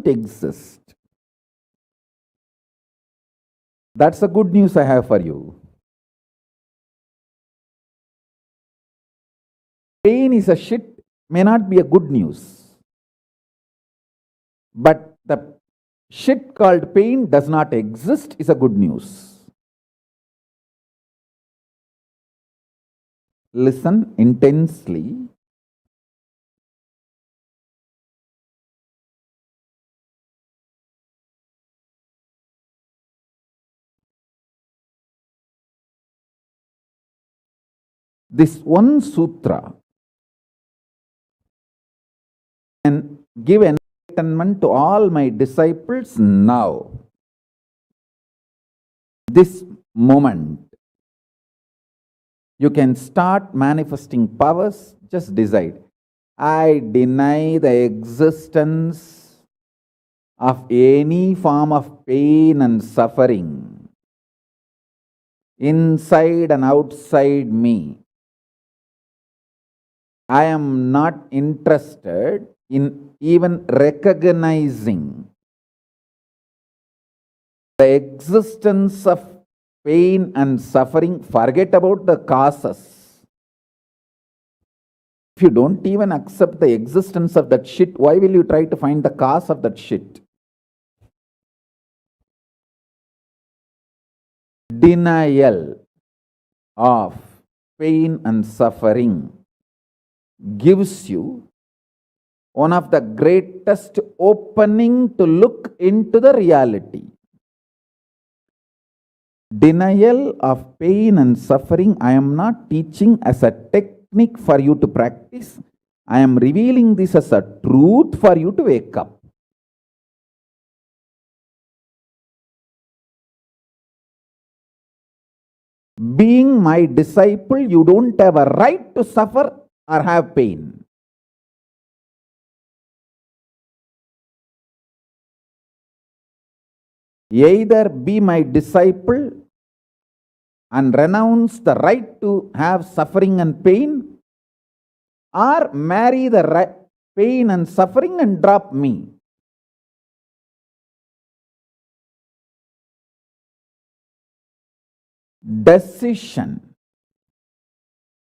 exist. That's the good news I have for you. Pain is a shit may not be a good news. But the shit called pain does not exist is a good news. Listen intensely. This one sutra can give enlightenment to all my disciples now. This moment, you can start manifesting powers. Just decide. I deny the existence of any form of pain and suffering inside and outside me. I am not interested in even recognizing the existence of pain and suffering. Forget about the causes. If you don't even accept the existence of that shit, why will you try to find the cause of that shit? Denial of pain and suffering gives you one of the greatest opening to look into the reality. Denial of pain and suffering, I am not teaching as a technique for you to practice. I am revealing this as a truth for you to wake up. Being my disciple, you don't have a right to suffer or have pain. Either be my disciple and renounce the right to have suffering and pain, or marry the pain and suffering and drop me. Decision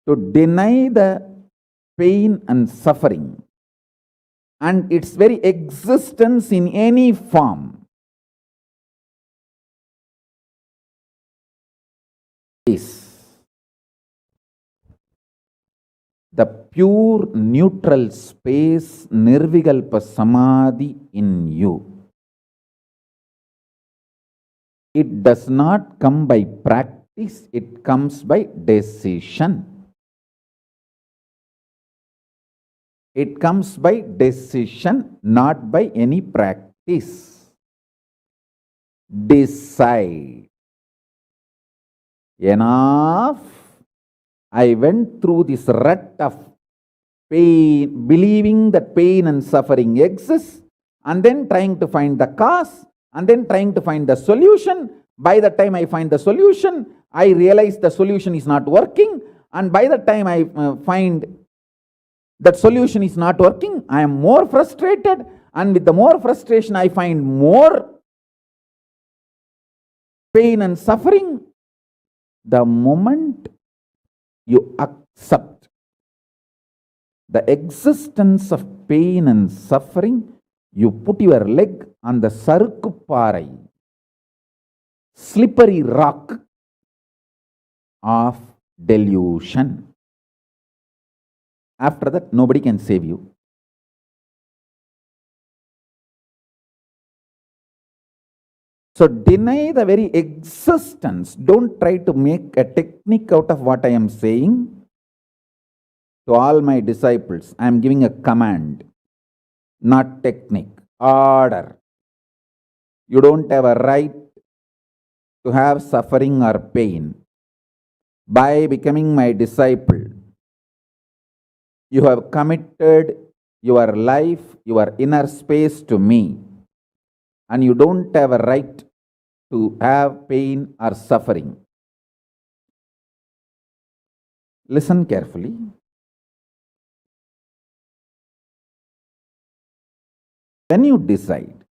to deny the pain and suffering and its very existence in any form is the pure neutral space, Nirvikalpa Samadhi in you. It does not come by practice, it comes by decision. It comes by decision, not by any practice. Decide. Enough. I went through this rut of pain, believing that pain and suffering exists, and then trying to find the cause, and then trying to find the solution. By the time I find the solution, I realize the solution is not working, and by the time I find that solution is not working, I am more frustrated, and with the more frustration, I find more pain and suffering. The moment you accept the existence of pain and suffering, you put your leg on the sarukupparai, slippery rock of delusion. After that, nobody can save you. So deny the very existence. Don't try to make a technique out of what I am saying. To all my disciples, I am giving a command, not technique, order. You don't have a right to have suffering or pain. By becoming my disciple, you have committed your life, your inner space to me, and you don't have a right to have pain or suffering. Listen carefully. When you decide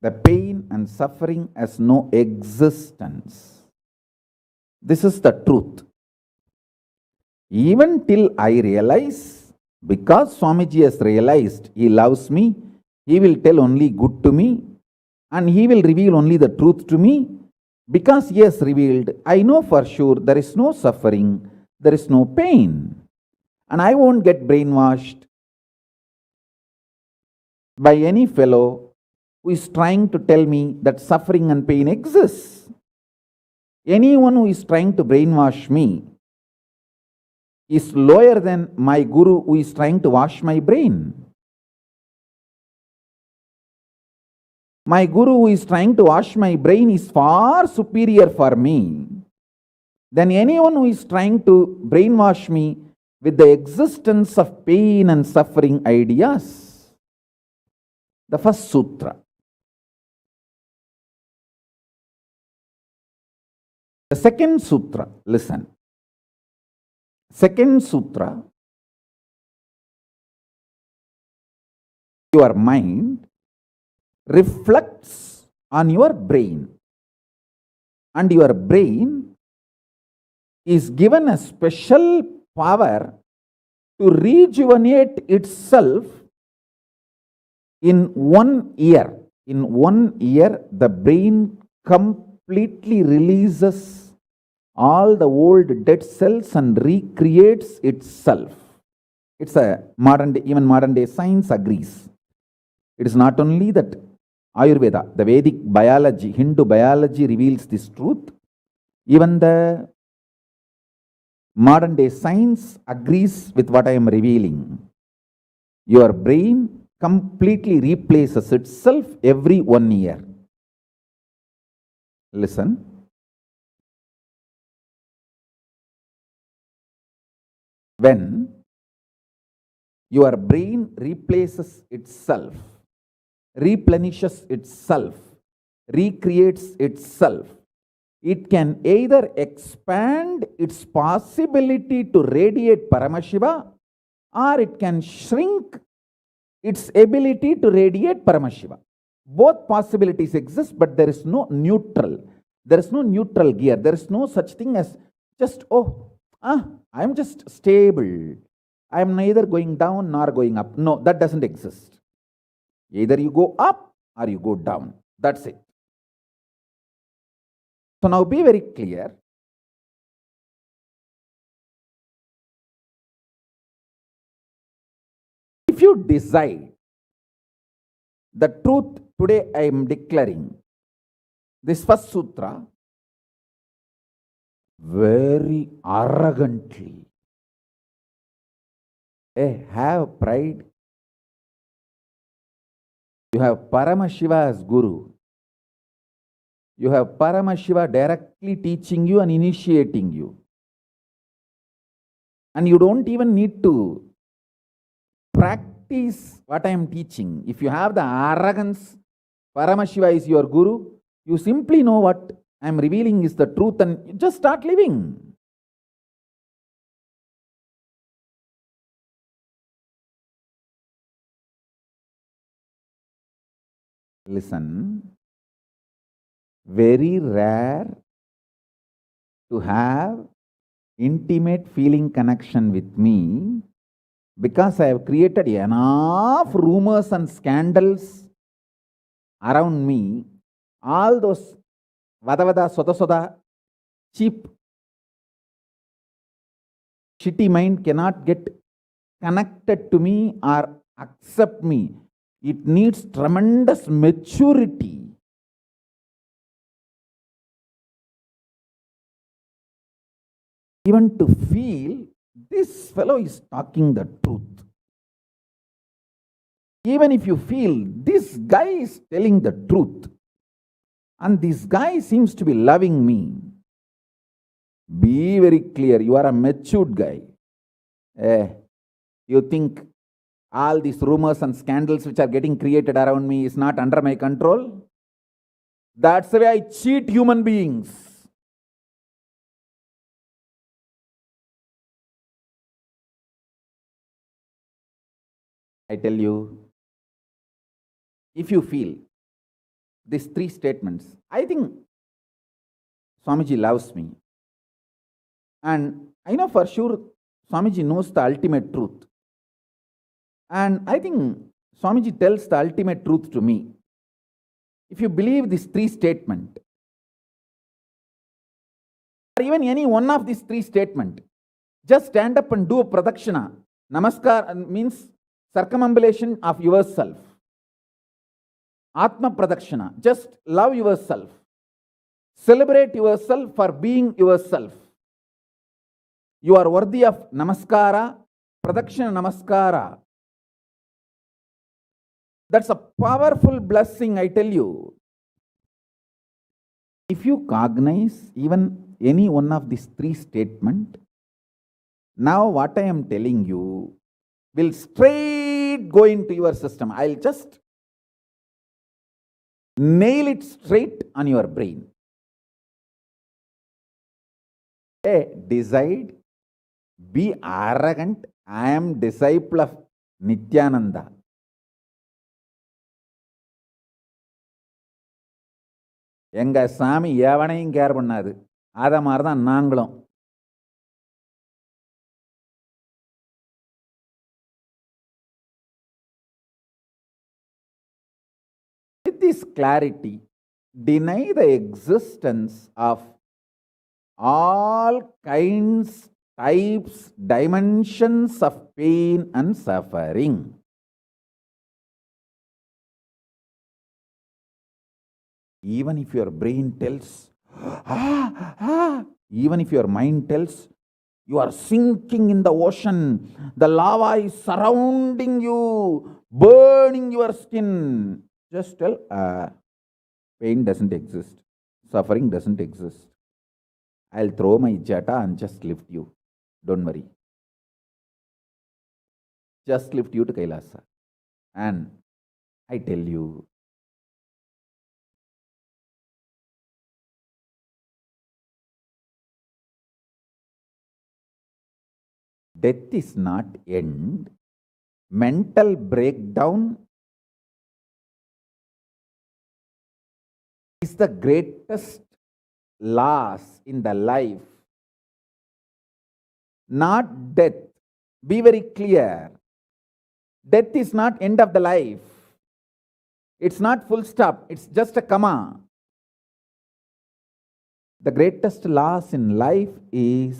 The pain and suffering has no existence. This is the truth. Even till I realize, because Swamiji has realized he loves me, he will tell only good to me and he will reveal only the truth to me. Because he has revealed, I know for sure there is no suffering, there is no pain. And I won't get brainwashed by any fellow who is trying to tell me that suffering and pain exists. Anyone who is trying to brainwash me is lower than my guru who is trying to wash my brain. My guru who is trying to wash my brain is far superior for me than anyone who is trying to brainwash me with the existence of pain and suffering ideas. The first sutra. The second sutra, listen. Second sutra, your mind reflects on your brain, and your brain is given a special power to rejuvenate itself in 1 year. In 1 year, the brain completely releases all the old dead cells and recreates itself. It's a modern day, even modern day science agrees. It is not only that Ayurveda, the Vedic biology, Hindu biology reveals this truth. Even the modern day science agrees with what I am revealing. Your brain completely replaces itself every 1 year. Listen. When your brain replaces itself, replenishes itself, recreates itself, it can either expand its possibility to radiate Paramashiva, or it can shrink its ability to radiate Paramashiva. Both possibilities exist, but there is no neutral. There is no neutral gear. There is no such thing as just, I am just stable. I am neither going down nor going up. No, that doesn't exist. Either you go up or you go down. That's it. So now be very clear. If you decide the truth today, I am declaring this first sutra very arrogantly. Have pride. You have Paramashiva as Guru. You have Paramashiva directly teaching you and initiating you. And you don't even need to practice what I am teaching. If you have the arrogance, Paramashiva is your Guru, you simply know what I am revealing is the truth and you just start living. Listen, very rare to have intimate feeling connection with me because I have created enough rumors and scandals around me. All those vada soda soda, cheap, shitty mind cannot get connected to me or accept me. It needs tremendous maturity. Even to feel this fellow is talking the truth. Even if you feel this guy is telling the truth and this guy seems to be loving me, be very clear, you are a matured guy. You think all these rumors and scandals which are getting created around me is not under my control? That's the way I cheat human beings. I tell you, if you feel these three statements, I think Swamiji loves me. And I know for sure Swamiji knows the ultimate truth. And I think Swamiji tells the ultimate truth to me. If you believe these three statements, or even any one of these three statements, just stand up and do a pradakshina. Namaskar means circumambulation of yourself. Atma pradakshina. Just love yourself. Celebrate yourself for being yourself. You are worthy of namaskara, pradakshina namaskara. That's a powerful blessing, I tell you. If you cognize even any one of these three statements, now what I am telling you will straight go into your system. I'll just nail it straight on your brain. Decide, be arrogant, I am disciple of Nithyananda. எங்க சாமி எவனையும் care பண்ணாது. அத மாதிரி தான் நாங்களும். With this clarity, deny the existence of all kinds, types, dimensions of pain and suffering. Even if your brain tells, even if your mind tells, you are sinking in the ocean, the lava is surrounding you, burning your skin, just tell, pain doesn't exist, suffering doesn't exist. I'll throw my jata and just lift you. Don't worry. Just lift you to Kailasa. And I tell you, death is not end. Mental breakdown is the greatest loss in the life. Not death. Be very clear. Death is not end of the life. It's not full stop. It's just a comma. The greatest loss in life is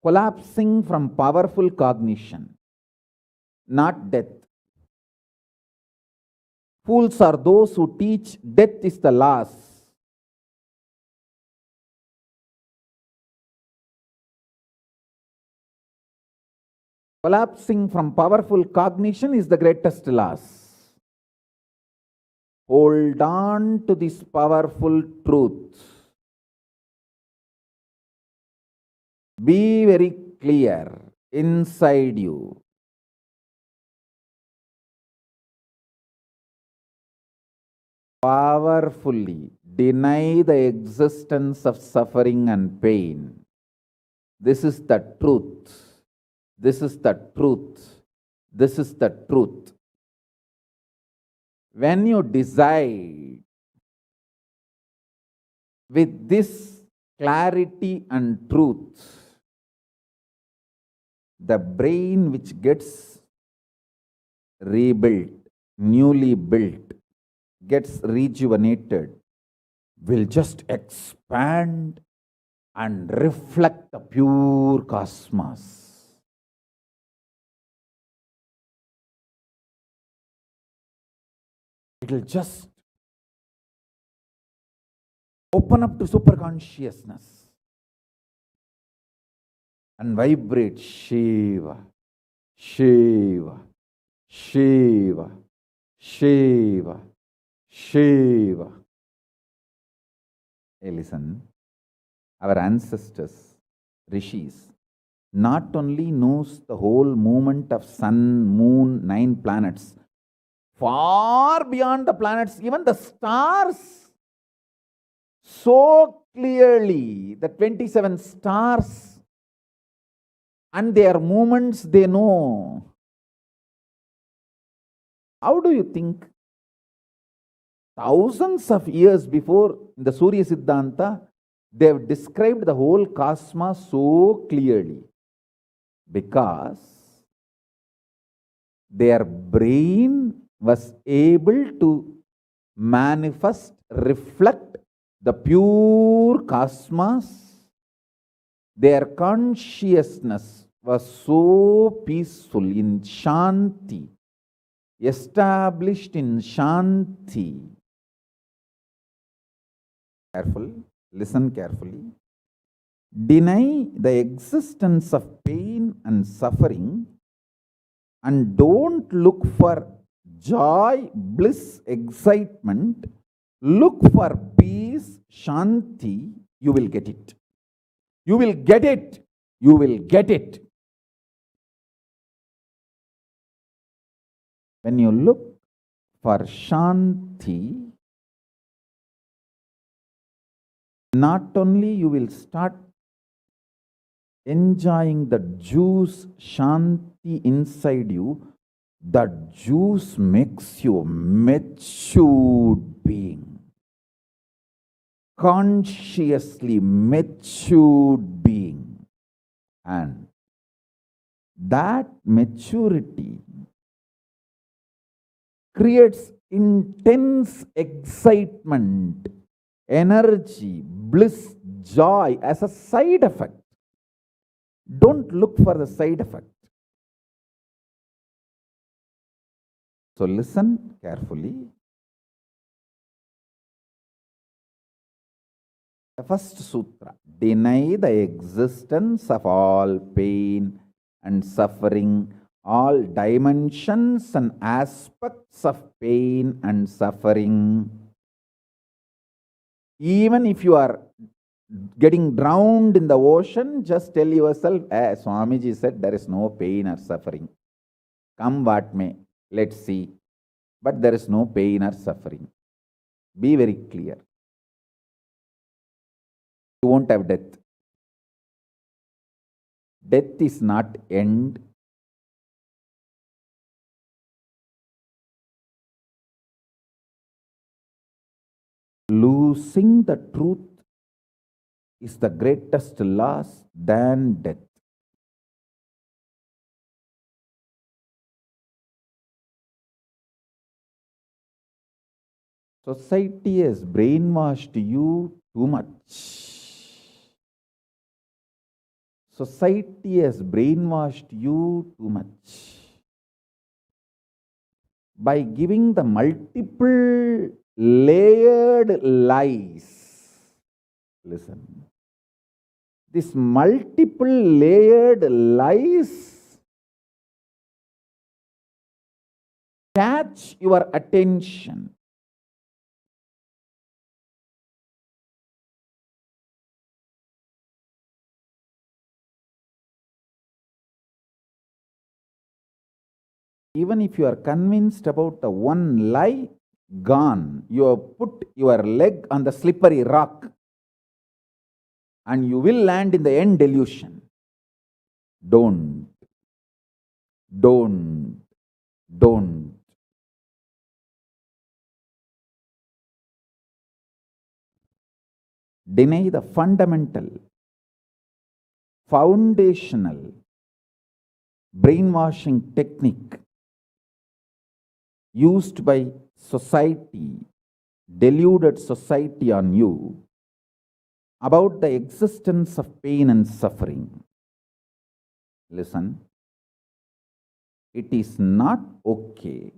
collapsing from powerful cognition, not death. Fools are those who teach death is the loss. Collapsing from powerful cognition is the greatest loss. Hold on to this powerful truth. Be very clear inside you. Powerfully deny the existence of suffering and pain. This is the truth. This is the truth. This is the truth. When you decide with this clarity and truth, the brain which gets rebuilt, newly built, gets rejuvenated, will just expand and reflect the pure cosmos. It will just open up to superconsciousness and vibrate Shiva, Shiva, Shiva, Shiva, Shiva. Hey, listen, our ancestors, rishis, not only knows the whole movement of sun, moon, 9 planets, far beyond the planets, even the stars, so clearly, the 27 stars and their movements they know. How do you think thousands of years before the Surya Siddhanta, they have described the whole cosmos so clearly because their brain was able to manifest, reflect the pure cosmos. Their consciousness was so peaceful in Shanti, established in Shanti. Careful, listen carefully. Deny the existence of pain and suffering and don't look for joy, bliss, excitement. Look for peace, Shanti. You will get it. You will get it. You will get it. When you look for Shanti, not only you will start enjoying the juice Shanti inside you, that juice makes you a matured being. Consciously matured being. And that maturity creates intense excitement, energy, bliss, joy as a side effect. Don't look for the side effect. So listen carefully. The first sutra, deny the existence of all pain and suffering, all dimensions and aspects of pain and suffering. Even if you are getting drowned in the ocean, just tell yourself, Swamiji said there is no pain or suffering. Come what may, let's see. But there is no pain or suffering. Be very clear. You won't have death. Death is not end. Losing the truth is the greatest loss than death. Society has brainwashed you too much. Society has brainwashed you too much. By giving the multiple layered lies. Listen. This multiple layered lies catch your attention. Even if you are convinced about the one lie, gone. You have put your leg on the slippery rock and you will land in the end delusion. Don't. Deny the fundamental, foundational brainwashing technique used by society, deluded society on you about the existence of pain and suffering. Listen, it is not okay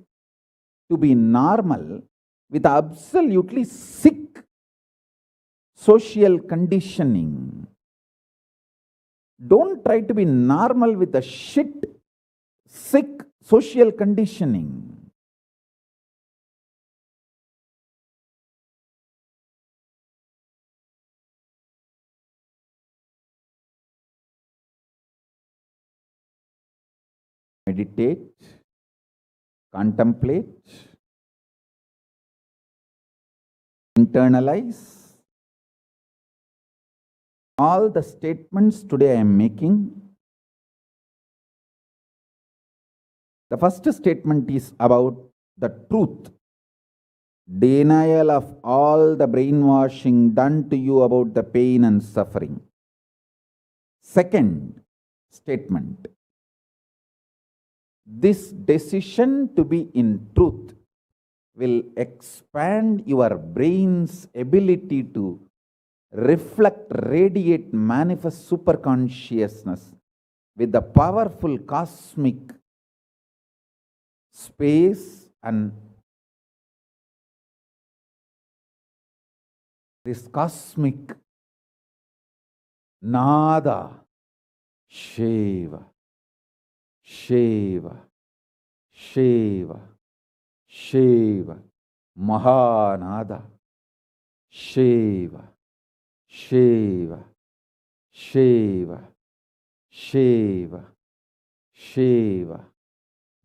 to be normal with absolutely sick social conditioning. Don't try to be normal with the sick social conditioning. Meditate, contemplate, internalize all the statements today I am making. The first statement is about the truth. denial of all the brainwashing done to you about the pain and suffering. Second statement, this decision to be in truth will expand your brain's ability to reflect, radiate, manifest superconsciousness with the powerful cosmic space and this cosmic nada, Shiva, Shiva, Shiva, Shiva, Mahanada, Shiva, Shiva, Shiva, Shiva, Shiva,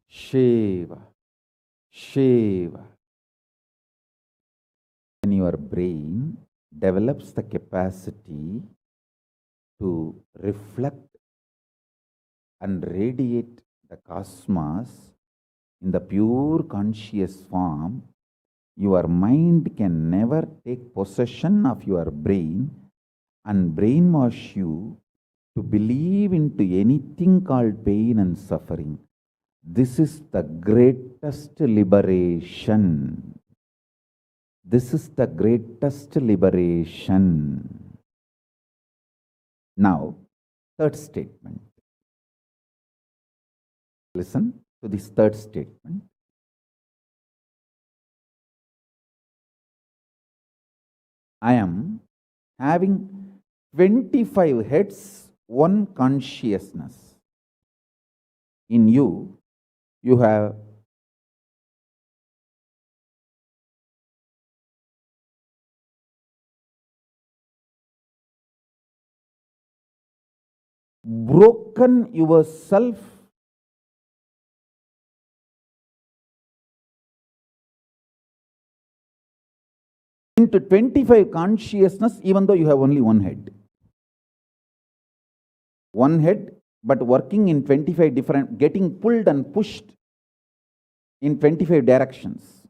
Shiva, Shiva. When your brain develops the capacity to reflect and radiate the cosmos in the pure conscious form, your mind can never take possession of your brain and brainwash you to believe into anything called pain and suffering. This is the greatest liberation. This is the greatest liberation. Now, third statement. Listen to this third statement. I am having 25 heads, one consciousness. In you, you have broken yourself into 25 consciousness, even though you have only one head. One head, but working in 25 different, getting pulled and pushed in 25 directions.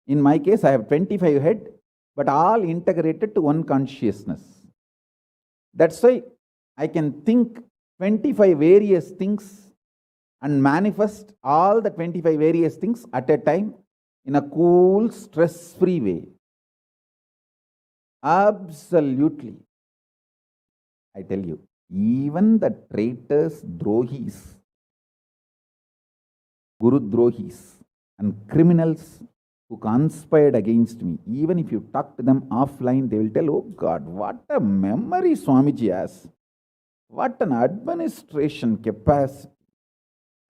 In my case, I have 25 head, but all integrated to one consciousness. That's why I can think 25 various things and manifest all the 25 various things at a time in a cool, stress-free way. Absolutely. I tell you, even the traitors, drohis, guru drohis, and criminals who conspired against me, even if you talk to them offline, they will tell, oh God, what a memory Swamiji has. What an administration capacity.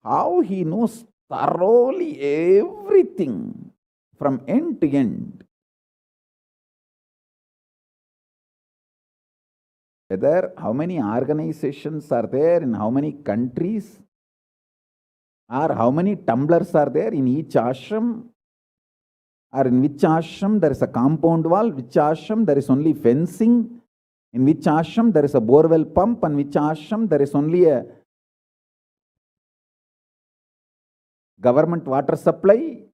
How he knows thoroughly everything from end to end. Whether how many organizations are there in how many countries, or how many tumblers are there in each ashram, or in which ashram there is a compound wall, which ashram there is only fencing, in which ashram there is a borewell pump, and which ashram there is only a government water supply.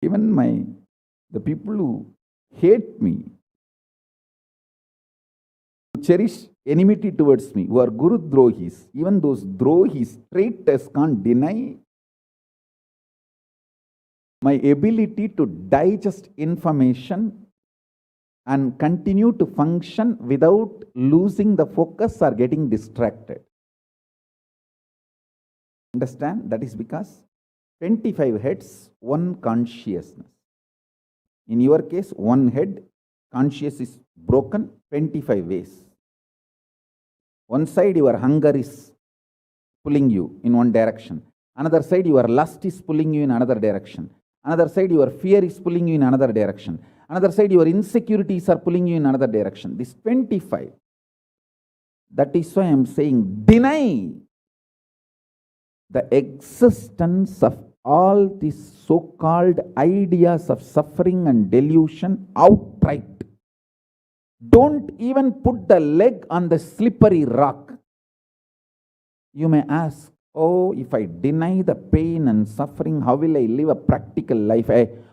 Even the people who hate me, who cherish enmity towards me, who are Guru Drohis, even those Drohis, traitors, can't deny my ability to digest information and continue to function without losing the focus or getting distracted. Understand? That is because 25 heads, one consciousness. In your case, one head, conscious is broken 25 ways. One side, your hunger is pulling you in one direction. Another side, your lust is pulling you in another direction. Another side, your fear is pulling you in another direction. Another side, your insecurities are pulling you in another direction. This 25. That is why I am saying, deny the existence of all these so-called ideas of suffering and delusion outright. Don't even put the leg on the slippery rock. You may ask, oh, if I deny the pain and suffering, how will I live a practical life?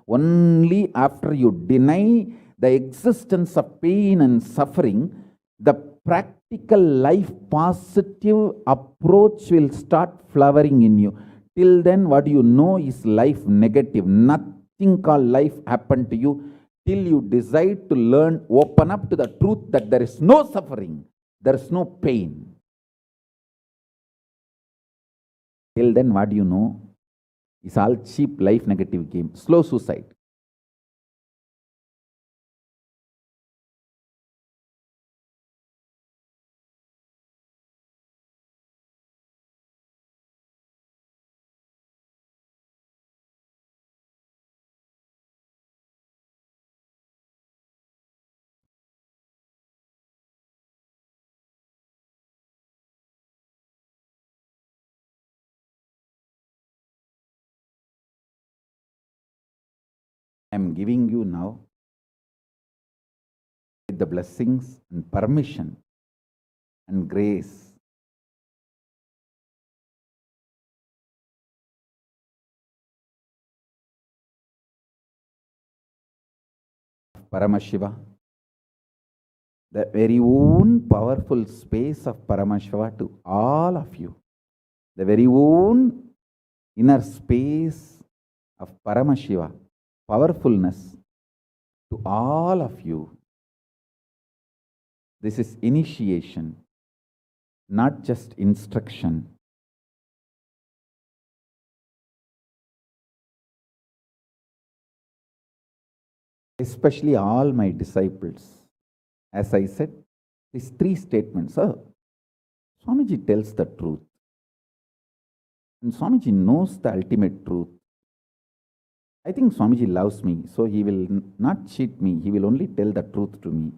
Only after you deny the existence of pain and suffering, the practical life positive approach will start flowering in you. Till then, what you know is life negative. Nothing called life happened to you till you decide to learn, open up to the truth that there is no suffering, there is no pain. Till then, what do you know? It's all cheap life negative game, slow suicide. I am giving you now with the blessings and permission and grace of Paramashiva, the very own powerful space of Paramashiva to all of you, the very own inner space of Paramashiva, powerfulness to all of you. This is initiation, not just instruction. Especially all my disciples. As I said, these three statements. Swamiji tells the truth. And Swamiji knows the ultimate truth. I think Swamiji loves me, so he will not cheat me. He will only tell the truth to me.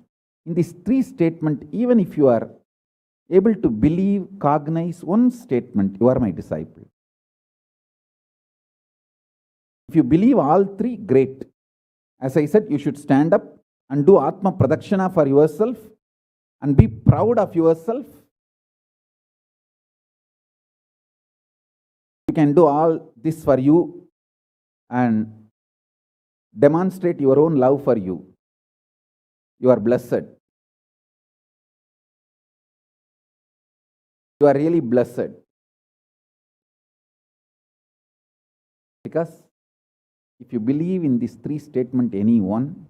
In these three statements, even if you are able to believe, cognize one statement, you are my disciple. If you believe all three, great. As I said, you should stand up and do Atma Pradakshana for yourself and be proud of yourself. You can do all this for you and demonstrate your own love for you. You are blessed. You are really blessed. Because if you believe in these three statements, any one,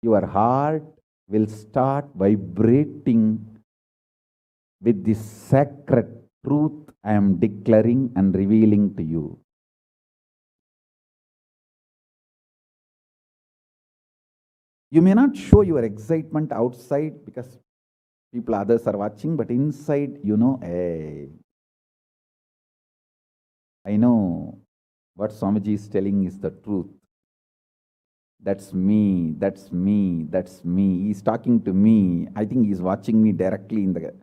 your heart will start vibrating with this sacred truth I am declaring and revealing to you. You may not show your excitement outside because people, others are watching, but inside, you know, hey, I know what Swamiji is telling is the truth. That's me, that's me, that's me. He's talking to me. I think he's watching me directly in the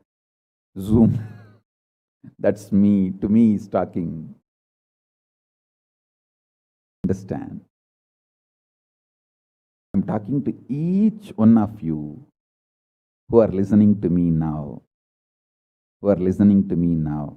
Zoom. That's me. To me, he's talking. Understand? I'm talking to each one of you who are listening to me now. Who are listening to me now.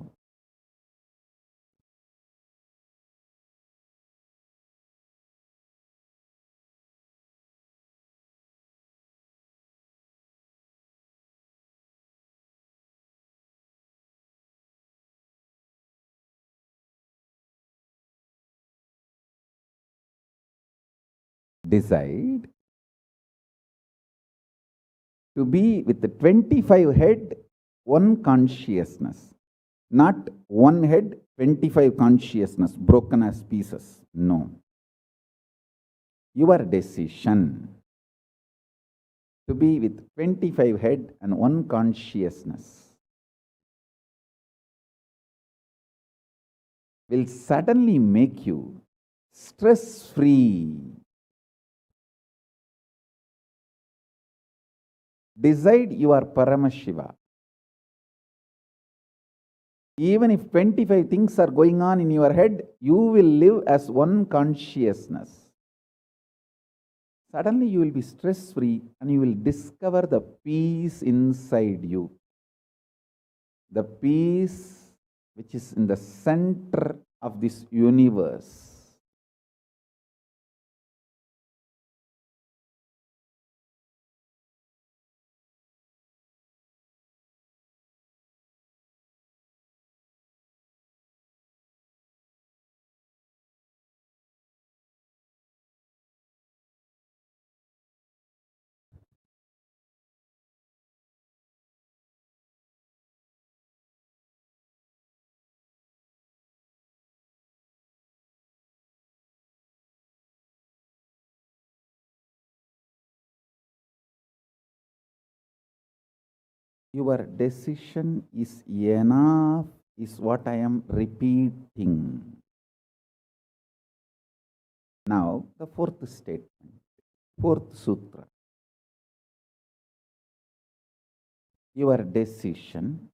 Decide to be with the 25 head, one consciousness. Not one head, 25 consciousness, broken as pieces. No. Your decision to be with 25 head and one consciousness will suddenly make you stress-free. Decide you are Paramashiva. Even if 25 things are going on in your head, you will live as one consciousness. Suddenly you will be stress-free and you will discover the peace inside you. the peace which is in the center of this universe. Your decision is enough, is what I am repeating. Now, the fourth statement, fourth sutra. Your decision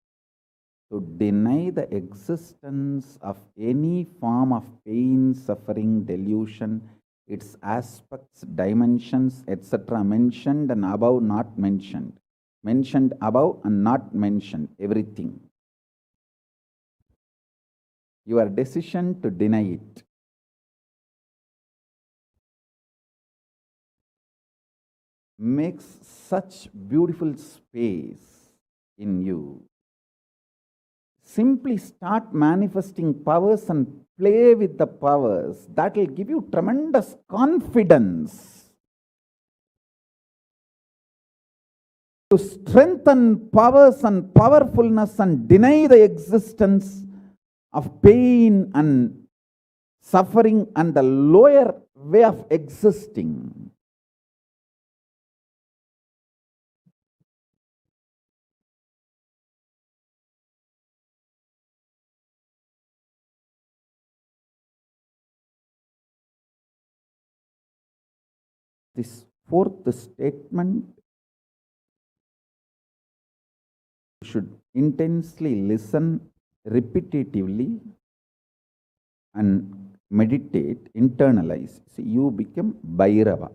to deny the existence of any form of pain, suffering, delusion, its aspects, dimensions, etc., mentioned and above, not mentioned. Mentioned above and not mentioned, everything. Your decision to deny it. Makes such beautiful space in you. Simply start manifesting powers and play with the powers. That will give you tremendous confidence to strengthen powers and powerfulness and deny the existence of pain and suffering and the lower way of existing. This fourth statement, you should intensely listen repetitively and meditate, internalize. See, you become Bhairava.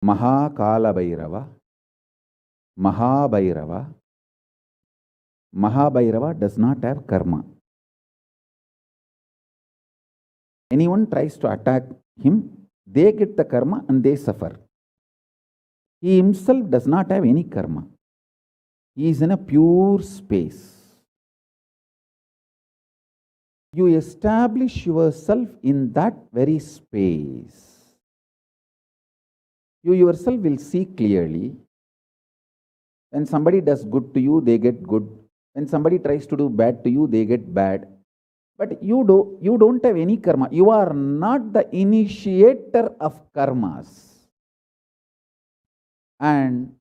Kalabhairava, Mahabhairava. Mahabhairava does not have karma. Anyone tries to attack him, they get the karma and they suffer. He himself does not have any karma. He is in a pure space. You establish yourself in that very space. You yourself will see clearly. When somebody does good to you, they get good. When somebody tries to do bad to you, they get bad. But you don't have any karma. You are not the initiator of karmas. And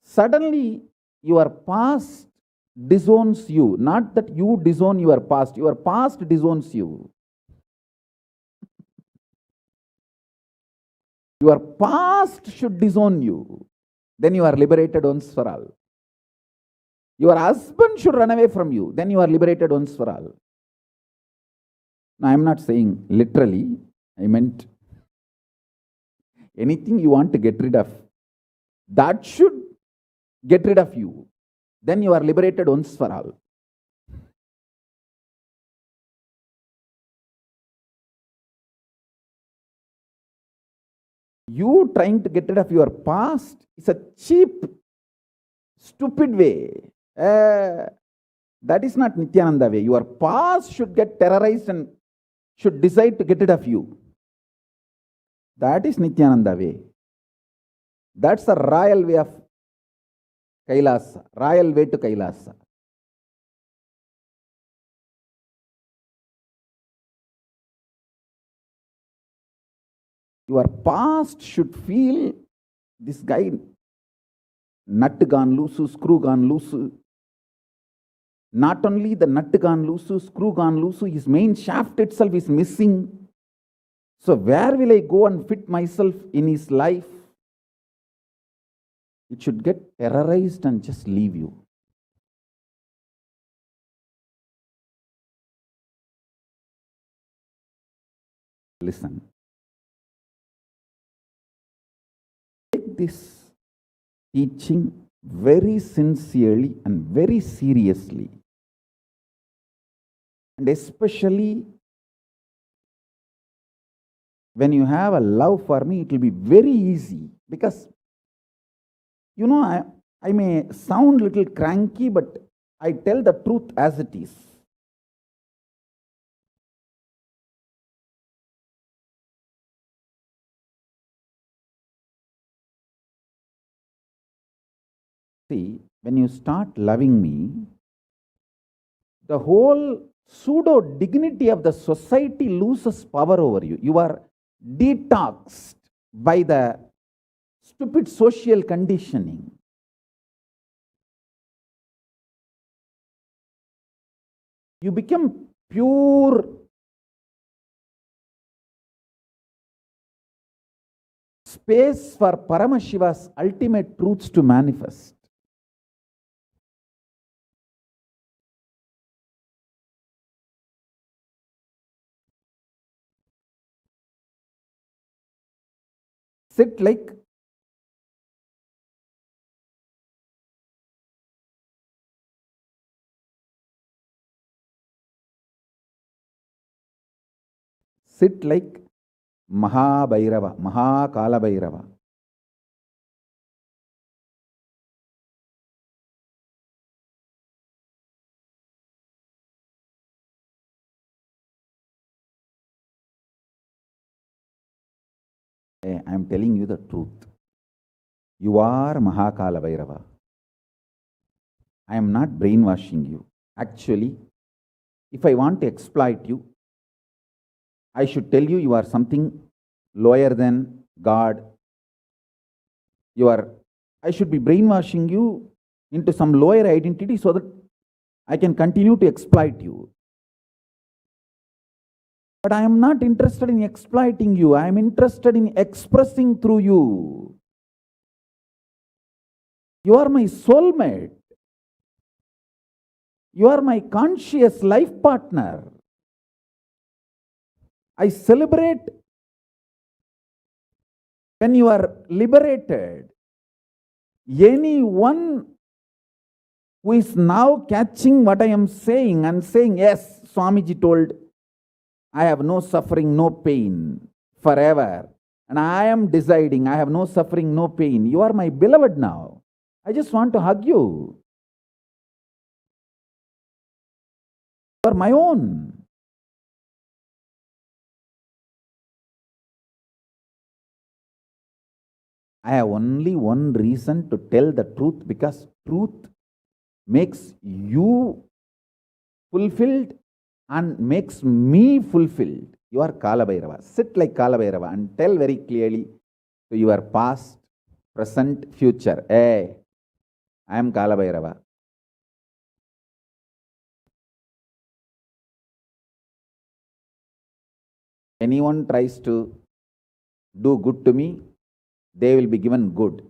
suddenly your past disowns you. Not that you disown your past disowns you. Your past should disown you. Then you are liberated once for all. Your husband should run away from you. Then you are liberated once for all. Now, I am not saying literally. I meant anything you want to get rid of, that should get rid of you. Then you are liberated once for all. You trying to get rid of your past is a cheap, stupid way. That is not Nithyananda way. Your past should get terrorized and should decide to get rid of you. That is Nithyananda way. That's the royal way of Kailasa, royal way to Kailasa. Your past should feel this guy, nut gone loose, screw gone loose. Not only the nut gone loose, screw gone loose, his main shaft itself is missing. So where will I go and fit myself in his life? It should get terrorized and just leave you. Listen. this teaching very sincerely and very seriously. And especially when you have a love for me, it will be very easy. Because, I may sound a little cranky, but I tell the truth as it is. See, when you start loving me, the whole pseudo dignity of the society loses power over you. You are detoxed by the stupid social conditioning. You become pure space for Paramashiva's ultimate truths to manifest. Sit like Kalabhairava. I am telling you the truth. You are Kalabhairava. I am not brainwashing you. Actually, if I want to exploit you, I should tell you are something lower than God. I should be brainwashing you into some lower identity so that I can continue to exploit you. But I am not interested in exploiting you. I am interested in expressing through you. You are my soulmate. You are my conscious life partner. I celebrate when you are liberated. Anyone who is now catching what I am saying and saying, yes, Swamiji told, I have no suffering, no pain forever. And I am deciding I have no suffering, no pain. You are my beloved now. I just want to hug you. You are my own. I have only one reason to tell the truth, because truth makes you fulfilled and makes me fulfilled. You are Kalabhairava. Sit like Kalabhairava and tell very clearly to your past, present, future. Hey, I am Kalabhairava. Anyone tries to do good to me, they will be given good.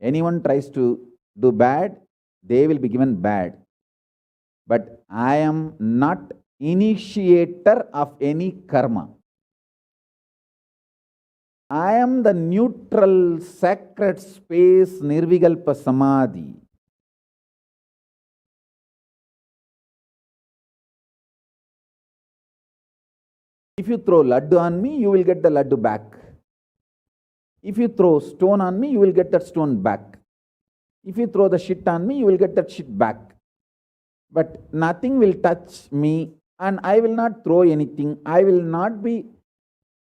Anyone tries to do bad, they will be given bad. But I am not initiator of any karma. I am the neutral, sacred space, Nirvikalpa Samadhi. If you throw laddu on me, you will get the laddu back. If you throw stone on me, you will get that stone back. If you throw the shit on me, you will get that shit back. But nothing will touch me, and I will not throw anything. I will not be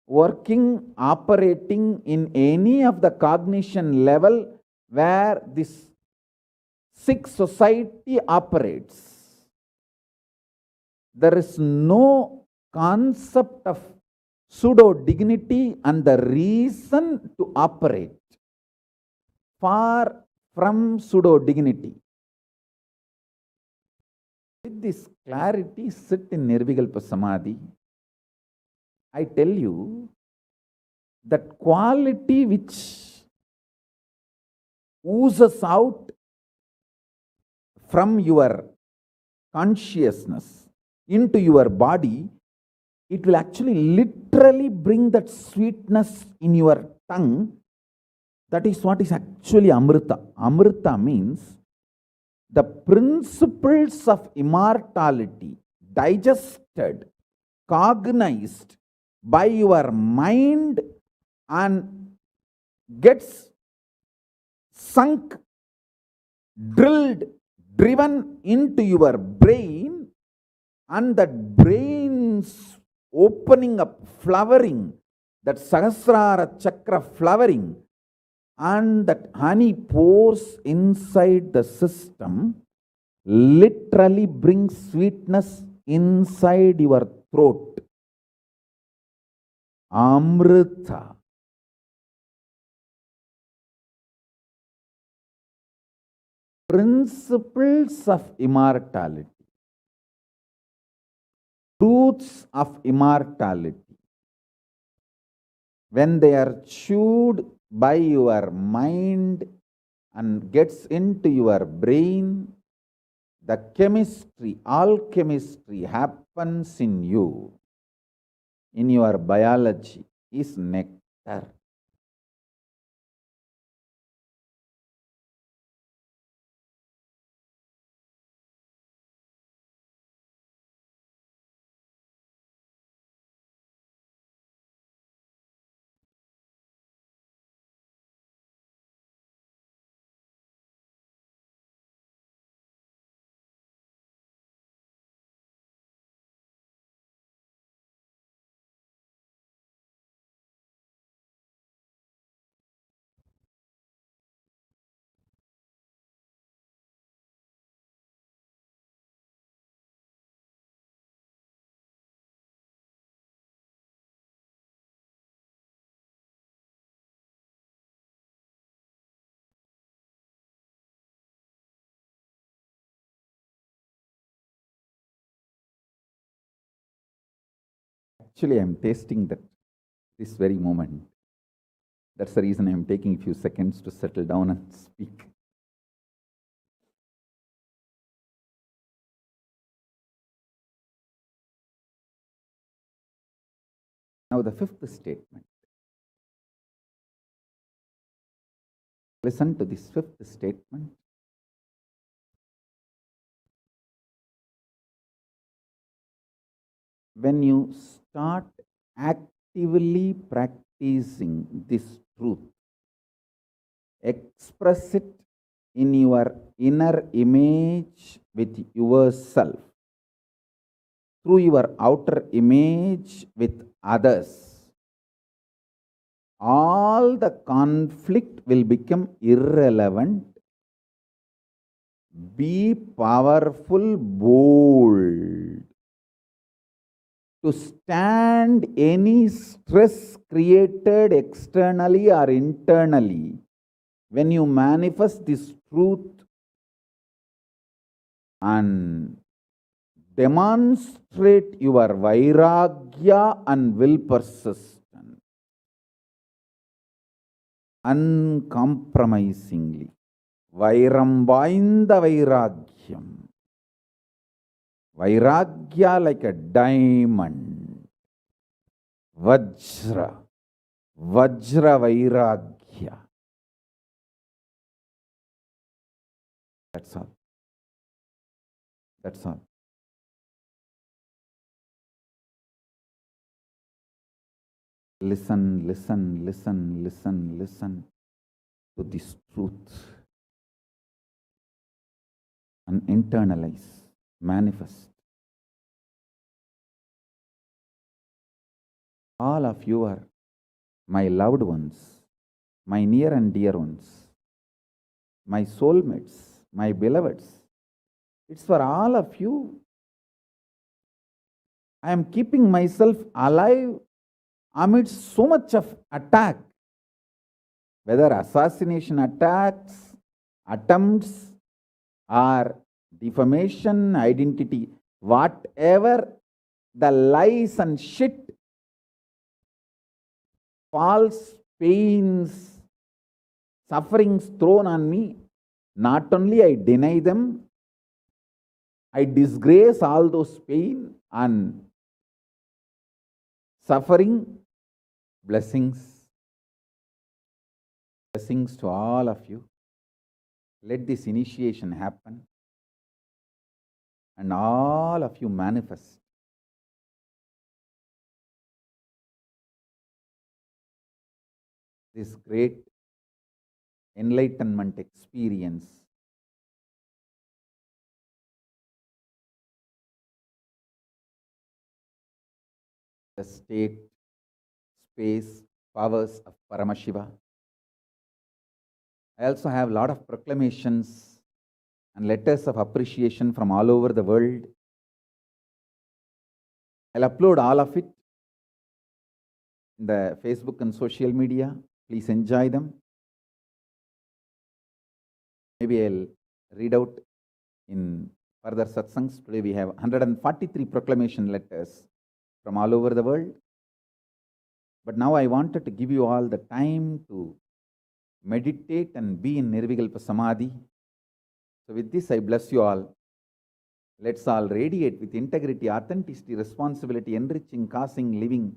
working, operating in any of the cognition level where this sick society operates. There is no concept of pseudo dignity and the reason to operate. Far from pseudo dignity. With this clarity, sit in Nirvikalpa Samadhi. I tell you that quality which oozes out from your consciousness into your body, it will actually literally bring that sweetness in your tongue That is what is actually Amrita. Amrita means the principles of immortality digested, cognized by your mind and gets sunk, drilled, driven into your brain, and that brain's opening up, flowering, that Sahasrara Chakra flowering, and that honey pours inside the system, literally brings sweetness inside your throat. Amrita. Principles of immortality. Truths of immortality. When they are chewed by your mind and gets into your brain, the chemistry, alchemistry happens in you, in your biology, is nectar. Actually, I am tasting that this very moment. That's the reason I am taking a few seconds to settle down and speak. Now, the fifth statement. Listen to this fifth statement. When you start actively practicing this truth, express it in your inner image with yourself, through your outer image with others, all the conflict will become irrelevant. Be powerful, bold, to stand any stress created externally or internally. When you manifest this truth and demonstrate your vairagya and will persistent, uncompromisingly, vairam vainda vairagyam, vairagya like a diamond, vajra vairagya. That's all. That's all. Listen, listen, listen, listen, listen to this truth and internalize, manifest. All of you are my loved ones, my near and dear ones, my soulmates, my beloveds. It's for all of you. I am keeping myself alive amidst so much of attack, whether assassination attacks, attempts, or defamation, identity, whatever the lies and shit, false pains, sufferings thrown on me, not only I deny them, I disgrace all those pain and suffering, blessings blessings to all of you. Let this initiation happen and all of you manifest this great enlightenment experience the state, space, powers of Paramashiva. I also have a lot of proclamations and letters of appreciation from all over the world. I'll upload all of it in the Facebook and social media. Please enjoy them. Maybe I'll read out in further satsangs. Today we have 143 proclamation letters from all over the world. But now I wanted to give you all the time to meditate and be in Nirvikalpa Samadhi. So with this, I bless you all. Let's all radiate with integrity, authenticity, responsibility, enriching, causing, living.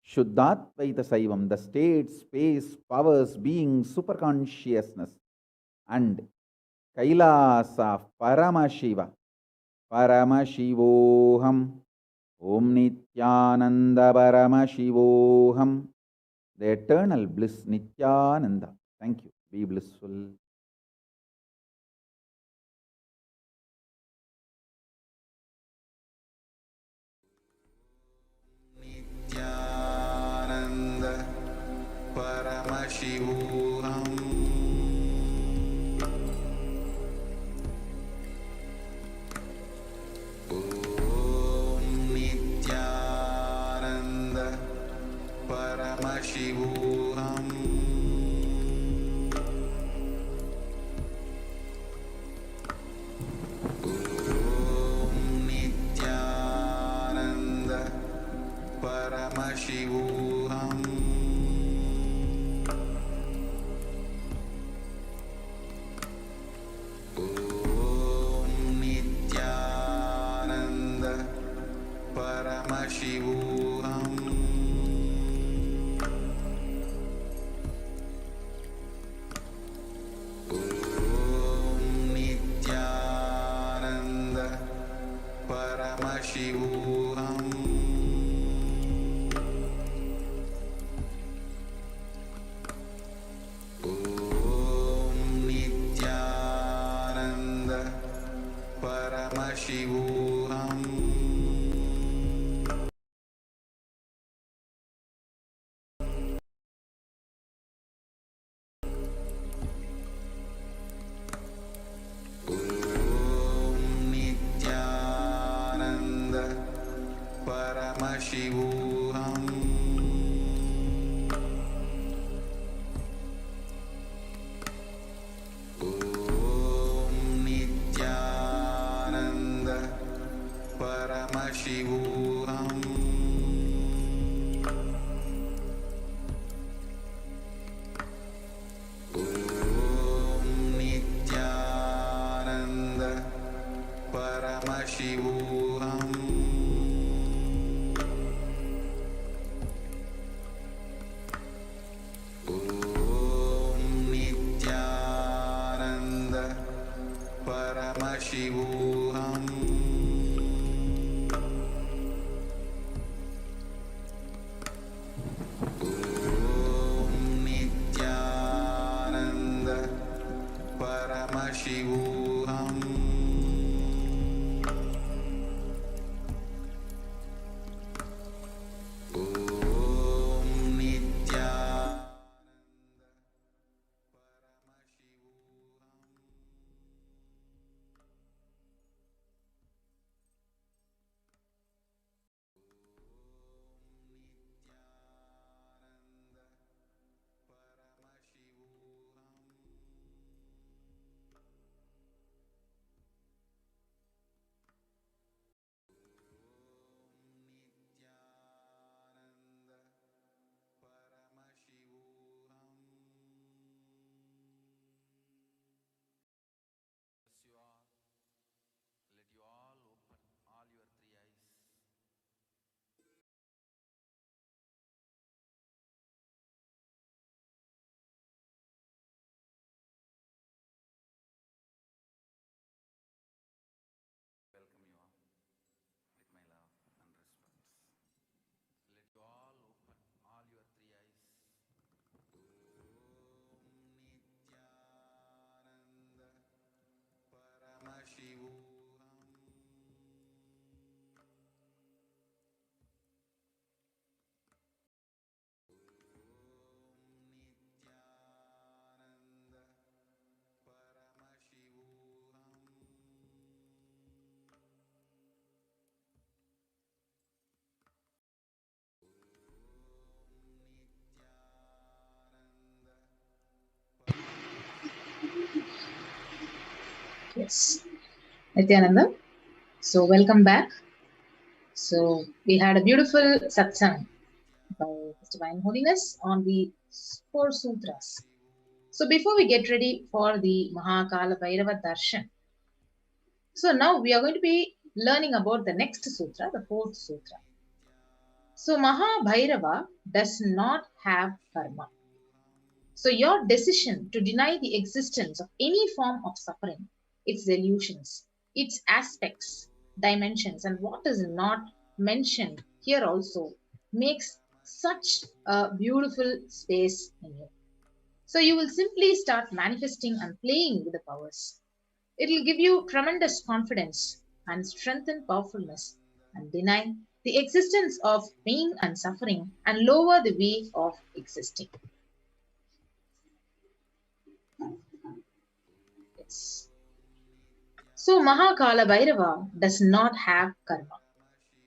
Shuddhatvaita Saivam, the state, space, powers, being, superconsciousness, and Kailasa, Paramashiva, Paramashivoham, Om Nithyananda Paramashivoham, the eternal bliss Nithyananda. Thank you. Be blissful. Nithyananda Paramashivoham. Om Nithyananda Paramashivoham. Om Nithyananda Paramashivoham. Om Nithyananda Paramashivoham. Om Nithyananda Paramashivoham. Om Nithyananda Paramashivoham. Om Nithyananda Paramashivoham. Om Nithyananda Paramashivoham. Om Nithyananda Paramashivoham. Om Nithyananda Paramashivoham. Om Nithyananda Paramashivoham. Om Nithyananda Paramashivoham. Yes, Nithyananda. So, welcome back. So, we had a beautiful satsang by His Divine Holiness on the four sutras. So, before we get ready for the Kalabhairava Darshan, so now we are going to be learning about the next sutra, the fourth sutra. So, Bhairava does not have karma. So, your decision to deny the existence of any form of suffering, its illusions, its aspects, dimensions, and what is not mentioned here also makes such a beautiful space in you. So, you will simply start manifesting and playing with the powers. It will give you tremendous confidence and strengthen powerfulness and deny the existence of pain and suffering and lower the way of existing. Yes. So Kalabhairava does not have karma.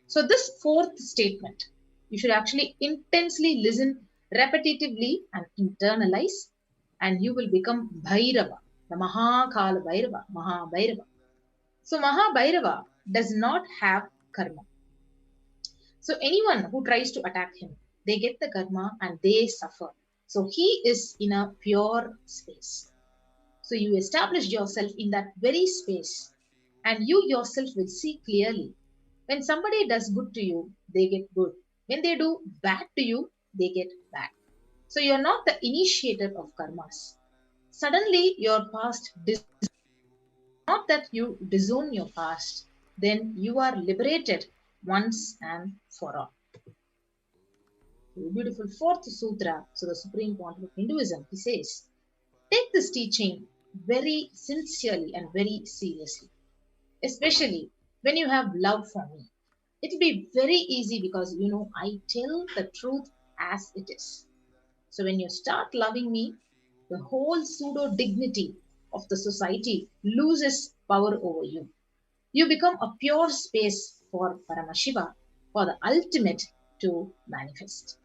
So this fourth statement, you should actually intensely listen repetitively and internalize, and you will become Bhairava, the Kalabhairava, Bhairava. So Bhairava does not have karma. So anyone who tries to attack him, they get the karma and they suffer. So he is in a pure space. So you established yourself in that very space, and you yourself will see clearly. When somebody does good to you, they get good. When they do bad to you, they get bad. So you're not the initiator of karmas. Suddenly, your past, not that you disown your past, then you are liberated once and for all. The beautiful fourth sutra, so the supreme point of Hinduism, he says, take this teaching very sincerely and very seriously, especially when you have love for me. It will be very easy because I tell the truth as it is. So when you start loving me, the whole pseudo dignity of the society loses power over you. You become a pure space for Paramashiva, for the ultimate to manifest.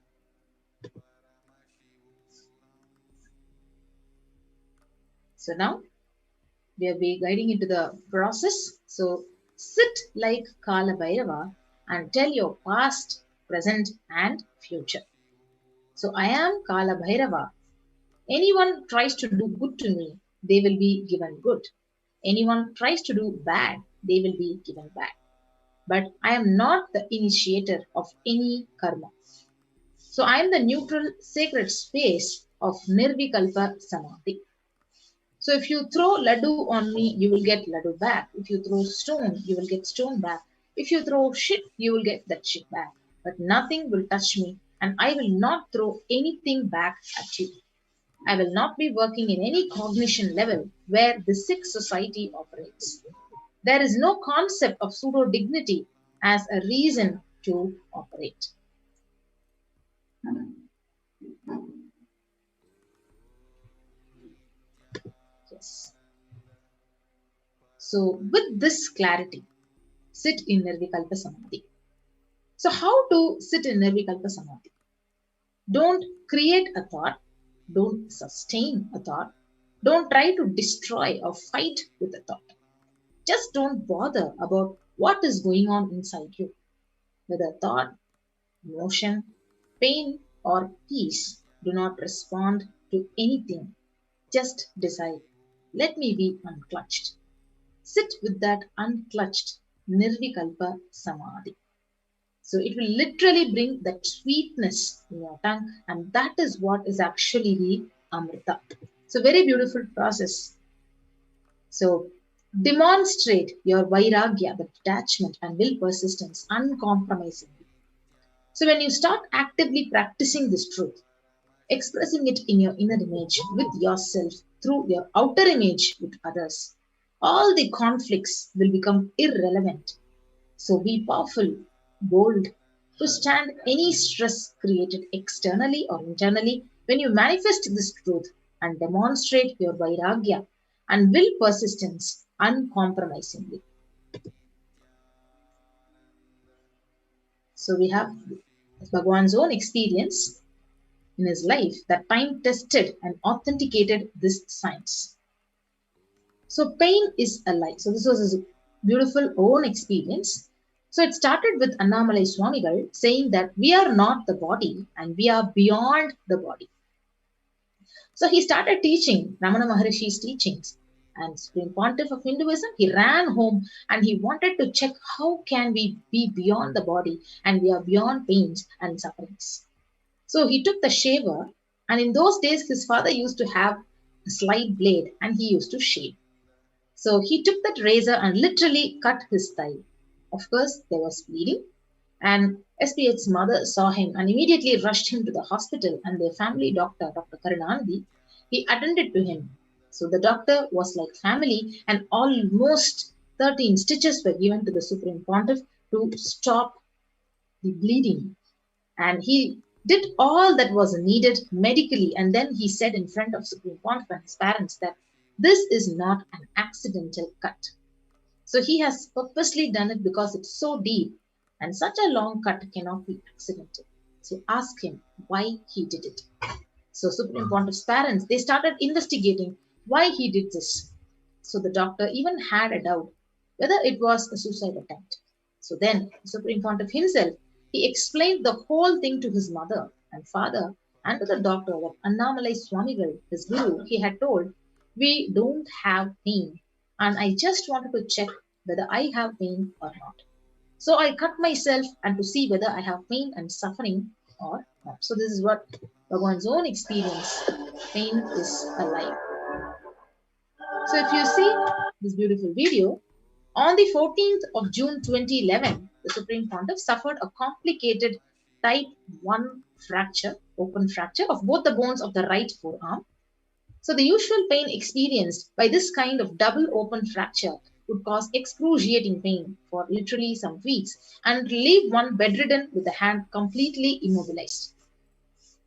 So now we will be guiding into the process. So sit like Kalabhairava and tell your past, present, and future. So I am Kalabhairava. Anyone tries to do good to me, they will be given good. Anyone tries to do bad, they will be given bad. But I am not the initiator of any karma. So I am the neutral sacred space of Nirvikalpa Samadhi. So if you throw laddu on me, you will get laddu back. If you throw stone, you will get stone back. If you throw shit, you will get that shit back. But nothing will touch me, and I will not throw anything back at you. I will not be working in any cognition level where the sick society operates. There is no concept of pseudo dignity as a reason to operate. Yes. So, with this clarity, sit in Nirvikalpa Samadhi. So, how to sit in Nirvikalpa Samadhi? Don't create a thought, don't sustain a thought, don't try to destroy or fight with a thought. Just don't bother about what is going on inside you, whether thought, emotion, pain, or peace. Do not respond to anything. Just decide, let me be unclutched. Sit with that unclutched Nirvikalpa Samadhi. So it will literally bring that sweetness in your tongue, and that is what is actually the Amrita. So, very beautiful process. So, demonstrate your Vairagya, the detachment and will persistence uncompromisingly. So, when you start actively practicing this truth, expressing it in your inner image with yourself through your outer image with others, all the conflicts will become irrelevant. So be powerful, bold, to stand any stress created externally or internally when you manifest this truth and demonstrate your vairagya and will persistence uncompromisingly. So we have Bhagwan's own experience in his life that time tested and authenticated this science. So pain is a lie. So this was his beautiful own experience. So it started with Annamalai Swamigal saying that we are not the body and we are beyond the body. So he started teaching Ramana Maharishi's teachings. And Supreme Pontiff of Hinduism, he ran home and he wanted to check how can we be beyond the body and we are beyond pains and sufferings. So he took the shaver, and in those days his father used to have a slight blade and he used to shave. So he took that razor and literally cut his thigh. Of course, there was bleeding, and SPH's mother saw him and immediately rushed him to the hospital, and their family doctor, Dr. Karunanidhi, he attended to him. So the doctor was like family, and almost 13 stitches were given to the Supreme Pontiff to stop the bleeding. And he did all that was needed medically, and then he said in front of Supreme Pontiff and his parents that this is not an accidental cut. So he has purposely done it because it's so deep, and such a long cut cannot be accidental. So ask him why he did it. So Supreme Pontiff's parents, they started investigating why he did this. So the doctor even had a doubt whether it was a suicide attempt. So then Supreme Pontiff himself, he explained the whole thing to his mother and father and to the doctor that Annamalai Swamigal, his guru, he had told, we don't have pain, and I just wanted to check whether I have pain or not. So I cut myself and to see whether I have pain and suffering or not. So this is what Bhagavan's own experience. Pain is a lie. So if you see this beautiful video, on the 14th of June 2011, the Supreme Pontiff suffered a complicated type 1 fracture, open fracture of both the bones of the right forearm. So the usual pain experienced by this kind of double open fracture would cause excruciating pain for literally some weeks and leave one bedridden with the hand completely immobilized.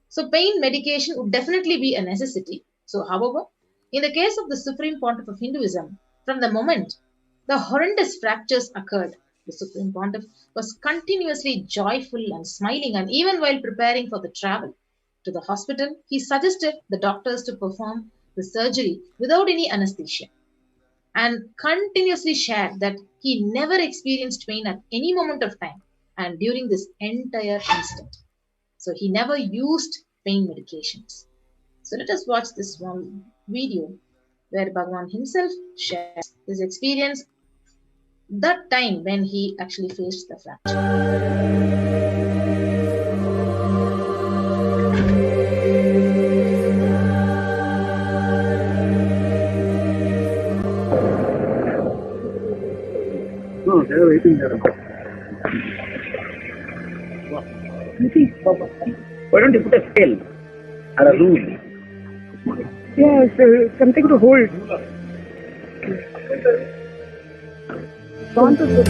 So pain medication would definitely be a necessity. So however, in the case of the Supreme Pontiff of Hinduism, from the moment the horrendous fractures occurred, the Supreme Pontiff was continuously joyful and smiling, and even while preparing for the travel to the hospital, he suggested the doctors to perform the surgery without any anesthesia, and continuously shared that he never experienced pain at any moment of time and during this entire incident. So he never used pain medications. So let us watch this one video where Bhagavan himself shares his experience that time when he actually faced the fracture. No, they are waiting there. Why don't you put a scale or a rule? Yes, something to hold. Want to hold.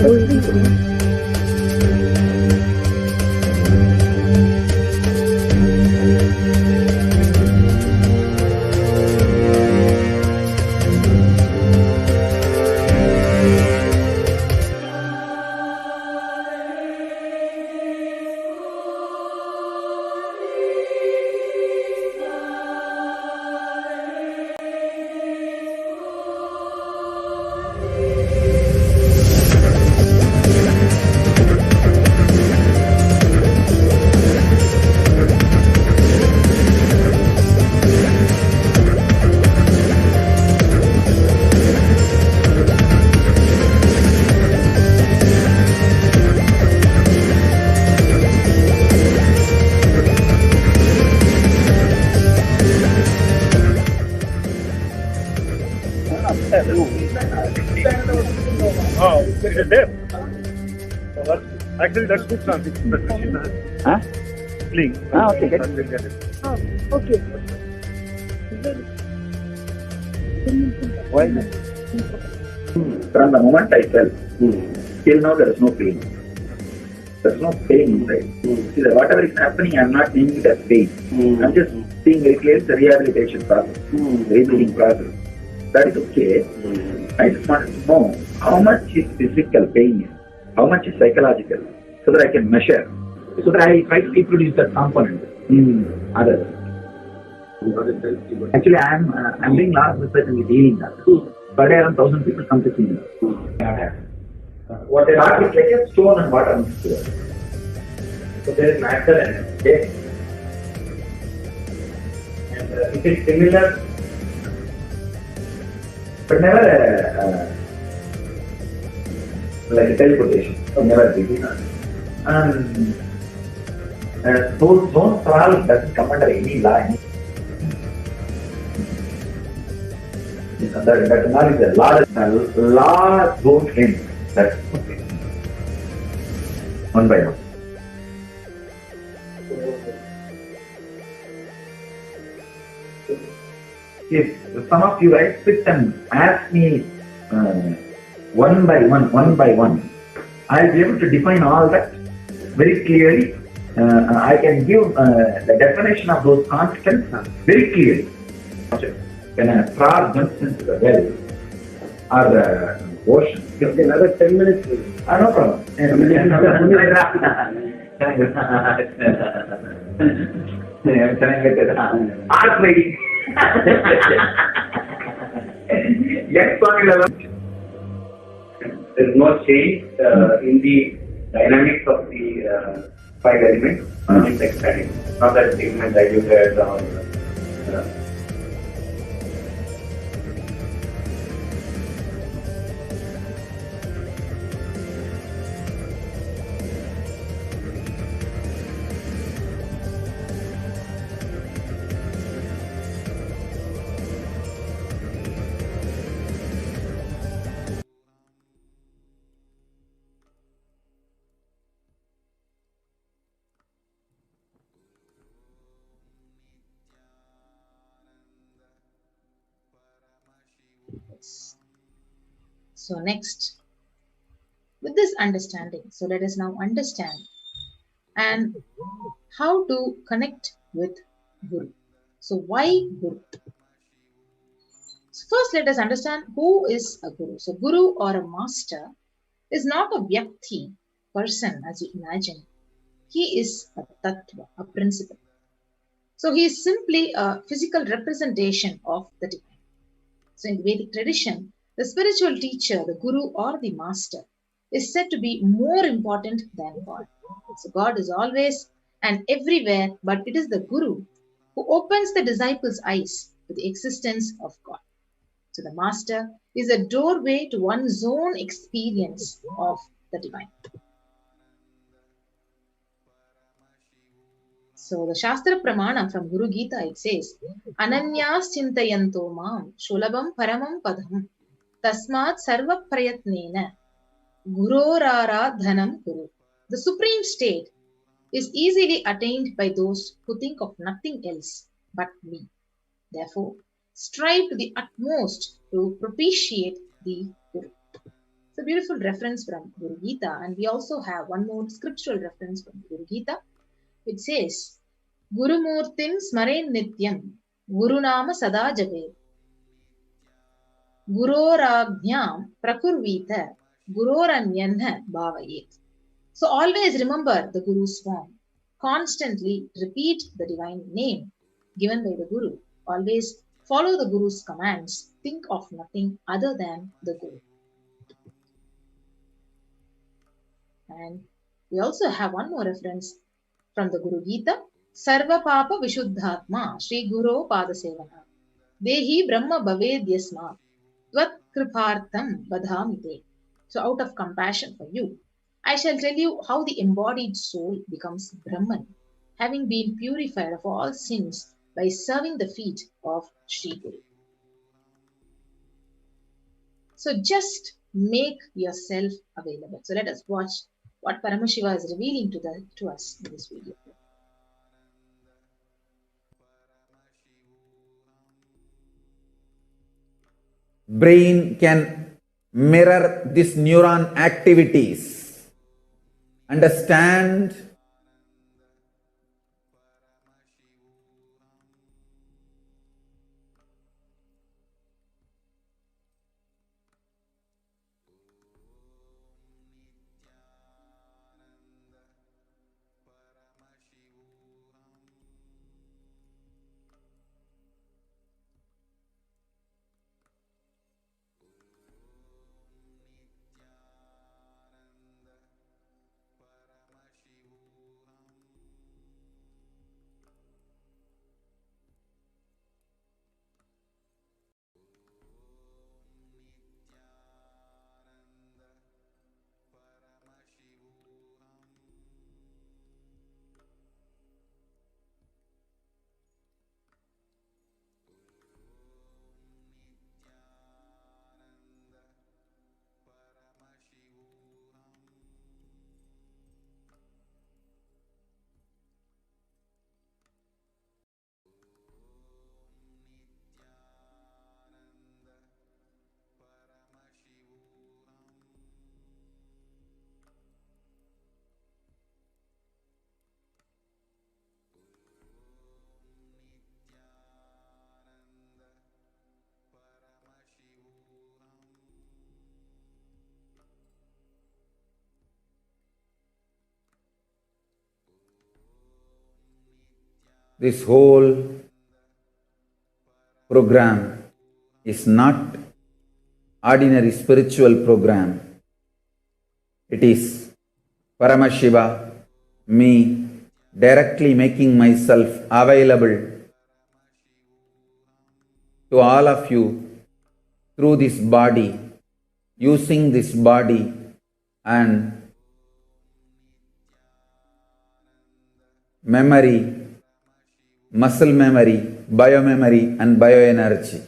Oh, it is there. Actually, that's good transition. Huh? Link. Okay, get And we'll get it. Okay. Why not? From the moment I fell, till now there is no pain. There is no pain inside. See, whatever is happening, I am not naming it as pain. I am just seeing very clearly the rehabilitation process, rebuilding process. That is okay. I just wanted to know how much is physical pain, how much is psychological, so that I can measure, so that I try to reproduce that component in others. Actually, I'm doing lot of research in the healing. per day around 1,000 people come to see me. What they are is like a stone and water mixed together. So there is matter and taste. And it is similar, but never like a teleportation. Never big. Those zones travel doesn't come under any law. That knowledge is the law won't end. That's okay. One by one. If some of you guys sit and ask me one by one, I'll be able to define all that very clearly. I can give the definition of those constants very clearly. When a star jumps into the well or the ocean, another 10 minutes. No problem. Art lady. Yes, there is no change in the dynamics of the five elements. It's exciting. Not that statement diluted or. So next, with this understanding, so let us now understand and how to connect with Guru. So why Guru? So first, let us understand who is a Guru. So Guru or a master is not a vyakti, person as you imagine. He is a tattva, a principle. So he is simply a physical representation of the divine. So in the Vedic tradition, the spiritual teacher, the Guru or the master, is said to be more important than God. So God is always and everywhere, but it is the Guru who opens the disciples' eyes to the existence of God. So the master is a doorway to one's own experience of the divine. So the Shastra Pramana from Guru Gita, it says, Ananyas chintayanto mam shulabam paramam padam tasmat sarva prayatnena gurorara dhanam guru. The supreme state is easily attained by those who think of nothing else but me. Therefore, strive to the utmost to propitiate the Guru. It's a beautiful reference from Guru Gita, and we also have one more scriptural reference from Guru Gita. It says, Guru Murtim Smaren Nityam Gurunama Sada Jave Guroragnyam Prakurvita Guroranyanha Bhavayet. So always remember the Guru's form. Constantly repeat the divine name given by the Guru. Always follow the Guru's commands. Think of nothing other than the Guru. And we also have one more reference from the Guru Gita. Sarva Papa Vishuddhatma Shri Guru Padasevana Dehi Brahma Bhavedyasma Tvat Kriphartham Vadhamite. So out of compassion for you, I shall tell you how the embodied soul becomes Brahman, having been purified of all sins by serving the feet of Shri Guru. So just make yourself available. So let us watch what Paramashiva is revealing to us in this video. Brain can mirror these neuron activities, understand This whole program is not ordinary spiritual program. It is Paramashiva, me, directly making myself available to all of you through this body, using this body and memory, muscle memory, biomemory and bioenergy.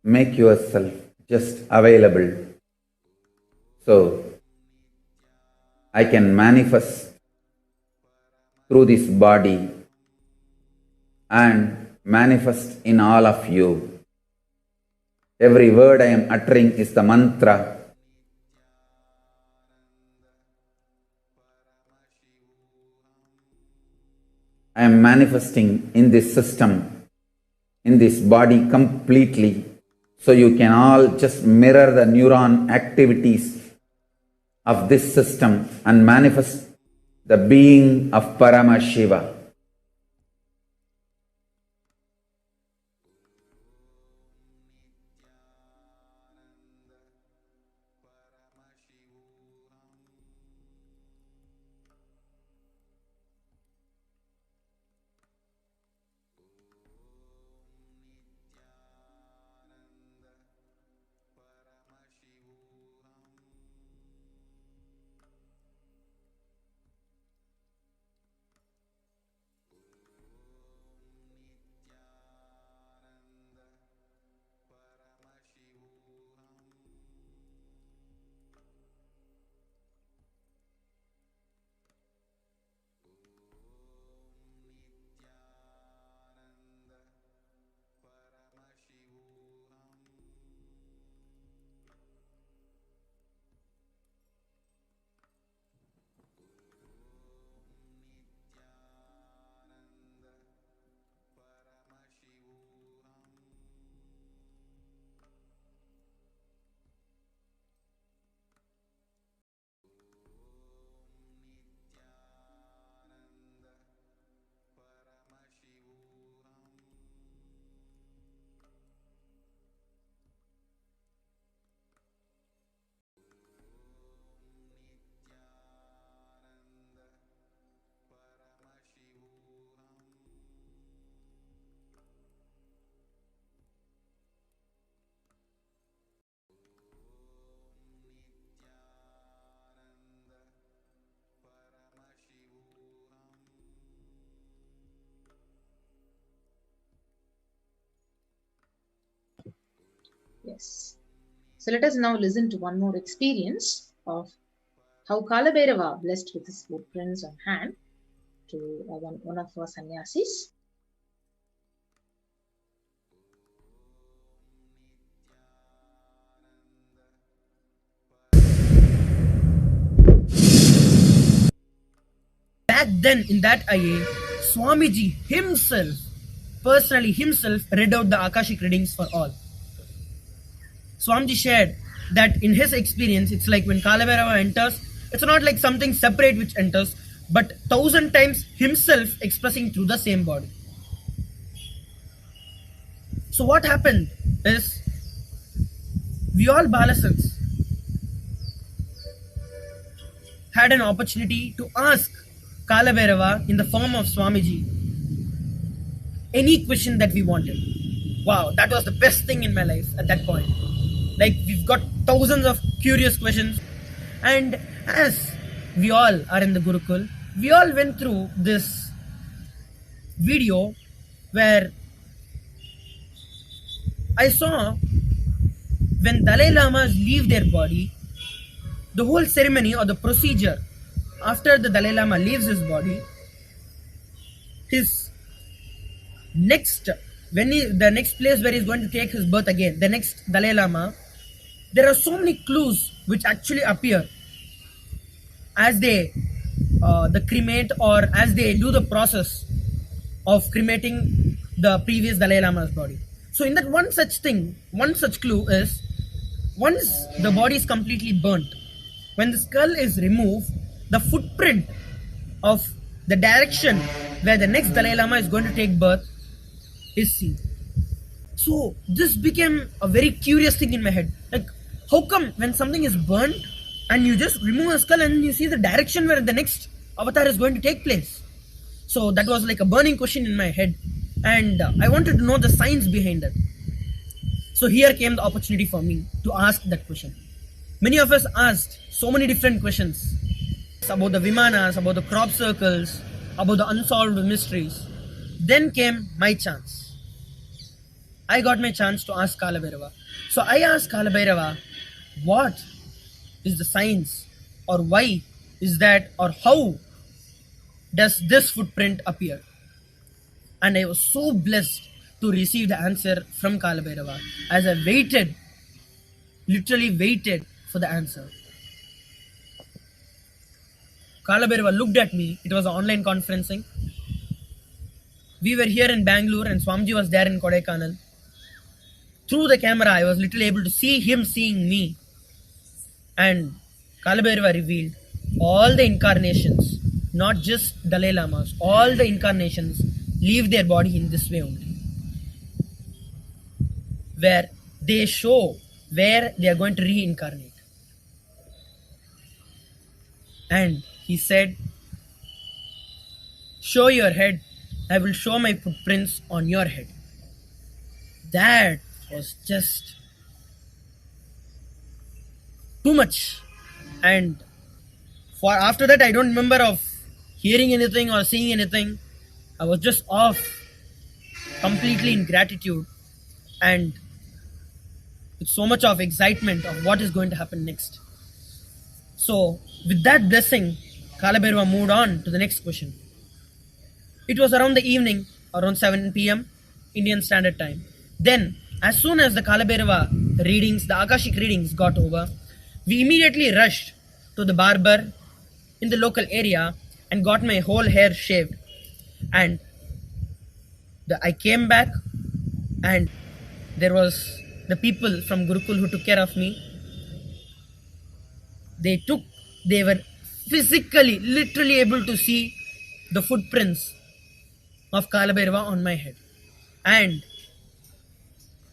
Make yourself just available so I can manifest through this body and manifest in all of you. Every word I am uttering is the mantra. I am manifesting in this system, in this body completely. So you can all just mirror the neuron activities of this system and manifest the being of Paramashiva. Yes. So let us now listen to one more experience of how Kalabhairava blessed with his footprints on hand to one of our sannyasis. Back then, in that IA, Swamiji personally himself, read out the Akashic readings for all. Swamiji shared that in his experience, it's like when Kalabhairava enters, it's not like something separate which enters, but 1,000 times himself expressing through the same body. So what happened is, we all Balasans had an opportunity to ask Kalabhairava in the form of Swamiji any question that we wanted. Wow, that was the best thing in my life at that point. Like, we've got thousands of curious questions, and as we all are in the Gurukul, we all went through this video where I saw when Dalai Lamas leave their body, the whole ceremony or the procedure after the Dalai Lama leaves his body, his next, the next place where he's going to take his birth again, the next Dalai Lama, there are so many clues which actually appear as they the cremate, or as they do the process of cremating the previous Dalai Lama's body. So in that one such clue is, once the body is completely burnt, when the skull is removed, the footprint of the direction where the next Dalai Lama is going to take birth is seen. So this became a very curious thing in my head. Like, how come when something is burnt and you just remove a skull and you see the direction where the next avatar is going to take place? So that was like a burning question in my head, and I wanted to know the science behind it. So here came the opportunity for me to ask that question. Many of us asked so many different questions about the Vimanas, about the crop circles, about the unsolved mysteries. Then came my chance. I got my chance to ask Kalabhairava. So I asked Kalabhairava, what is the science, or why is that, or how does this footprint appear? And I was so blessed to receive the answer from Kalabhairava as I waited, literally waited for the answer. Kalabhairava looked at me. It was an online conferencing. We were here in Bangalore and Swamiji was there in Kodaikanal. Through the camera, I was literally able to see him seeing me. And Kalabhairava revealed all the incarnations, not just Dalai Lamas, all the incarnations leave their body in this way only, where they show where they are going to reincarnate. And he said, show your head, I will show my footprints on your head. That was just too much. And for after that, I don't remember of hearing anything or seeing anything. I was just off, completely in gratitude and with so much of excitement of what is going to happen next. So with that blessing, Kalabhairava moved on to the next question. It was around the evening, around 7 p.m. Indian Standard Time. Then, as soon as the Kalabhairava readings, the Akashic readings got over, we immediately rushed to the barber in the local area and got my whole hair shaved. And I came back, and there was the people from Gurukul who took care of me. They were physically, literally able to see the footprints of Kalabhairava on my head. And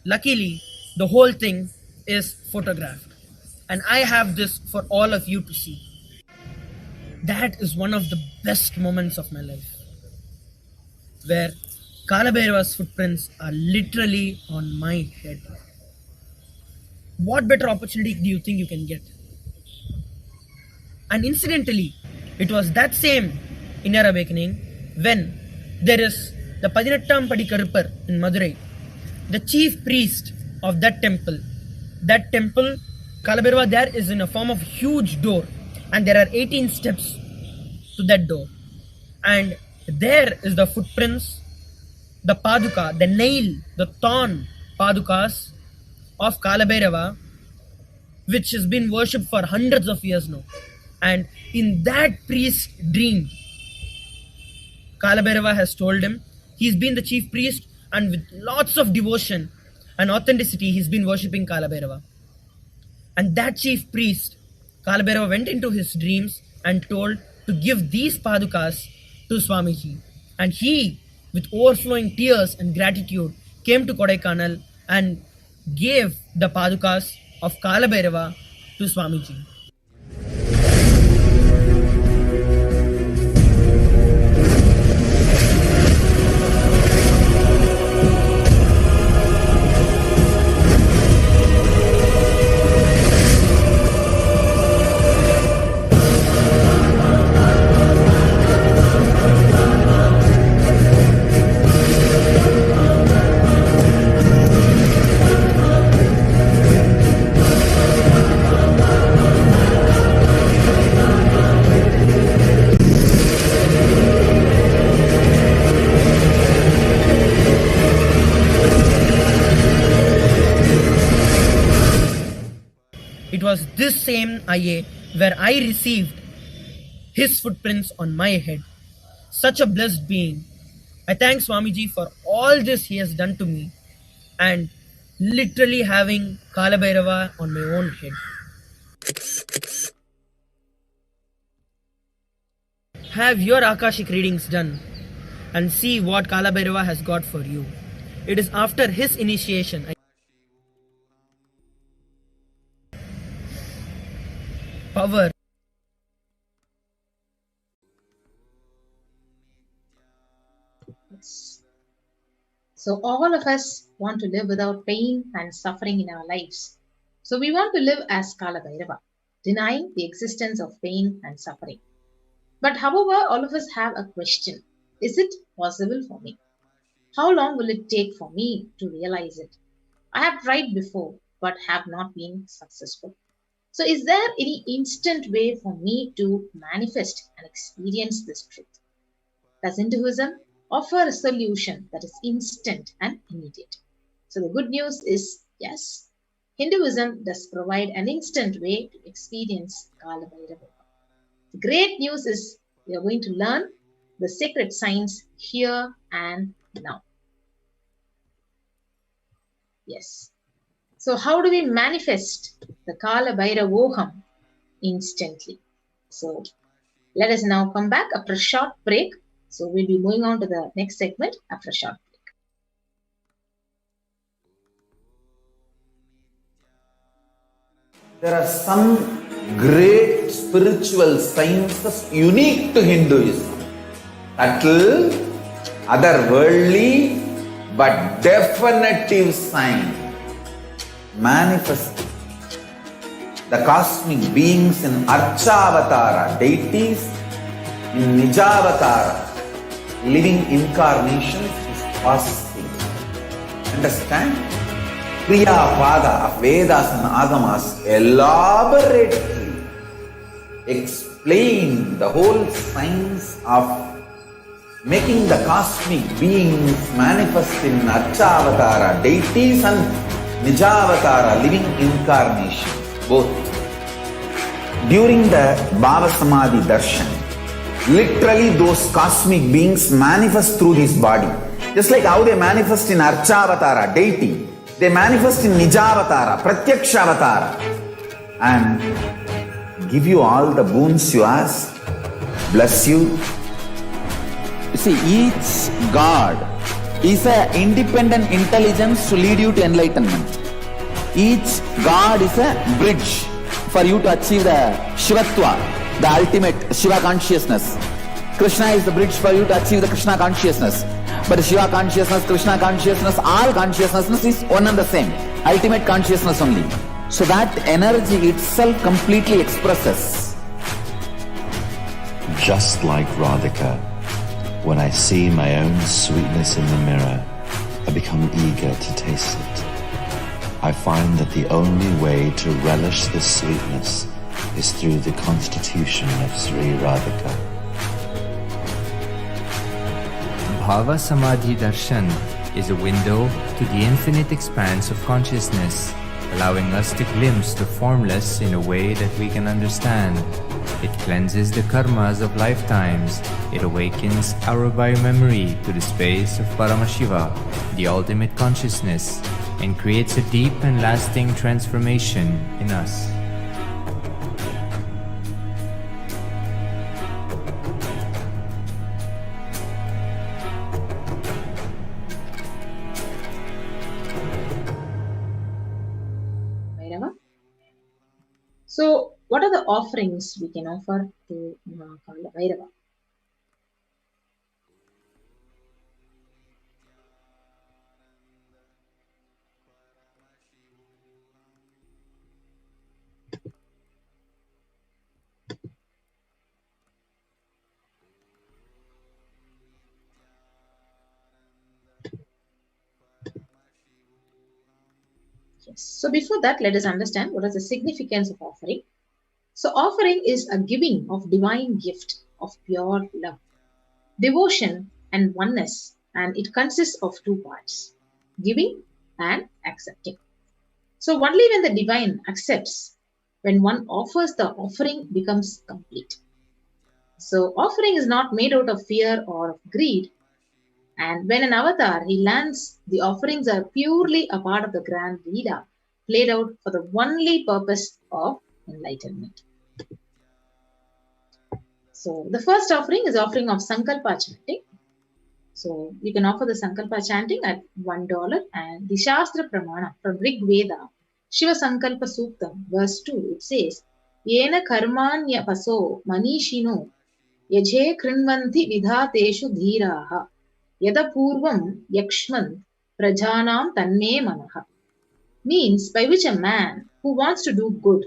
luckily, the whole thing is photographed. And I have this for all of you to see. That is one of the best moments of my life, where Kalabhairava's footprints are literally on my head. What better opportunity do you think you can get? And incidentally, it was that same inner awakening when there is the Padinattam Padi Karupar in Madurai, the chief priest of that temple. That temple, Kalabhairava there is in a form of huge door, and there are 18 steps to that door. And there is the footprints, the paduka, the nail, the thorn padukas of Kalabhairava, which has been worshipped for hundreds of years now. And in that priest's dream, Kalabhairava has told him he's been the chief priest, and with lots of devotion and authenticity, he's been worshipping Kalabhairava. And that chief priest, Kalabhairava, went into his dreams and told to give these padukas to Swamiji. And he, with overflowing tears and gratitude, came to Kodaikanal and gave the padukas of Kalabhairava to Swamiji. It was this same IA where I received his footprints on my head. Such a blessed being. I thank Swamiji for all this he has done to me and literally having Kalabhairava on my own head. Have your Akashic readings done and see what Kalabhairava has got for you. It is after his initiation. Power. Yes. So all of us want to live without pain and suffering in our lives. So we want to live as Kalabhairava, denying the existence of pain and suffering. But however, all of us have a question. Is it possible for me? How long will it take for me to realize it? I have tried before, but have not been successful. So is there any instant way for me to manifest and experience this truth? Does Hinduism offer a solution that is instant and immediate? So the good news is yes, Hinduism does provide an instant way to experience Kalabhairava. The great news is we are going to learn the sacred science here and now. Yes. So how do we manifest the Kalabhairavoham instantly? So let us now come back after a short break. So we'll be moving on to the next segment after a short break. There are some great spiritual sciences unique to Hinduism. Subtle, otherworldly, but definitive sign. Manifesting the cosmic beings in Archavatara, deities in Nijavatara, living incarnations is possible. Understand? Kriya Pada of Vedas and Agamas elaborately explain the whole science of making the cosmic beings manifest in Archavatara, deities and Nijavatara, living incarnations, both. During the Bhava Samadhi Darshan, literally those cosmic beings manifest through his body. Just like how they manifest in Archavatara, deity, they manifest in Nijavatara, Pratyakshavatara, and give you all the boons you ask, bless you. You see, each God is an independent intelligence to lead you to enlightenment. Each God is a bridge for you to achieve the Shivatva, the ultimate Shiva consciousness. Krishna is the bridge for you to achieve the Krishna consciousness. But the Shiva consciousness, Krishna consciousness, all consciousness is one and the same. Ultimate consciousness only. So that energy itself completely expresses. Just like Radhika, when I see my own sweetness in the mirror, I become eager to taste it. I find that the only way to relish this sweetness is through the constitution of Sri Radhika. Bhava Samadhi Darshan is a window to the infinite expanse of consciousness, allowing us to glimpse the formless in a way that we can understand. It cleanses the karmas of lifetimes. It awakens our biomemory to the space of Paramashiva, the ultimate consciousness, and creates a deep and lasting transformation in us. So, what are the offerings we can offer to Kalabhairava? Yes. So, before that, let us understand what is the significance of offering. So, offering is a giving of divine gift of pure love, devotion, and oneness, and it consists of two parts: giving and accepting. So, only when the divine accepts When one offers, the offering becomes complete. So offering is not made out of fear or of greed. And when an avatar he lands, the offerings are purely a part of the grand Leela, played out for the only purpose of enlightenment. So the first offering is offering of Sankalpa chanting. So you can offer the Sankalpa chanting at $1, and the Shastra Pramana from Rig Veda, Shiva Sankalpa Suktam, verse 2, it says, Yena karmanya paso manishino yaje krinvanti vidhateshu dhiraha yada purvam yakshman prajanam tanme manaha. Means by which a man who wants to do good,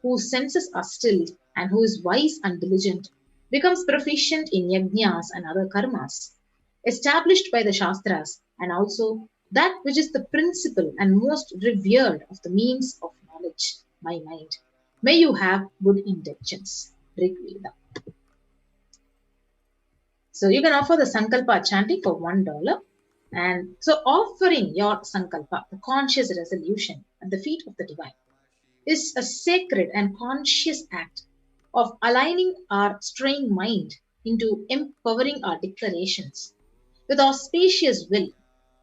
whose senses are stilled, and who is wise and diligent, becomes proficient in yajnas and other karmas established by the Shastras, and also that which is the principal and most revered of the means of knowledge, my mind. May you have good intentions. Rig Veda. So you can offer the Sankalpa chanting for $1. And so offering your Sankalpa, the conscious resolution at the feet of the divine, is a sacred and conscious act of aligning our strained mind into empowering our declarations with auspicious will,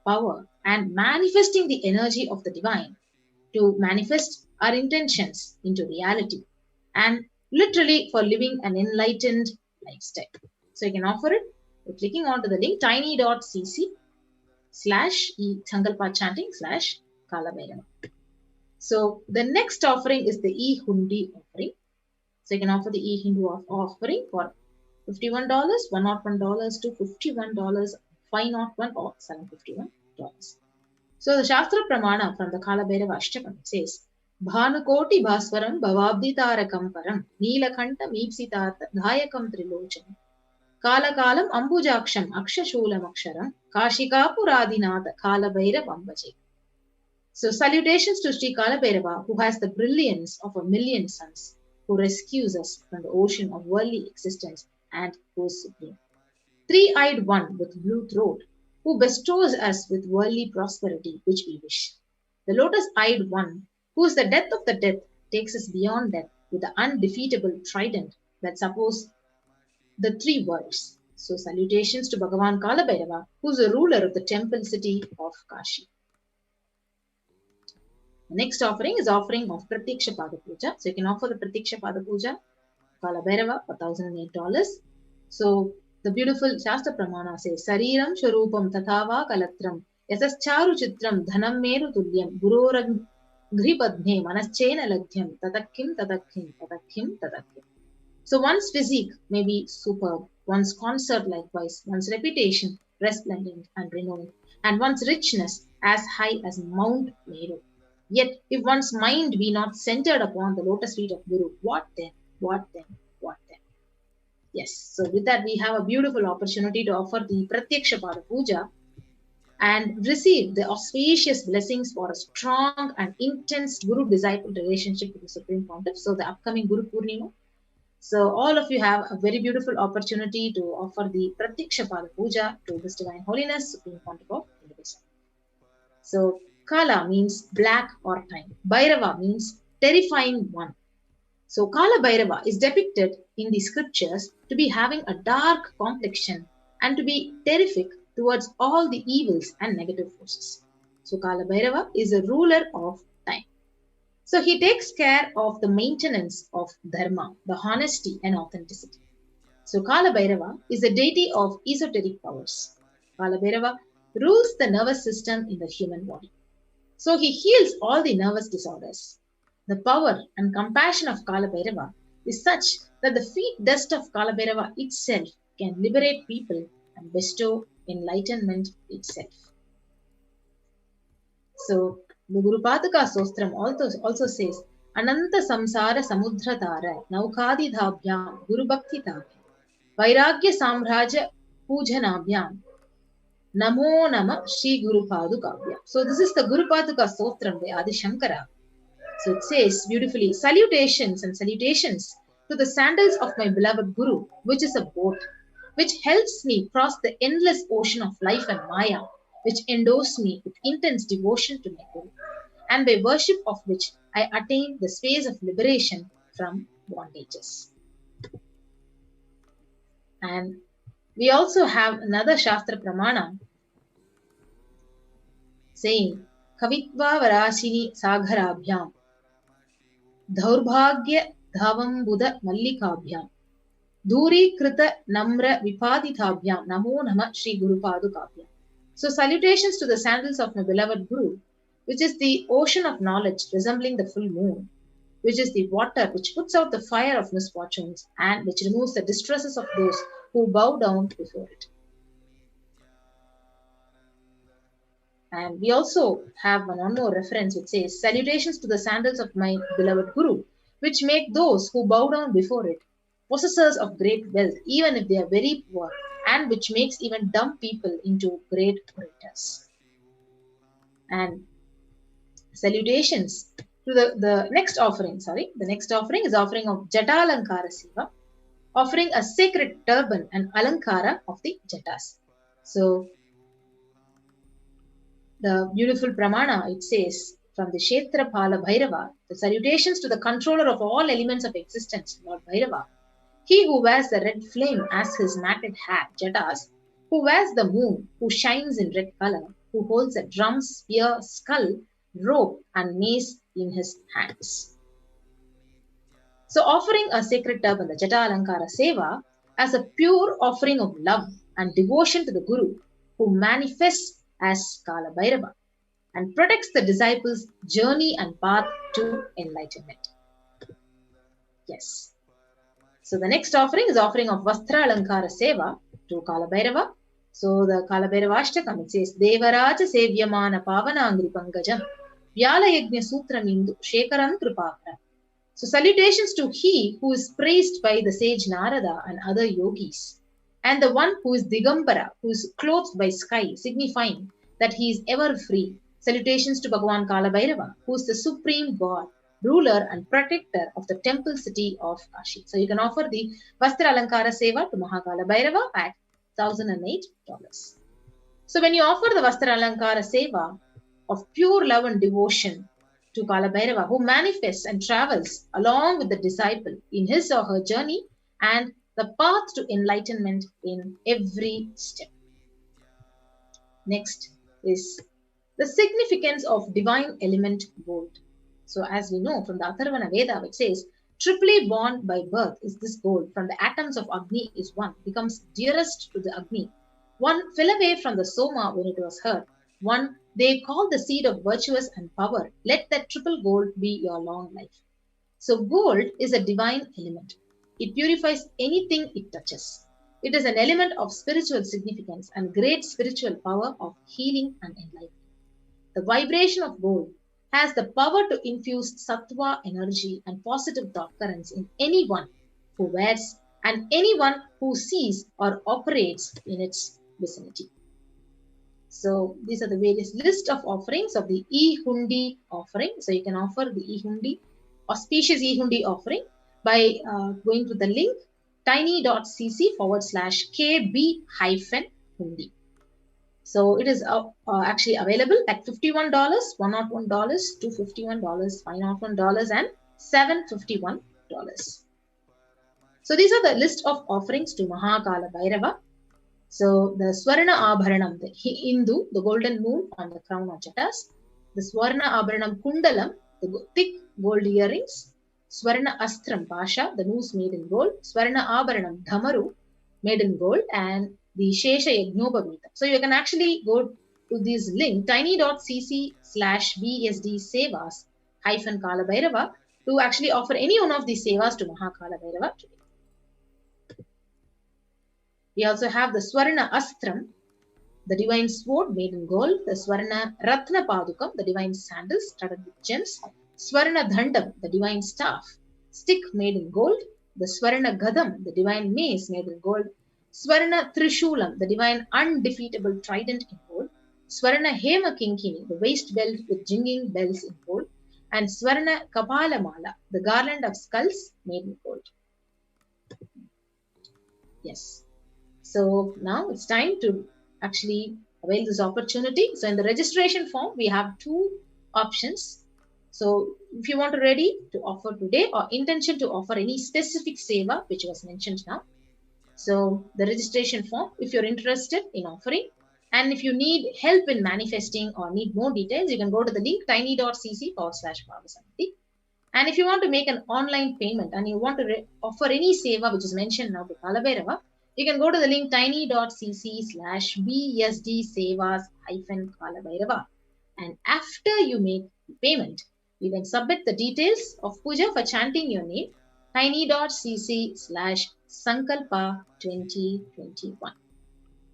power, and manifesting the energy of the divine to manifest our intentions into reality and literally for living an enlightened lifestyle. So you can offer it by clicking onto the link tiny.cc/e-sankalpa chanting /Kalabhairava. So the next offering is the e-hundi offering. So you can offer the e-Hindu offering for $51, $101 to $51, $501 or $751. So the Shastra Pramana from the Kalabhairava Ashtakam says, Bhanukoti Bhaswaram Bhavabdi Tarakam Param Neelakanta Meepsitartha Dhayakam Trilochanam Kalakalam Ambujaksham Akshashulam Aksharam Kashikapuradinatha Kalabhairavam Bhaje. So salutations to Sri Kalabhairava, who has the brilliance of a million suns, who rescues us from the ocean of worldly existence and who is supreme. Three-eyed one with blue throat, who bestows us with worldly prosperity which we wish. The lotus-eyed one, who is the death of the death, takes us beyond death with the undefeatable trident that supports the three worlds. So salutations to Bhagavan Kalabhairava, who is the ruler of the temple city of Kashi. The next offering is offering of Pratyaksha Pada Puja. So you can offer the Pratyaksha Pada Puja, Kalabhairava, for $1,008. So the beautiful Shastra Pramana says, Sariram Sharupam Tathava Kalatram Yasascharu Chitram Dhanam Meru Tulyam Gurorang Gripadne Manaschena Ladhyam Tatakim Tatakim Tatakim Tatakim. So one's physique may be superb, one's concert likewise, one's reputation resplendent and renowned, and one's richness as high as Mount Meru. Yet, if one's mind be not centered upon the lotus feet of Guru, what then? What then? What then? Yes, so with that, we have a beautiful opportunity to offer the Pratyaksha Pada Puja and receive the auspicious blessings for a strong and intense Guru-disciple relationship with the Supreme Pontiff. So, the upcoming Guru Purnima. So, all of you have a very beautiful opportunity to offer the Pratyaksha Pada Puja to His Divine Holiness, Supreme Pontiff of India. So, Kala means black or time. Bhairava means terrifying one. So Kalabhairava is depicted in the scriptures to be having a dark complexion and to be terrific towards all the evils and negative forces. So Kalabhairava is a ruler of time. So he takes care of the maintenance of dharma, the honesty and authenticity. So Kalabhairava is a deity of esoteric powers. Kalabhairava rules the nervous system in the human body. So he heals all the nervous disorders. The power and compassion of Kalabhairava is such that the feet dust of Kalabhairava itself can liberate people and bestow enlightenment itself. So the Guru Pataka Sostram also says, Ananta Samsara Samudratara Naukadi Dhabhyam Guru Bhakti Tabhyam Vairagya Samraja Pujanabhyam Namo Nama Shri Guru Padukabhyam. So this is the Guru Pataka Sostram by Adi Shankara. So it says beautifully, salutations and salutations to the sandals of my beloved Guru, which is a boat, which helps me cross the endless ocean of life and Maya, which endows me with intense devotion to my Guru, and by worship of which I attain the space of liberation from bondages. And we also have another Shastra Pramana saying, Kavitva Varashini Sagharabhyam Dhaurbhagya Dhavam Mallikabhyam Dhuri Krita Namra Vipadithabhyam Namo Nama Shri Guru Padukabhyam. So salutations to the sandals of my beloved Guru, which is the ocean of knowledge resembling the full moon, which is the water which puts out the fire of misfortunes and which removes the distresses of those who bow down before it. And we also have one more reference which says, salutations to the sandals of my beloved Guru, which make those who bow down before it possessors of great wealth, even if they are very poor, and which makes even dumb people into great orators. And salutations to the next offering, the next offering is offering of Jatalankara Seva, offering a sacred turban and Alankara of the Jatas. So, the beautiful Pramana, it says, from the Kshetra Kalabhairava, the salutations to the controller of all elements of existence, Lord Bhairava, he who wears the red flame as his matted hat, Jatas, who wears the moon, who shines in red color, who holds a drum, spear, skull, rope, and mace in his hands. So, offering a sacred turban, the Jata Alankara Seva, as a pure offering of love and devotion to the Guru, who manifests as Kalabhairava and protects the disciples' journey and path to enlightenment. Yes. So the next offering is offering of Vastra Alankara Seva to Kalabhairava. So the Kalabhairavashtakam, it says, Devaraja Sevyamana Pavanangri Pangajam Vyala Yajna Sutram Indu Shekaram Kripakram. So salutations to he who is praised by the sage Narada and other yogis, and the one who is Digambara, who is clothed by sky, signifying that he is ever free. Salutations to Bhagavan Kalabhairava, who is the supreme god, ruler and protector of the temple city of Kashi. So you can offer the Vastra Alankara Seva to Mahakalabhairava at $1,008. So when you offer the Vastra Alankara Seva of pure love and devotion to Kalabhairava, who manifests and travels along with the disciple in his or her journey and the path to enlightenment in every step. Next is the significance of divine element gold. So as we know from the Atharvana Veda, which says, triply born by birth is this gold, from the atoms of Agni is one, becomes dearest to the Agni. One fell away from the Soma when it was heard. One they call the seed of virtuous and power. Let that triple gold be your long life. So gold is a divine element. It purifies anything it touches. It is an element of spiritual significance and great spiritual power of healing and enlightenment. The vibration of gold has the power to infuse sattva energy and positive thought currents in anyone who wears and anyone who sees or operates in its vicinity. So these are the various list of offerings of the E-Hundi offering. So you can offer the E-Hundi, auspicious E-Hundi offering by going to the link tiny.cc/KB-Hundi. So it is actually available at $51, $101, $251, $501, and $751. So these are the list of offerings to Mahakalabhairava. So the Swarna Abharanam, the Hindu, the golden moon on the crown of Jatas, the Swarna Abharanam Kundalam, the thick gold earrings, Swarna Astram Pasha, the noose made in gold, Swarna Abharanam Dhamaru, made in gold, and the Shesha Yagnobhamita. So you can actually go to this link tiny.cc/BSD Sevas-Kalabhairava to actually offer any one of these Sevas to Mahakalabhairava today. We also have the Swarna Astram, the divine sword made in gold, the Swarna Ratna Padukam, the divine sandals studded with gems, Swarna Dhandam, the divine staff, stick made in gold, the Swarna Gadam, the divine mace made in gold, Swarna Trishulam, the divine undefeatable trident in gold, Swarna Hema Kinkini, the waist belt with jingling bells in gold, and Swarna Kapala Mala, the garland of skulls made in gold. Yes. So now it's time to actually avail this opportunity. So in the registration form, we have two options. So if you want to ready to offer today or intention to offer any specific seva which was mentioned now, so the registration form, if you're interested in offering, and if you need help in manifesting or need more details, you can go to the link tiny.cc/Bhava Samadhi. And if you want to make an online payment and you want to offer any seva which is mentioned now to Kalabhairava, you can go to the link tiny.cc/BSD Sevas-Kalabhairava. And after you make the payment, you can submit the details of puja for chanting your name, tiny.cc/Sankalpa 2021.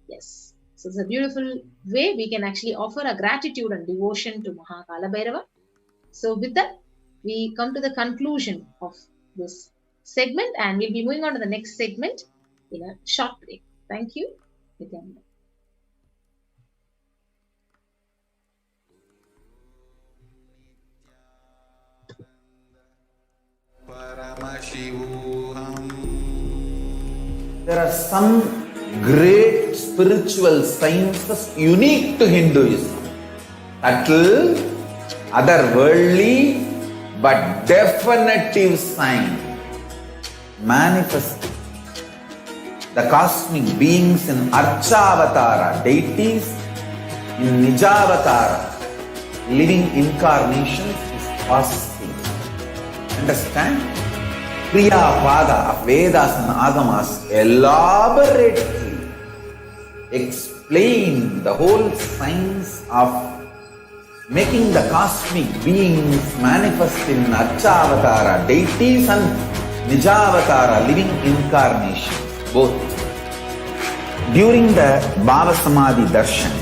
Yes. So it's a beautiful way we can actually offer a gratitude and devotion to Maha Kalabhairava. So with that, we come to the conclusion of this segment and we'll be moving on to the next segment in a short break. Thank you. Nithyananda. Paramashivoham. There are some great spiritual sciences unique to Hinduism. Subtle, otherworldly, but definitive sign. Manifesting the cosmic beings in Archavatara, deities in Nijavatara, living incarnations is possible. Understand? Kriya Pada of Vedas and Agamas elaborately explain the whole science of making the cosmic beings manifest in Archavatara, deities and Nijavatara, living incarnations, both. During the Bhava Samadhi Darshan,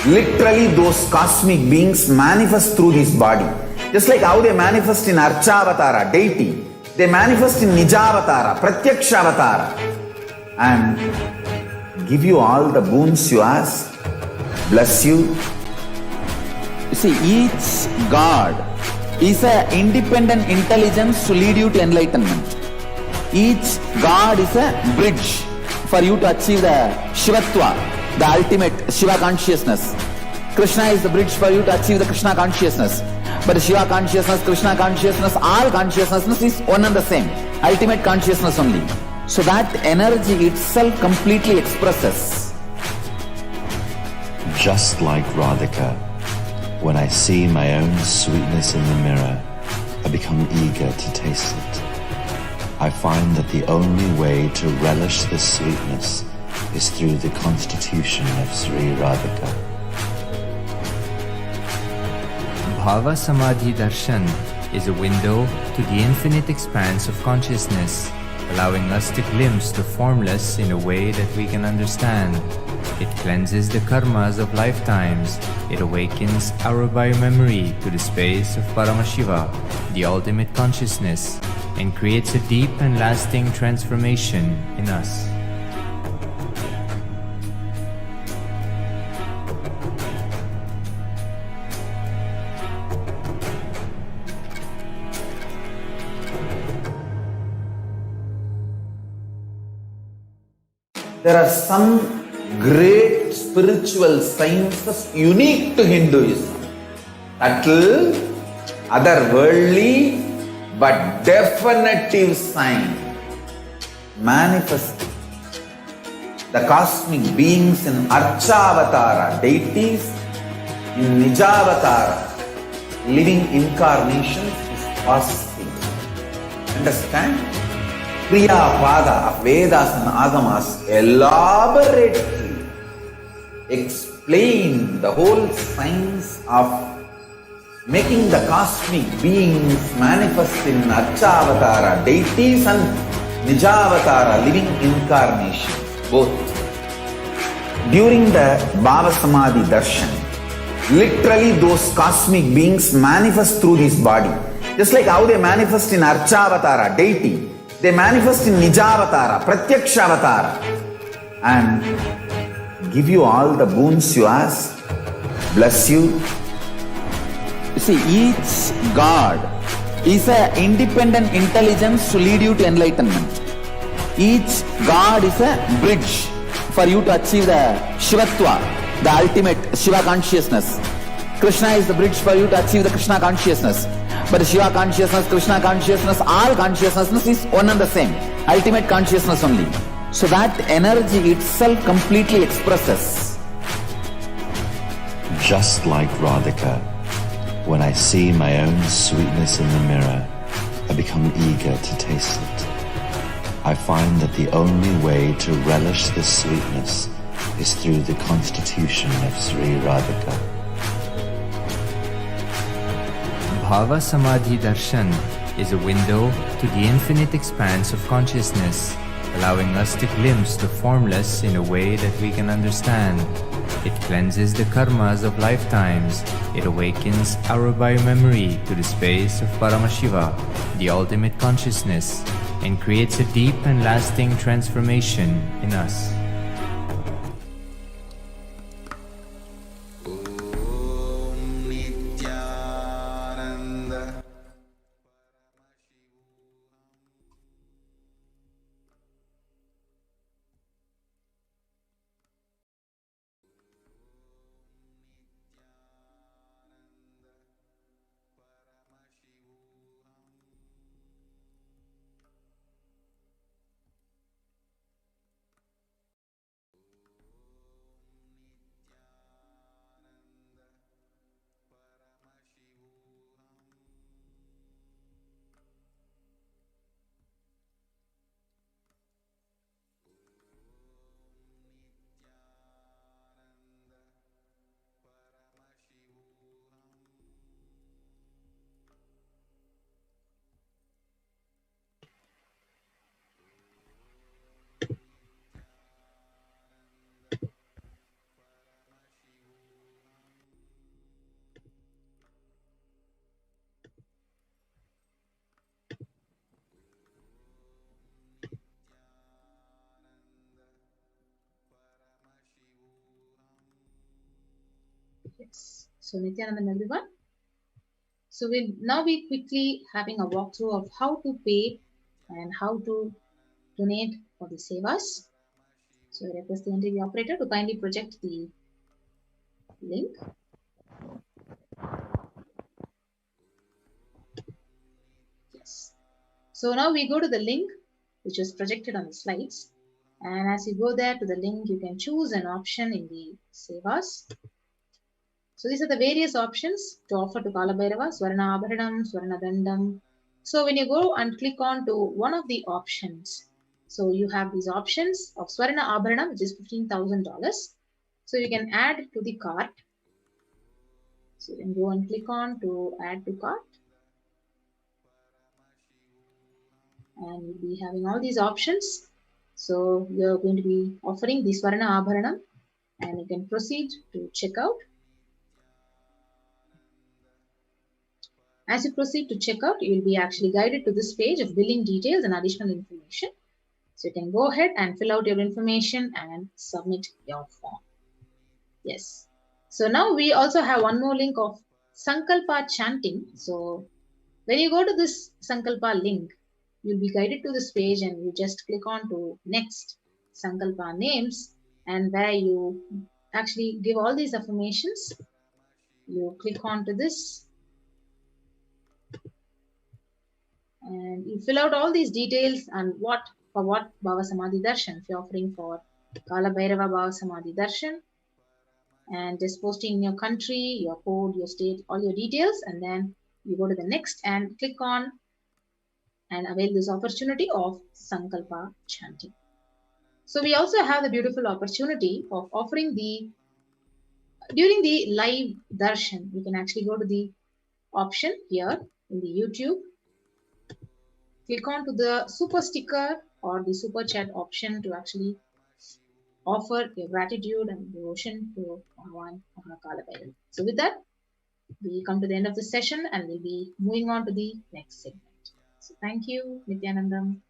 literally those cosmic beings manifest through this body. Just like how they manifest in Archavatara, deity, they manifest in Nijavatara, Pratyakshavatara, and give you all the boons you ask, bless you. You see, each God is an independent intelligence to lead you to enlightenment. Each God is a bridge for you to achieve the Shivatva, the ultimate Shiva consciousness. Krishna is the bridge for you to achieve the Krishna consciousness. But Shiva consciousness, Krishna consciousness, all consciousness is one and the same. Ultimate consciousness only. So that energy itself completely expresses. Just like Radhika, when I see my own sweetness in the mirror, I become eager to taste it. I find that the only way to relish this sweetness is through the constitution of Sri Radhika. Bhava Samadhi Darshan is a window to the infinite expanse of consciousness, allowing us to glimpse the formless in a way that we can understand. It cleanses the karmas of lifetimes. It awakens our biomemory to the space of Paramashiva, the ultimate consciousness, and creates a deep and lasting transformation in us. There are some great spiritual sciences unique to Hinduism. Subtle, otherworldly, but definitive sign. Manifesting the cosmic beings in Archavatara, deities in Nijavatara, living incarnations is possible. Understand? Kriya Pada of Vedas and Agamas elaborately explain the whole science of making the cosmic beings manifest in Archavatara, deities and Nijavatara, living incarnations, both. During the Bhava Samadhi Darshan, literally those cosmic beings manifest through this body. Just like how they manifest in Archavatara, deity, they manifest in Nijavatara, Pratyakshavatara, and give you all the boons you ask, bless you. You see, each God is an independent intelligence to lead you to enlightenment. Each God is a bridge for you to achieve the Shivatva, the ultimate Shiva consciousness. Krishna is the bridge for you to achieve the Krishna consciousness. But the Shiva consciousness, Krishna consciousness, all consciousness is one and the same. Ultimate consciousness only. So that energy itself completely expresses. Just like Radhika, when I see my own sweetness in the mirror, I become eager to taste it. I find that the only way to relish this sweetness is through the constitution of Sri Radhika. Bhava Samadhi Darshan is a window to the infinite expanse of consciousness, allowing us to glimpse the formless in a way that we can understand. It cleanses the karmas of lifetimes. It awakens our biomemory to the space of Paramashiva, the ultimate consciousness, and creates a deep and lasting transformation in us. Om Nithyananda Yes. So Nithyananda everyone. So we'll now be quickly having a walkthrough of how to pay and how to donate for the sevas. So I request the NTV operator to kindly project the link. Yes. So now we go to the link which was projected on the slides. And as you go there to the link, you can choose an option in the sevas. So these are the various options to offer to Kalabhairava, Swarna Abharanam, Swarna Dandam. So when you go and click on to one of the options, so you have these options of Swarna Abharanam, which is $15,000. So you can add to the cart. So you can go and click on to add to cart. And you'll be having all these options. So you're going to be offering the Swarna Abharanam and you can proceed to check out. As you proceed to checkout, you will be actually guided to this page of billing details and additional information. So you can go ahead and fill out your information and submit your form. Yes. So now we also have one more link of Sankalpa chanting. So when you go to this Sankalpa link, you'll be guided to this page and you just click on to next Sankalpa names, and where you actually give all these affirmations. You click on to this and you fill out all these details and what Bhava Samadhi Darshan. If you're offering for Kalabhairava Bhava Samadhi Darshan, and just posting your country, your code, your state, all your details, and then you go to the next and click on and avail this opportunity of Sankalpa chanting. So we also have the beautiful opportunity of offering during the live darshan, you can actually go to the option here in the YouTube. Click on to the super sticker or the super chat option to actually offer your gratitude and devotion to Bhagavan Kalabhairava. So with that, we come to the end of the session and we'll be moving on to the next segment. So thank you, Nithyanandam.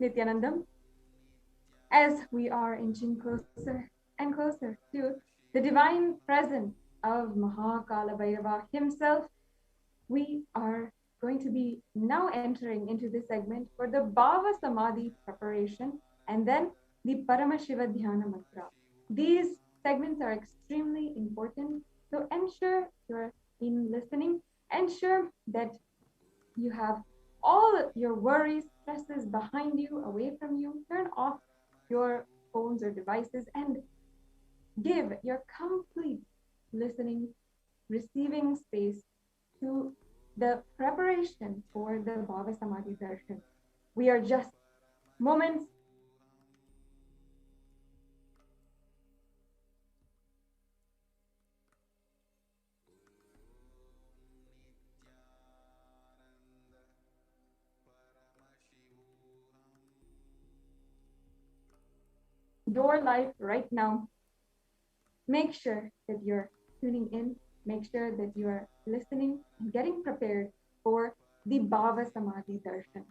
Nithyanandam, as we are inching closer and closer to the divine presence of Kalabhairava himself, we are going to be now entering into this segment for the Bhava Samadhi preparation and then the Paramashiva Dhyana Mantra. These segments are extremely important, so ensure you're in listening, ensure that you have all your worries, stresses behind you, away from you, turn off your phones or devices and give your complete listening, receiving space to the preparation for the Bhava Samadhi Darshan. We are just moments. Your life right now. Make sure that you're tuning in, make sure that you are listening and getting prepared for the Bhava Samadhi Darshan.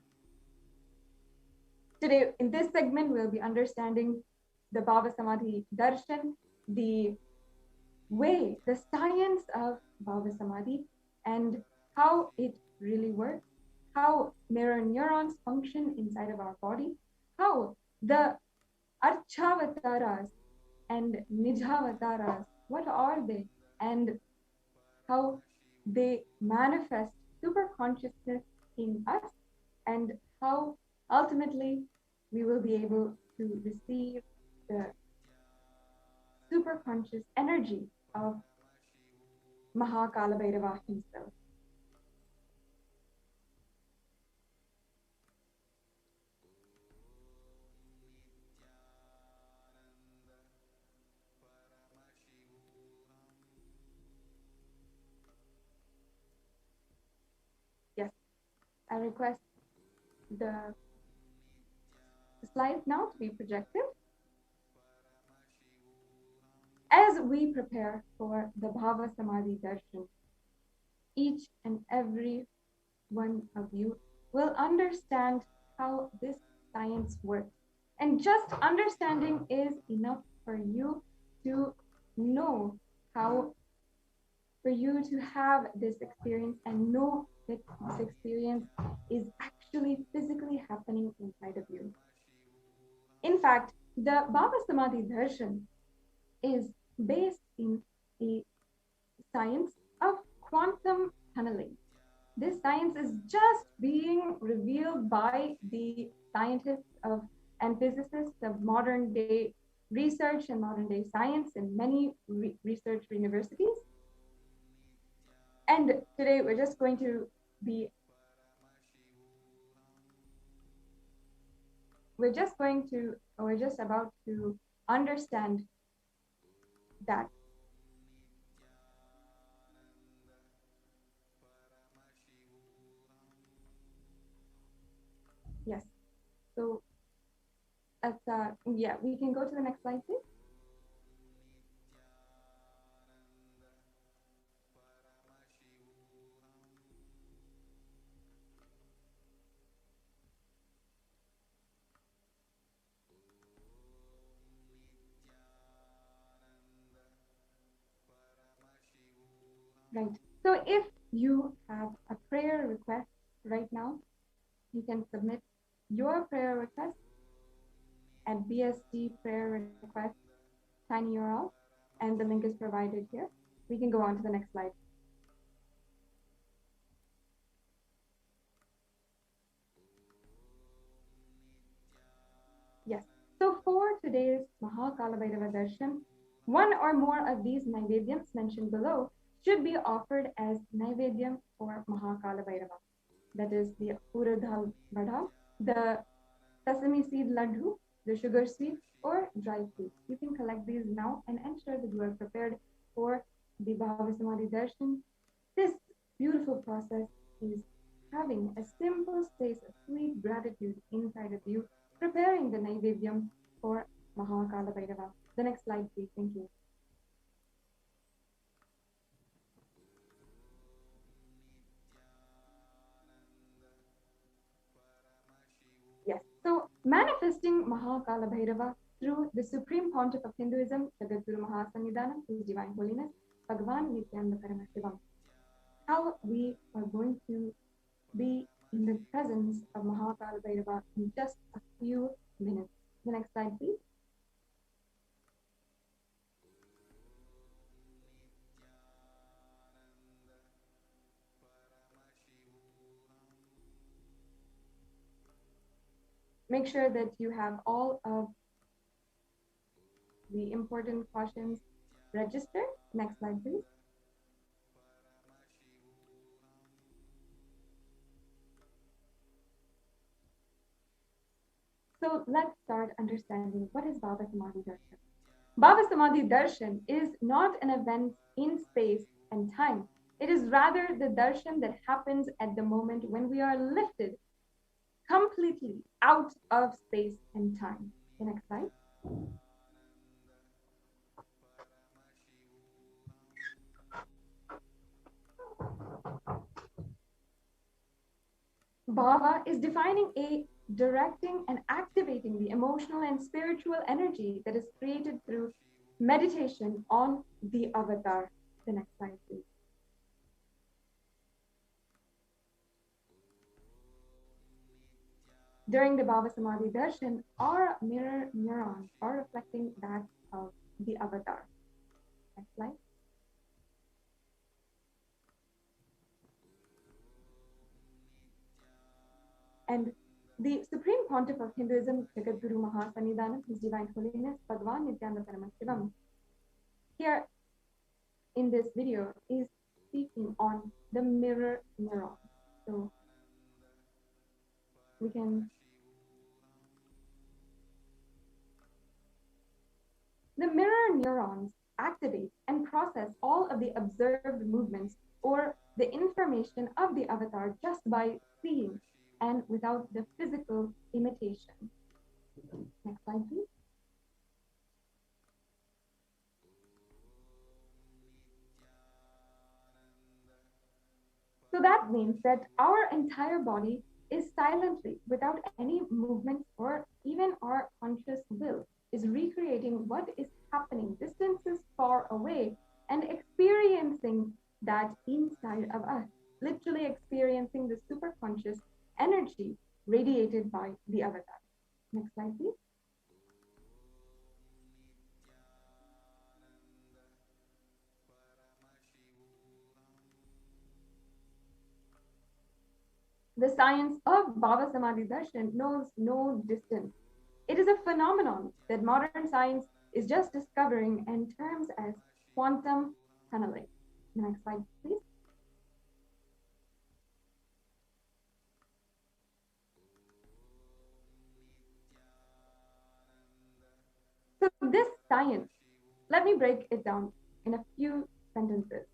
Today, in this segment, we'll be understanding the Bhava Samadhi Darshan, the way, the science of Bhava Samadhi, and how it really works, how mirror neurons function inside of our body, how the Archavataras and Nijavataras, what are they, and how they manifest super consciousness in us, and how ultimately we will be able to receive the super conscious energy of Kalabhairava himself. Yes, I request the slide now to be projected. As we prepare for the Bhava Samadhi Darshan, each and every one of you will understand how this science works. And just understanding is enough for you to know how, for you to have this experience and know that this experience is actually physically happening inside of you. In fact, the Bhava Samadhi Darshan is based in the science of quantum tunneling. This science is just being revealed by the scientists of and physicists of modern day research and modern day science in many research universities. And today we're just going to be we're just about to understand that. Yes. So yeah, we can go to the next slide, please. Right. So if you have a prayer request right now, you can submit your prayer request at BSD prayer request tiny URL, and the link is provided here. We can go on to the next slide. Yes. So for today's Kalabhairava Darshan, one or more of these Naivedyams mentioned below should be offered as Naivedyam for Kalabhairava. That is the Uradhal Vada, the sesame seed laddu, the sugar sweet, or dry fruits. You can collect these now and ensure that you are prepared for the Bhava Samadhi Darshan. This beautiful process is having a simple space of sweet gratitude inside of you, preparing the Naivedyam for Kalabhairava. The next slide, please. Thank you. Yes. So manifesting Kalabhairava through the Supreme Pontiff of Hinduism, Jagadguru Mahasannidhanam, His Divine Holiness, Bhagavan Nithyananda Paramashivam. How we are going to be in the presence of Kalabhairava in just a few minutes. The next slide, please. Make sure that you have all of the important cautions registered. Next slide, please. So let's start understanding what is Bhava Samadhi Darshan. Bhava Samadhi Darshan is not an event in space and time. It is rather the darshan that happens at the moment when we are lifted completely out of space and time. The next slide. Bhava is defining a directing and activating the emotional and spiritual energy that is created through meditation on the avatar. The next slide, please. During the Bhava Samadhi Darshan, our mirror neurons are reflecting that of the avatar. Next slide. And the Supreme Pontiff of Hinduism, Jagadguru Mahasannidhanam, His Divine Holiness, Bhagavan Nithyananda Paramashivam, here in this video is speaking on the mirror neuron. So we can. The mirror neurons activate and process all of the observed movements or the information of the avatar just by seeing and without the physical imitation. Next slide, please. So that means that our entire body is silently, without any movement or even our conscious will, is recreating what is happening distances far away and experiencing that inside of us, literally experiencing the superconscious energy radiated by the avatar. Next slide, please. The science of Bhava Samadhi Darshan knows no distance. It is a phenomenon that modern science is just discovering and terms as quantum tunneling. Next slide, please. So this science, let me break it down in a few sentences.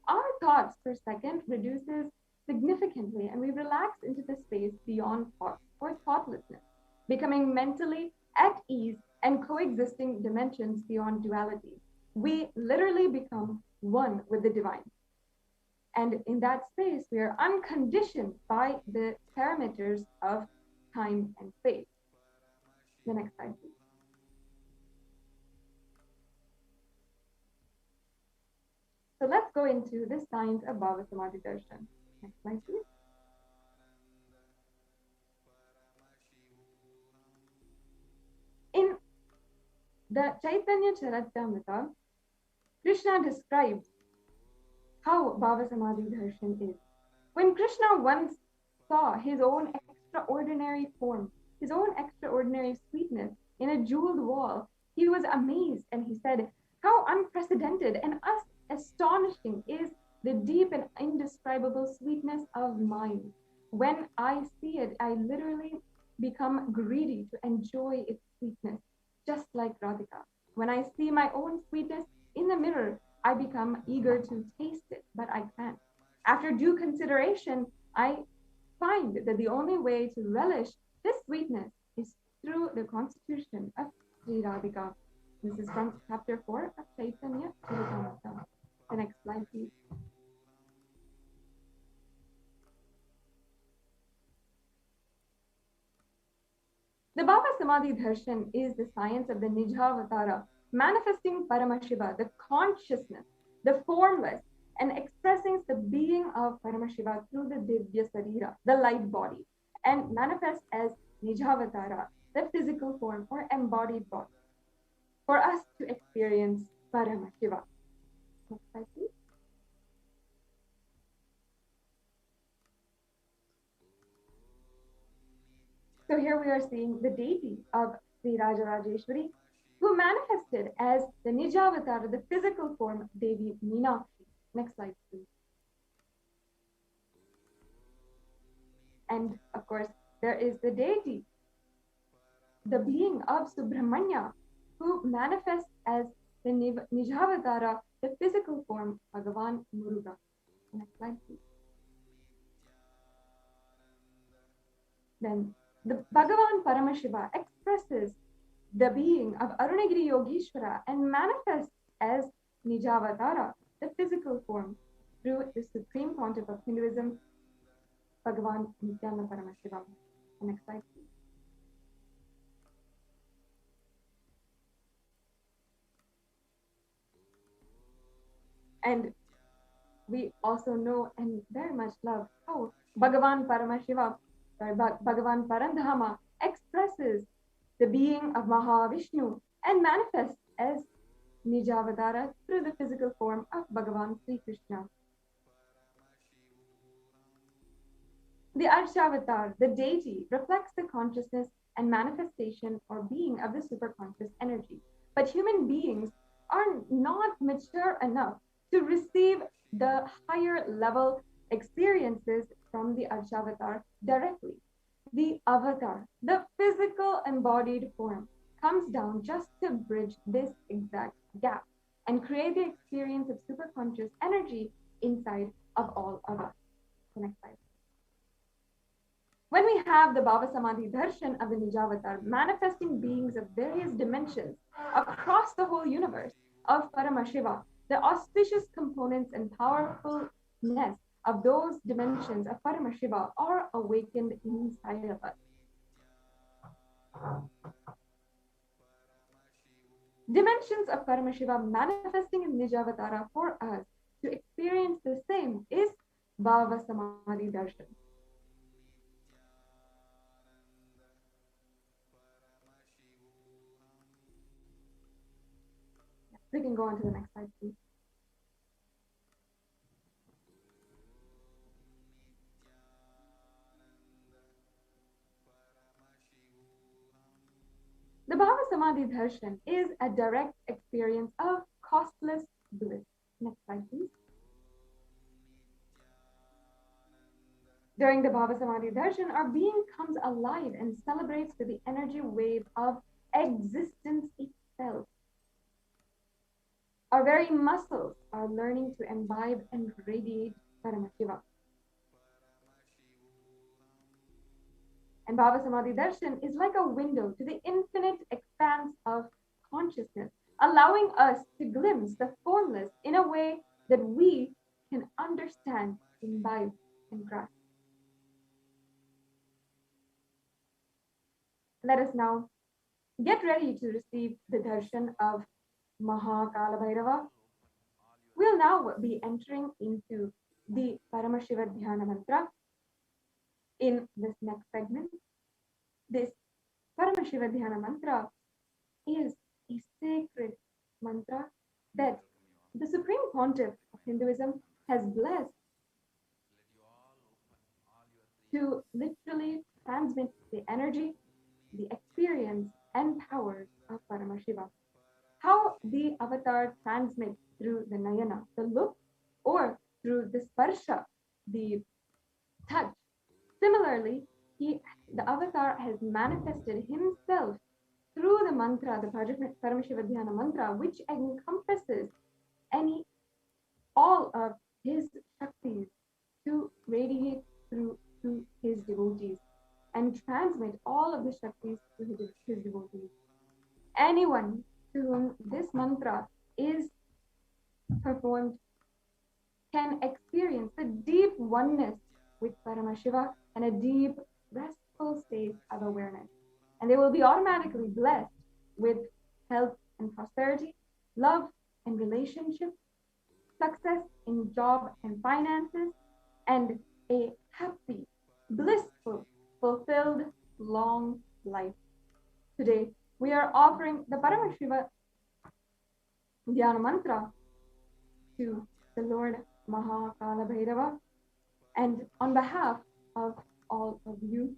Our thoughts per second reduces significantly and we relax into the space beyond thought or thoughtlessness, becoming mentally at ease and coexisting dimensions beyond duality. We literally become one with the divine. And in that space, we are unconditioned by the parameters of time and space. The next slide, please. So let's go into the science of Bhava Samadhi Darshan. Next slide, please. In the Chaitanya Charitamrita, Krishna describes how Bhava Samadhi Darshan is. When Krishna once saw his own extraordinary form, his own extraordinary sweetness in a jeweled wall, he was amazed and he said, "How unprecedented and astonishing is the deep and indescribable sweetness of mine. When I see it, I literally become greedy to enjoy its sweetness, just like Radhika. When I see my own sweetness in the mirror, I become eager to taste it, but I can't. After due consideration, I find that the only way to relish this sweetness is through the constitution of Sri Radhika." This is from chapter 4 of Chaitanya Charitamrita. The next slide, please. The Bhava Samadhi Darshan is the science of the Nijavatara, manifesting Paramashiva, the consciousness, the formless, and expressing the being of Paramashiva through the Divya Sarira, the light body, and manifests as Nijavatara, the physical form or embodied body, for us to experience Paramashiva. Next slide, please. So here we are seeing the deity of Sri Rajarajeshwari, who manifested as the Nijavatar, the physical form, Devi Meenakshi. Next slide, please. And of course, there is the deity, the being of Subramanya, who manifests as the Nijavatara, the physical form, Bhagavan Muruga. Next slide, please. Then the Bhagavan Paramashiva expresses the being of Arunagiri Yogeshwara and manifests as Nijavatara, the physical form, through the supreme pontiff of Hinduism, Bhagavan Nithyananda Paramashivam. Next slide, please. And we also know and very much love how Bhagavan Paramashiva, Bhagavan Parandhama expresses the being of Mahavishnu and manifests as Nijavatara through the physical form of Bhagavan Sri Krishna. The Arshavatar, the deity, reflects the consciousness and manifestation or being of the superconscious energy. But human beings are not mature enough to receive the higher level experiences from the Arshavatar directly. The avatar, the physical embodied form, comes down just to bridge this exact gap and create the experience of superconscious energy inside of all of us. The next slide. When we have the Bhava Samadhi Darshan of the Nijavatar manifesting beings of various dimensions across the whole universe of Paramashiva, the auspicious components and powerfulness of those dimensions of Paramashiva are awakened inside of us. Dimensions of Paramashiva manifesting in Nijavatara for us to experience the same is Bhava Samadhi Darshan. We can go on to the next slide, please. The Bhava Samadhi Darshan is a direct experience of costless bliss. Next slide, please. During the Bhava Samadhi Darshan, our being comes alive and celebrates with the energy wave of existence itself. Our very muscles are learning to imbibe and radiate Paramashiva. And Bhava Samadhi Darshan is like a window to the infinite expanse of consciousness, allowing us to glimpse the formless in a way that we can understand, imbibe, and grasp. Let us now get ready to receive the darshan of Kalabhairava. We'll now be entering into the Paramashiva Dhyana Mantra in this next segment. This Paramashiva Dhyana Mantra is a sacred mantra that the Supreme Pontiff of Hinduism has blessed to literally transmit the energy, the experience, and powers of Paramashiva. How the avatar transmits through the nayana, the look, or through the sparsha, the touch. Similarly, the avatar has manifested himself through the mantra, the Paramashiva Dhyana mantra, which encompasses all of his shaktis to radiate through to his devotees and transmit all of the shaktis to his devotees. Anyone to whom this mantra is performed can experience the deep oneness with Paramashiva and a deep, restful state of awareness. and they will be automatically blessed with health and prosperity, love and relationships, success in job and finances, and a happy, blissful, fulfilled, long life. Today, we are offering the Paramashiva Dhyana Mantra to the Lord Kalabhairava, and on behalf of all of you,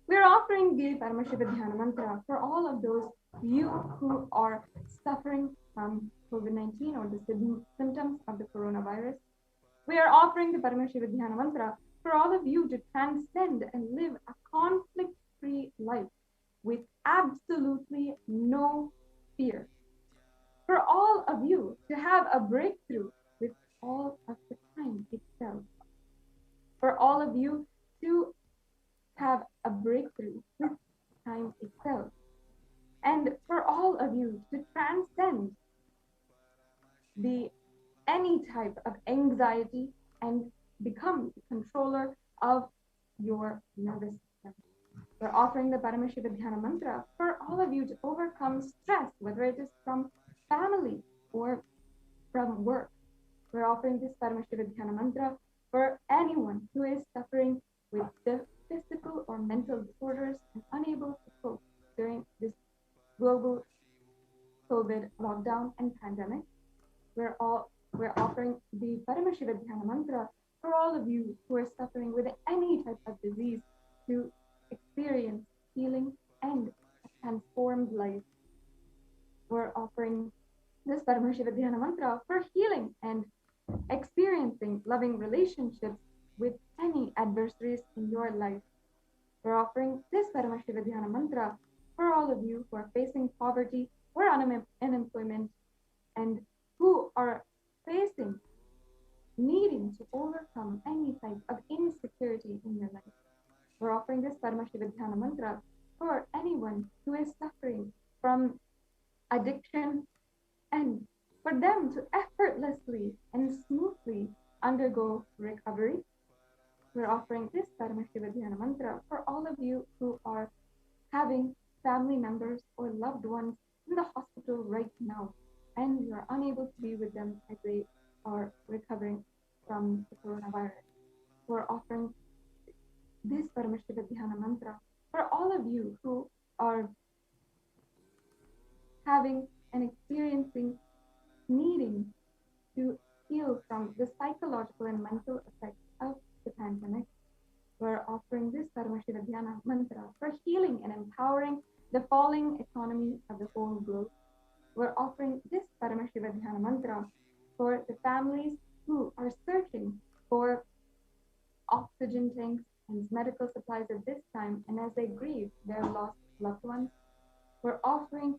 we are offering the Paramashiva Dhyana Mantra for all of those you who are suffering from COVID-19 or the symptoms of the coronavirus. We are offering the Paramashiva Dhyana Mantra for all of you to transcend and live a conflict-free life with absolutely no fear. For all of you to have a breakthrough with all of the time itself. For all of you to have a breakthrough with time itself. And for all of you to transcend any type of anxiety and become the controller of your nervous system. We're offering the Paramashiva Dhyana Mantra for all of you to overcome stress, whether it is from family or from work. We're offering this Paramashiva Dhyana Mantra for anyone who is suffering with the physical or mental disorders and unable to cope during this global COVID lockdown and pandemic. We're offering the Paramashiva Dhyana Mantra for all of you who are suffering with any type of disease to experience healing and a transformed life. We're offering this Paramashiva Dhyana Mantra for healing and experiencing loving relationships with any adversaries in your life. We're offering this Paramashiva Dhyana Mantra for all of you who are facing poverty or unemployment and who are facing needing to overcome any type of insecurity in your life. We're offering this Paramashiva Dhyana Mantra for anyone who is suffering from addiction and for them to effortlessly and smoothly undergo recovery. We're offering this Paramashiva Dhyana Mantra for all of you who are having family members or loved ones in the hospital right now, and you are unable to be with them as they are recovering from the coronavirus. We're offering this Paramashiva Dhyana Mantra for all of you who are having and experiencing needing to heal from the psychological and mental effects of the pandemic. We're offering this Paramashiva Dhyana Mantra for healing and empowering the falling economy of the whole globe. We're offering this Paramashiva Dhyana Mantra for the families who are searching for oxygen tanks and medical supplies at this time, and as they grieve their lost loved ones. We're offering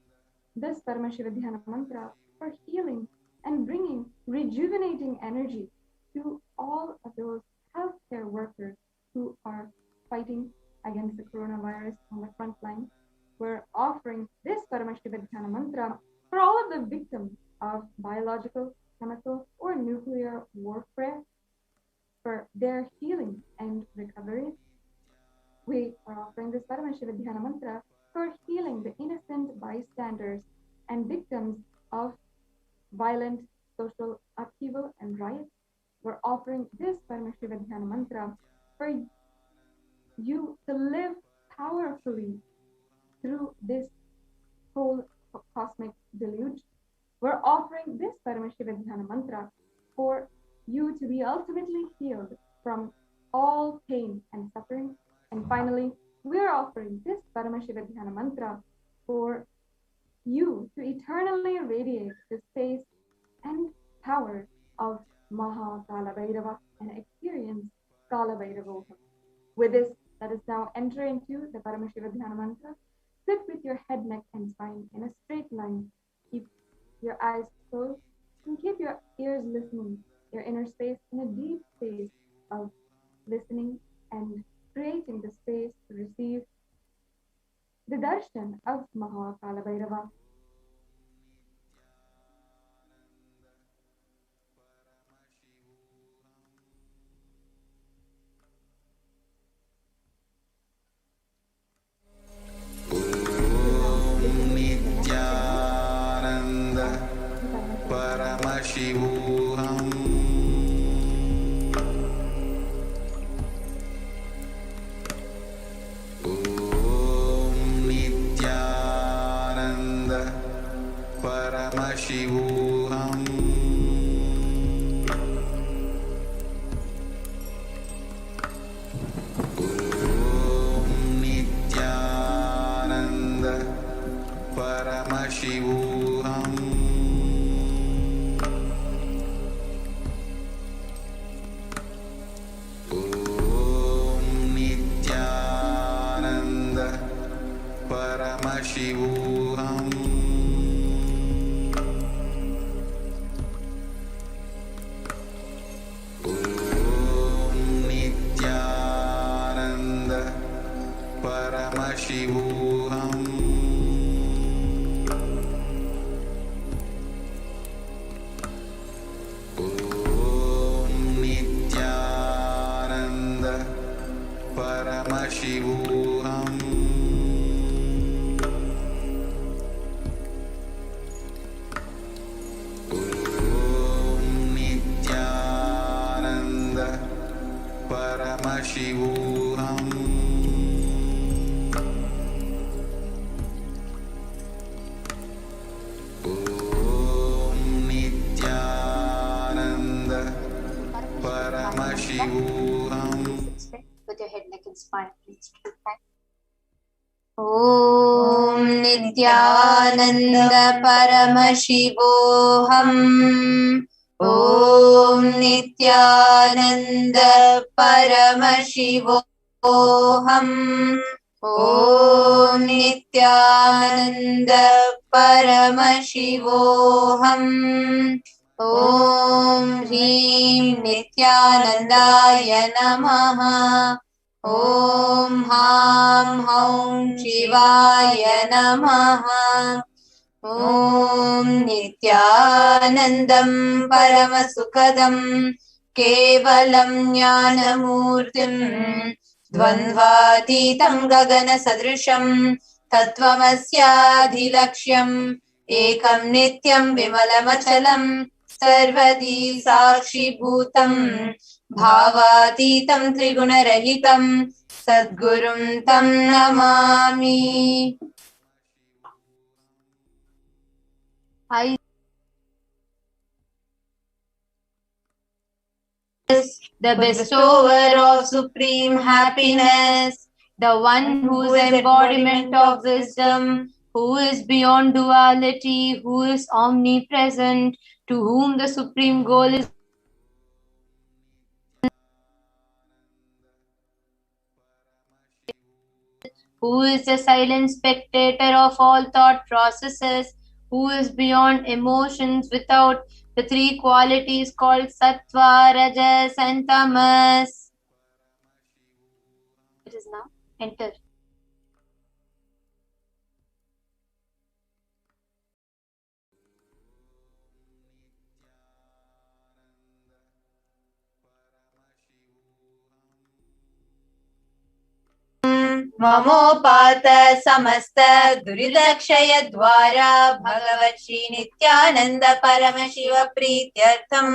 this Paramashiva Dhyana Mantra for healing and bringing rejuvenating energy to all of those healthcare workers who are fighting against the coronavirus on the front line. We're offering this Paramashiva Dhyana Mantra for all of the victims of biological, chemical, or nuclear warfare for their healing and recovery. We are offering this Paramashiva Dhyana Mantra for healing the innocent bystanders and victims of violent social upheaval and riots. We're offering this Paramashiva Dhyana Mantra for you to live powerfully through this whole cosmic deluge. We're offering this Paramashiva Dhyana Mantra for you to be ultimately healed from all pain and suffering. And finally, we're offering this Paramashiva Dhyana Mantra for you to eternally radiate the space and power of Kalabhairava and experience Kalabhairavoham. With this, let us now enter into the Paramashiva Dhyana Mantra. Sit with your head, neck, and spine in a straight line. Keep your eyes closed and keep your ears listening, your inner space in a deep space of listening and creating the space to receive the darshan of Kalabhairava. Om Paramashivoham. Om Nithyananda Paramashivoham. Om Nithyananda Paramashivoham. Om Nithyananda Paramashivoham. Om Nithyananda Paramashivoham. Om Nithyananda Paramashivoham. Om Nithyananda Paramashivoham. With your head, neck and spine, please. Om Nithyananda Paramashivoham. Om Nithyananda Paramashivoham. Om Nithyananda Paramashivoham. Om Hrim Nithyanandaya Namaha. Om Ham Haum Shivaya Namaha. Om Nithyanandam Paramasukadam Kevalam Jnanamurtim Dvandvatitam Gagana Sadrisham Tattvamasyaadhilaksham Ekam Nityam Vimalamachalam Sarvadi Sakshi Bhutam Bhavatitam Trigunarahitam Sadgurum Tam Namami. I the bestower of supreme happiness, the one who is embodiment of wisdom, who is beyond duality, who is omnipresent, to whom the supreme goal is who is the silent spectator of all thought processes, who is beyond emotions without the three qualities called sattva, rajas, and tamas. It is now. Enter. ममोपात समस्त दुरिदक्षय द्वारा भगवत् Shri Nityanand Paramshiva प्रीत्यर्थम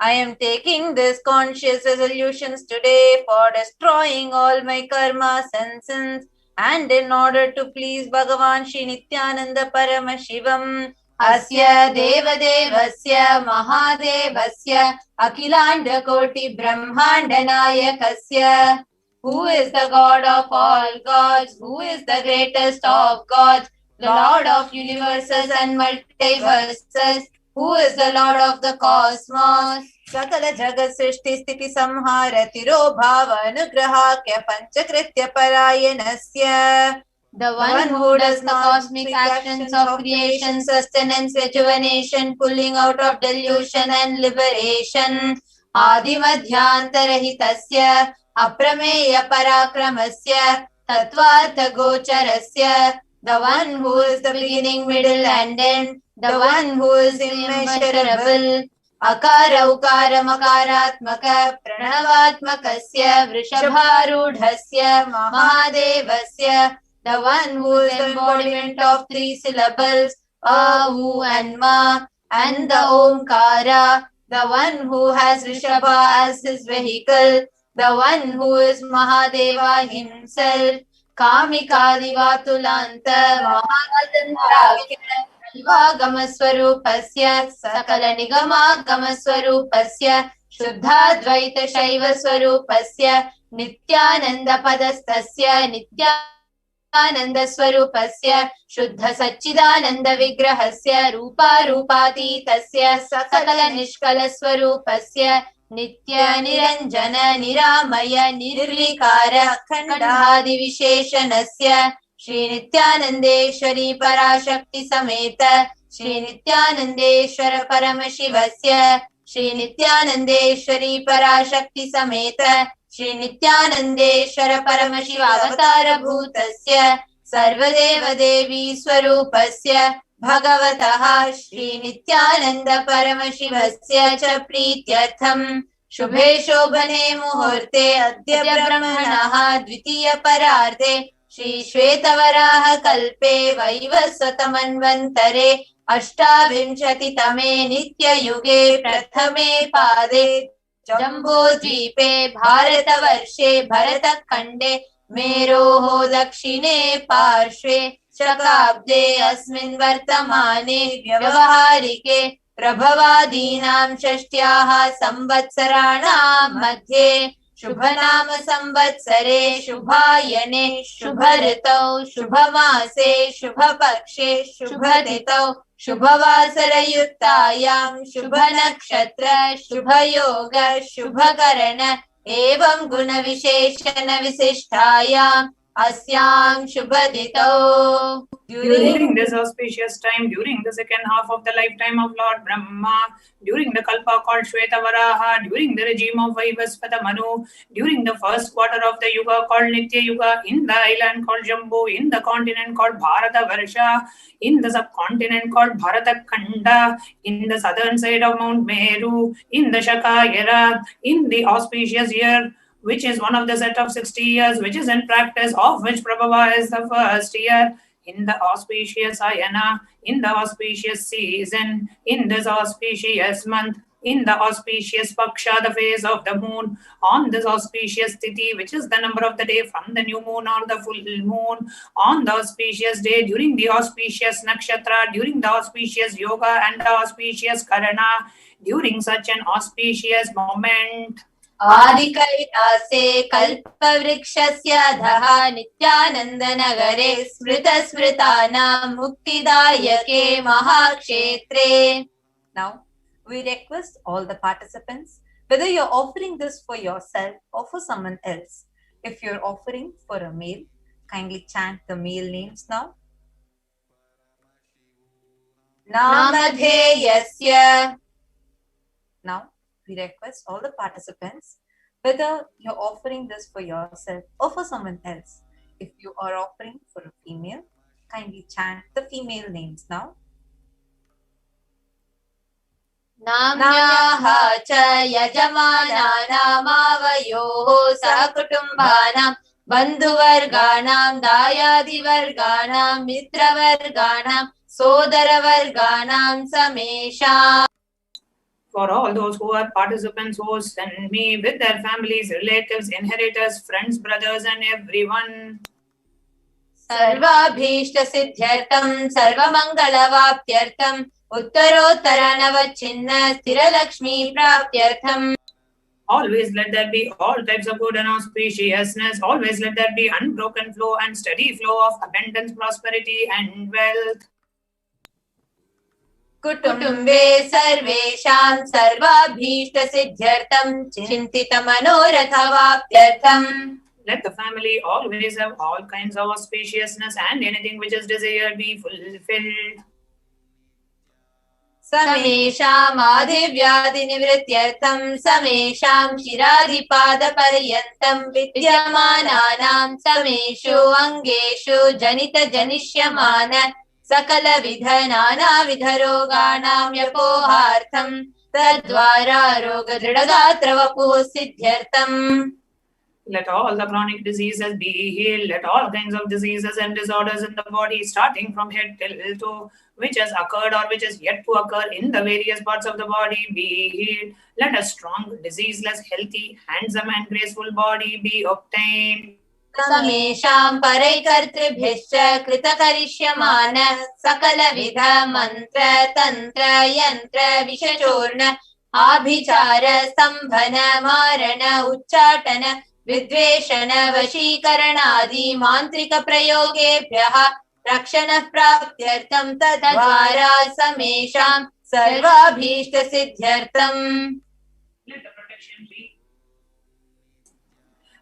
I am taking these conscious resolutions today for destroying all my karmas and sins, and in order to please Bhagavan Shri Nithyananda Paramashivam, Asya Devadevasya Mahadevasya Akhilanda Koti Brahmanda Nayakasya, who is the God of all gods, who is the greatest of gods, the Lord of universes and multiverses, who is the Lord of the cosmos. Sakala Jagat Srishti Sthiti Samhara Tiro Bhava Anugrahakya Panchakritya Parayanasya, the one who does the cosmic actions of creation, sustenance, rejuvenation, pulling out of delusion and liberation. Adimadhyantarahitasya Aprameya Parakramasya Tattvartha Gocharasya, the one who is the beginning, middle and end, the one who is immeasurable. Akara Ukara Makaratmaka Pranavatmakasya Vrishabharudhasya Mahadevasya, the one who is the embodiment of three syllables, A, U and Ma, and the Omkara, the one who has Rishabha as his vehicle, the one who is Mahadeva himself. कामिकादिवातुलान्त महातन्त्राख्य शिवागमस्वरूपस्य सकलनिगमागमस्वरूपस्य शुद्धाद्वैतशैवस्वरूपस्य नित्यानन्दपदस्थस्य नित्यानन्दस्वरूपस्य शुद्धसच्चिदानन्दविग्रहस्य रूपारूपातीतस्य सकलनिष्कलस्वरूपस्य नित्यनिरञ्जन निरामय निर्विकार अखण्डादिविशेषणस्य श्रीनित्यानन्देश्वरी पराशक्ति समेत श्रीनित्यानन्देश्वर परमशिवस्य श्रीनित्यानन्देश्वरी पराशक्ति समेत श्रीनित्यानन्देश्वर परमशिवावतारभूतस्य सर्वदेवदेवी स्वरूपस्य भगवतः श्रीनित्यानन्द परमशिवस्य च प्रीत्यर्थम् शुभे शोभने मुहूर्ते अद्य ब्रह्मणः द्वितीयपरार्धे श्रीश्वेतवराह कल्पे वैवस्वतमन्वन्तरे अष्टाविंशतितमे नित्ययुगे प्रथमे पादे जम्बूद्वीपे भारतवर्षे भरतखण्डे मेरोः दक्षिणे पार्श्वे शकाब्दे अस्मिन् वर्तमाने व्यवहारिके प्रभवादीनां षष्ट्याः संवत्सराणां मध्ये शुभनाम संवत्सरे शुभायने शुभ ऋतौ शुभमासे शुभपक्षे शुभतिथौ शुभवासरयुक्तायां शुभनक्षत्र शुभयोग शुभकरण एवं गुणविशेषण विशिष्टायाम् अस्यां शुभतिथौ. During this auspicious time, during the second half of the lifetime of Lord Brahma, during the Kalpa called Shvetavaraha, during the regime of Vaivasvata Manu, during the first quarter of the Yuga called Nitya Yuga, in the island called Jambu, in the continent called Bharata Varsha, in the subcontinent called Bharata Khanda, in the southern side of Mount Meru, in the Shaka era, in the auspicious year, which is one of the set of 60 years, which is in practice, of which Prabhava is the first year, in the auspicious ayana, in the auspicious season, in this auspicious month, in the auspicious paksha, the phase of the moon, on this auspicious tithi, which is the number of the day from the new moon or the full moon, on the auspicious day, during the auspicious nakshatra, during the auspicious yoga and the auspicious karana, during such an auspicious moment. आदिकैलासे कल्पवृक्षस्य अधः नित्यानन्दनगरे स्मृतस्मृतानां मुक्तिदायके महाक्षेत्रे. Now, we request all the participants, whether you're offering this for yourself or for someone else. If you're offering for a meal, kindly chant the meal names now. Namadheyasya. Now, we request all the participants, whether you're offering this for yourself or for someone else. If you are offering for a female, kindly chant the female names now. Namyaha cha yajamanaanamavayoho sakutumbanam bandhuvarganam dayadivarganam mitravarganam sodaravarganam samesham. For all those who are participants who send me with their families, relatives, inheritors, friends, brothers, and everyone. Sarvabhishta-siddhyartam, sarvamangala-vapyartam, uttaro-taranavachinna, sthira-lakshmi-prapyartam. Always let there be all types of good and auspiciousness. Always let there be unbroken flow and steady flow of abundance, prosperity, and wealth. कुटुम्बे सर्वेषां सर्वाभीष्टसिद्ध्यर्थं चिन्तितमनोरथवाप्त्यर्थं. Let the family always have all kinds of auspiciousness and anything which is desired be fulfilled. समेषाम् आदिव्याधिनिवृत्त्यर्थं समेषां शिरादिपादपर्यन्तं विद्यमानानां समेषु अङ्गेषु जनितजनिष्यमान सकलविध नानाविधरोगाणां व्यपोहार्थं तद्वारा रोगदृढगात्रवपुः सिद्ध्यर्थम्. Let all the chronic diseases be healed. Let all kinds of diseases and disorders in the body, starting from head till toe, which has occurred or which is yet to occur in the various parts of the body, be healed. Let a strong, diseaseless, healthy, handsome and graceful body be obtained. समेषां परैकर्तृभिश्च कृतकरिष्यमान सकलविध मन्त्र तन्त्र यन्त्र विषचूर्ण आभिचार स्तम्भन मारण उच्चाटन विद्वेषण वशीकरणादि मान्त्रिक प्रयोगेभ्यः रक्षणः प्राप्त्यर्थं तद्वारा समेषां सर्वाभीष्ट सिद्ध्यर्थम्.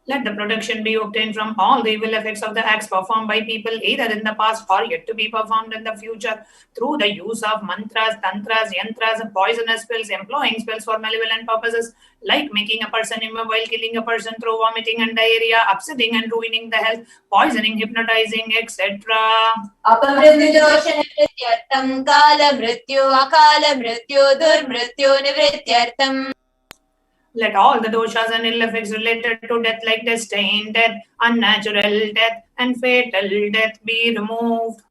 Let the protection be obtained from all the evil effects of the acts performed by people either in the past or yet to be performed in the future through the use of mantras, tantras, yantras, and poisonous spells, employing spells for malevolent purposes like making a person immobile, killing a person through vomiting and diarrhea, upsetting and ruining the health, poisoning, hypnotizing, etc. अपमृत्युदोषनिवृत्त्यर्थं कालमृत्यु अकालमृत्यु दुर्मृत्यु निवृत्त्यर्थम्. Let all the doshas and ill effects related to death like destined death, unnatural death, and fatal death be removed.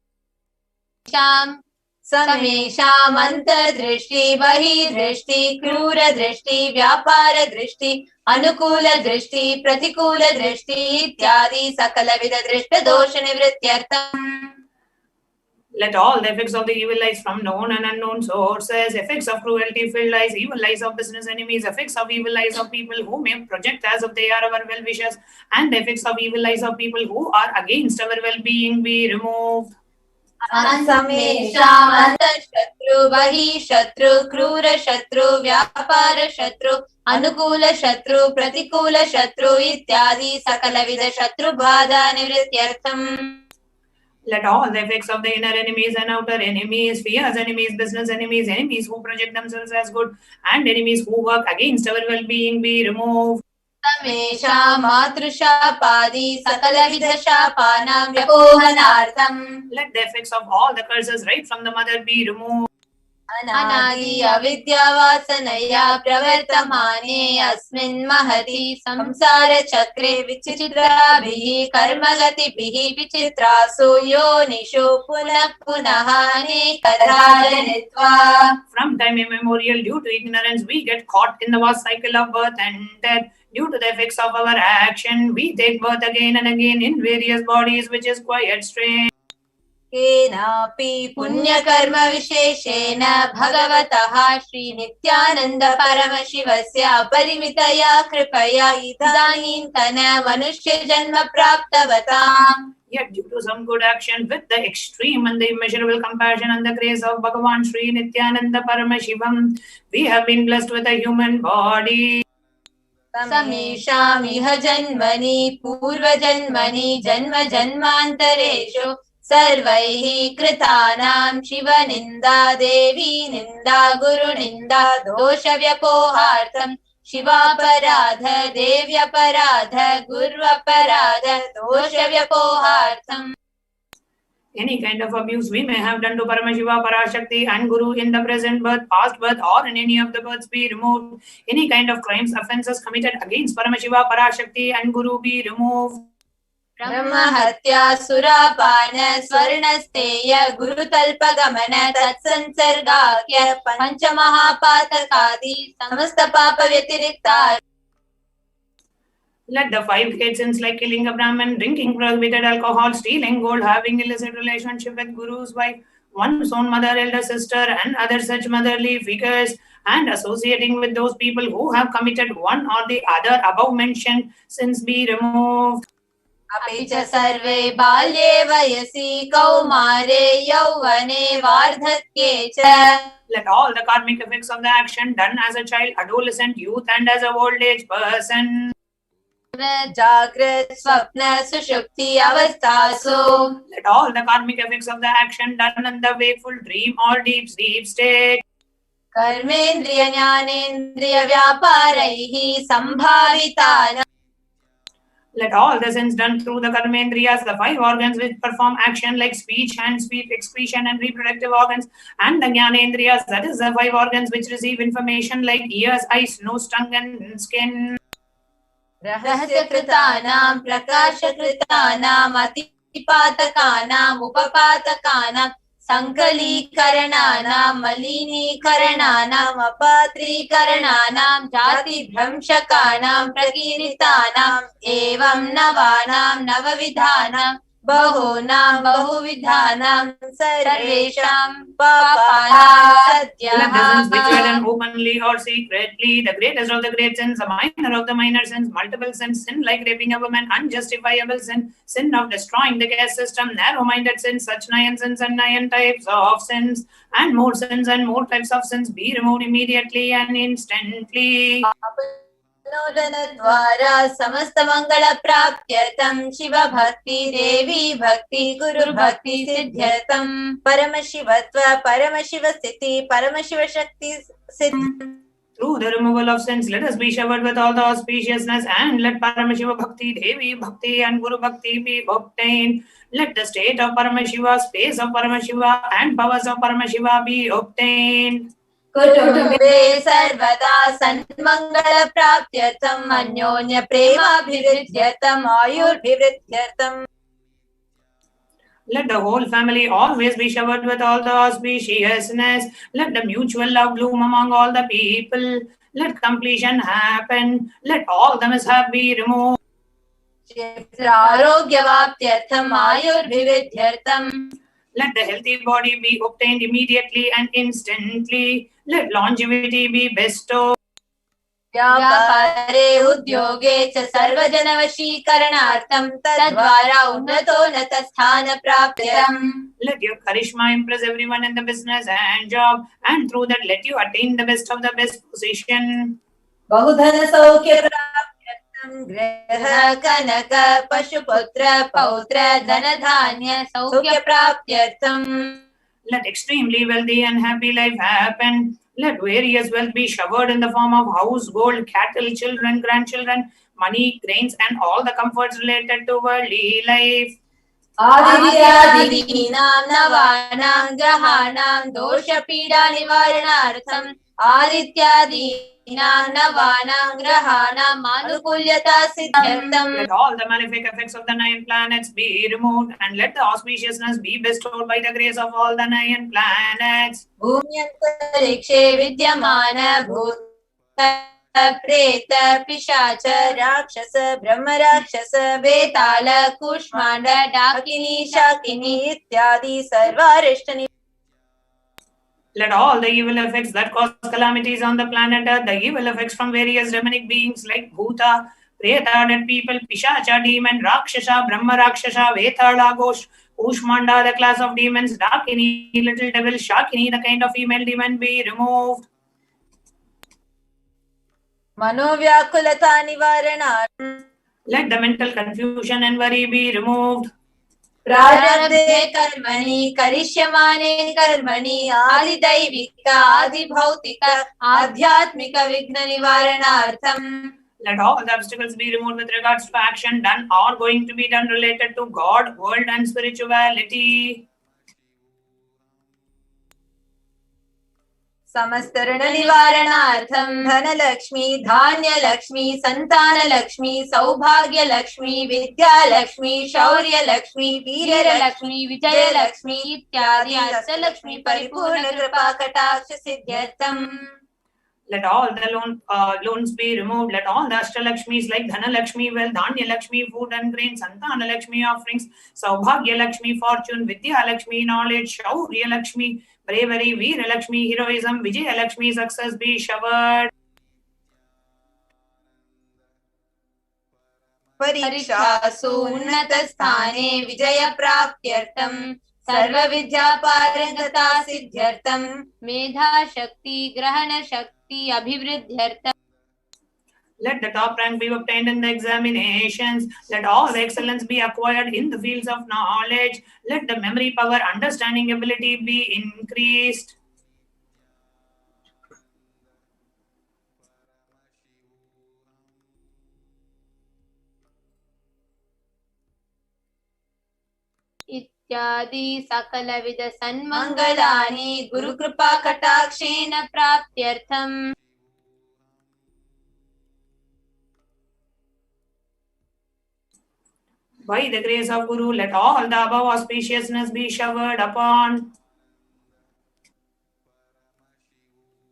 समेषाम् अन्तर्दृष्टि बहिर्दृष्टि क्रूरदृष्टि व्यापारदृष्टि अनुकूलदृष्टि प्रतिकूलदृष्टि इत्यादि सकलविधदृष्टदोषनिवृत्त्यर्थम्. Let all the effects of the evil eyes from known and unknown sources, effects of cruelty filled eyes, evil eyes of business enemies, effects of evil eyes of people who may project as if they are our well-wishers, and the effects of evil eyes of people who are against our well-being be removed. समेषाम् अन्तःशत्रु बहिःशत्रु क्रूरशत्रु व्यापारशत्रु अनुकूलशत्रु प्रतिकूलशत्रु इत्यादि सकलविधशत्रुबाधा निवृत्त्यर्थम्. Let all the effects of the inner enemies and outer enemies, fears enemies, business enemies, enemies who project themselves as good, and enemies who work against our well-being be removed. समेषां मातृशापादि सकलविधशापानां व्यपोहनार्थम्. Let the effects of all the curses right from the mother be removed. अनादि अविद्यावासनया प्रवर्तमाने अस्मिन् महति संसारचक्रे विचित्राभिः कर्मगतिभिः विचित्रासु योनिषु पुनः पुनः अनेकधा जनित्वा. From time immemorial, due to ignorance, we get caught in the vast cycle of birth and death. Due to the effects of our action, we take birth again and again in various bodies, which is quite strange. केनापि पुण्यकर्म विशेषेण भगवतः श्री नित्यानंद परमशिवस्य अपरिमितया कृपया इदानीन्तन मनुष्य जन्म प्राप्तवताम्. Yet due to some good action with the extreme and the immeasurable compassion and the grace of Bhagavan Sri Nithyananda Paramashivam, we have been blessed with a human body. समेषाम् इह जन्मनि पूर्वजन्मनि जन्म जन्मान्तरेषु सर्वैः कृतानां शिवनिन्दा देवी निन्दा गुरुनिन्दा दोषव्यपोहार्थं शिवापराध देव्यपराध गुर्वपराध दोषव्यपोहार्थम्. Any kind of abuse we may have done to Paramashiva, Parashakti and Guru in the present birth, past birth or in any of the births be removed. Any kind of crimes, offences committed against Paramashiva, Parashakti and Guru be removed. ब्रह्महत्या सुरापान स्वर्णस्तेय गुरुतल्पगमन तत्संसर्गाख्य पंचमहापातकादि समस्त पाप व्यतिरिक्ता. Let the 5 hate sins like killing a Brahmin, drinking prohibited alcohol, stealing gold, having illicit relationship with Guru's wife, one's own mother, elder sister, and other such motherly figures, and associating with those people who have committed one or the other above mentioned sins be removed. अपि च सर्वे बाल्ये वयसि कौमारे यौवने वार्धक्ये च. Let all the karmic effects of the action done as a child, adolescent, youth, and as a old age person. जागृत स्वप्न सुषुप्ति अवस्थासु. Let all the karmic effects of the action done in the wakeful dream or deep sleep state. कर्मेन्द्रिय ज्ञानेन्द्रिय व्यापारैः संभावितानां. Let all the sins done through the karmendriyas, the 5 organs which perform action like speech, hands, feet, excretion, and reproductive organs, and the jnanendriyas, that is the 5 organs which receive information like ears, eyes, nose, tongue, and skin. रहस्यकृतानां प्रकाशकृतानां अतिपातकानां उपपातकानां संकलीकरणानां मलिनीकरणानाम् अपात्रीकरणानां जातिभ्रंशकानां प्रकीर्तितानाम् एवं नवानां नवविधानां बहूनां बहुविधानां सर्वेषां पापानां सद्यः Let the sins which were done openly or secretly, the greatest of the great sins, the minor of the minor sins, multiple sins, sin like raping a woman, unjustifiable sin, sin of destroying the caste system, narrow-minded sins, such 9 sins and 9 types of sins, and more sins and more types of sins be removed immediately and instantly. द्वारा समस्त मंगल प्राप्त्यर्थं शिव भक्ति देवी भक्ति गुरु भक्ति सिद्ध्यर्थं परमशिवत्व परमशिव स्थिति परमशिव शक्ति सिद्धि. Through the removal of sins, let us be showered with all the auspiciousness, and let Paramashiva Bhakti, Devi Bhakti, and Guru Bhakti be obtained. Let the state of Paramashiva, space of Paramashiva, and powers of Paramashiva be obtained. कुटुम्बे सर्वदा सन्मंगल प्राप्त्यर्थम् अन्योन्य प्रेमाभिवृद्ध्यर्थम् आयुर्भिवृद्ध्यर्थम्. Let the whole family always be showered with all the auspiciousness. Let the mutual love bloom among all the people. Let completion happen. Let all the mishap be removed. आरोग्यवाप्त्यर्थम् आयुर्भिवृद्ध्यर्थम्. Let the healthy body be obtained immediately and instantly. Let longevity be bestowed. व्यापारे उद्योगे च सर्वजनवशीकरणार्थं तद्वारा उन्नतोन्नत स्थान प्राप्त्यर्थम्. Let your charisma impress everyone in the business and job, and through that let you attain the best of the best position. बहुधन सौख्य प्राप्त्यर्थं गृह कनक पशुपुत्र पौत्र धन धान्य सौख्य प्राप्त्यर्थम्. Let extremely wealthy and happy life happen. Let various wealth be showered in the form of house, gold, cattle, children, grandchildren, money, grains, and all the comforts related to worldly life. आदित्यादीनां नवानां ग्रहाणां दोषपीडा निवारणार्थम् आदित्यादीनां नवानां ग्रहाणाम् आनुकूल्यता सिद्ध्यर्थम्. Let all the malefic effects of the 9 planets be removed, and let the auspiciousness be bestowed by the grace of all the 9 planets. भूम्यन्तरिक्षे विद्यमान भूत प्रेत पिशाच राक्षस ब्रह्म राक्षस वेताल कूष्मांड डाकिनी शाकिनी इत्यादि सर्वारिष्ट. Let all the evil effects that cause calamities on the planet Earth, the evil effects from various demonic beings like Bhuta, Preta, dead people, Pishacha, demon, Rakshasa, Brahma Rakshasa, Vetala, Ghosh, Ushmanda, the class of demons, Dakini, little devil, Shakini, the kind of female demon be removed. मनोव्याकुलता निवारणार्थम्. Let the mental confusion and worry be removed. प्रारब्धे कर्मणि करिष्यमाणे कर्मणि आदिदैविक आदिभौतिक आध्यात्मिक विघ्न निवारणार्थम्. Let all the obstacles be removed with regards to action done or going to be done related to God, world, and spirituality. समस्त ऋण निवारणार्थं धनलक्ष्मी धान्यलक्ष्मी संतानलक्ष्मी सौभाग्यलक्ष्मी विद्यालक्ष्मी शौर्यलक्ष्मी वीरलक्ष्मी विजयलक्ष्मी इत्यादि अष्टलक्ष्मी परिपूर्ण कृपा कटाक्ष सिद्ध्यर्थम्. Let all the loans be removed. Let all the Ashtalakshmis like Dhanalakshmi, wealth, Dhanya-Lakshmi, food and grain, Santana-Lakshmi, offerings, Saubhagya-Lakshmi, fortune, Vidya-Lakshmi, knowledge, Shaurya-Lakshmi, bravery, Veera-Lakshmi, heroism, Vijaya-Lakshmi, success be showered. परीक्षासु उन्नत स्थाने विजय प्राप्त्यर्थम् सर्व विद्या पारंगता सिद्ध्यर्थम् मेधा शक्ति ग्रहण शक्ति अभिवृद्ध्यर्थम्. Let the top rank be obtained in the examinations. Let all the excellence be acquired in the fields of knowledge. Let the memory power, understanding ability be increased. इत्यादि सकलविध सन्मंगलानि Gurukripa कटाक्षेन प्राप्त्यर्थम्. By the grace of Guru, let all the above auspiciousness be showered upon.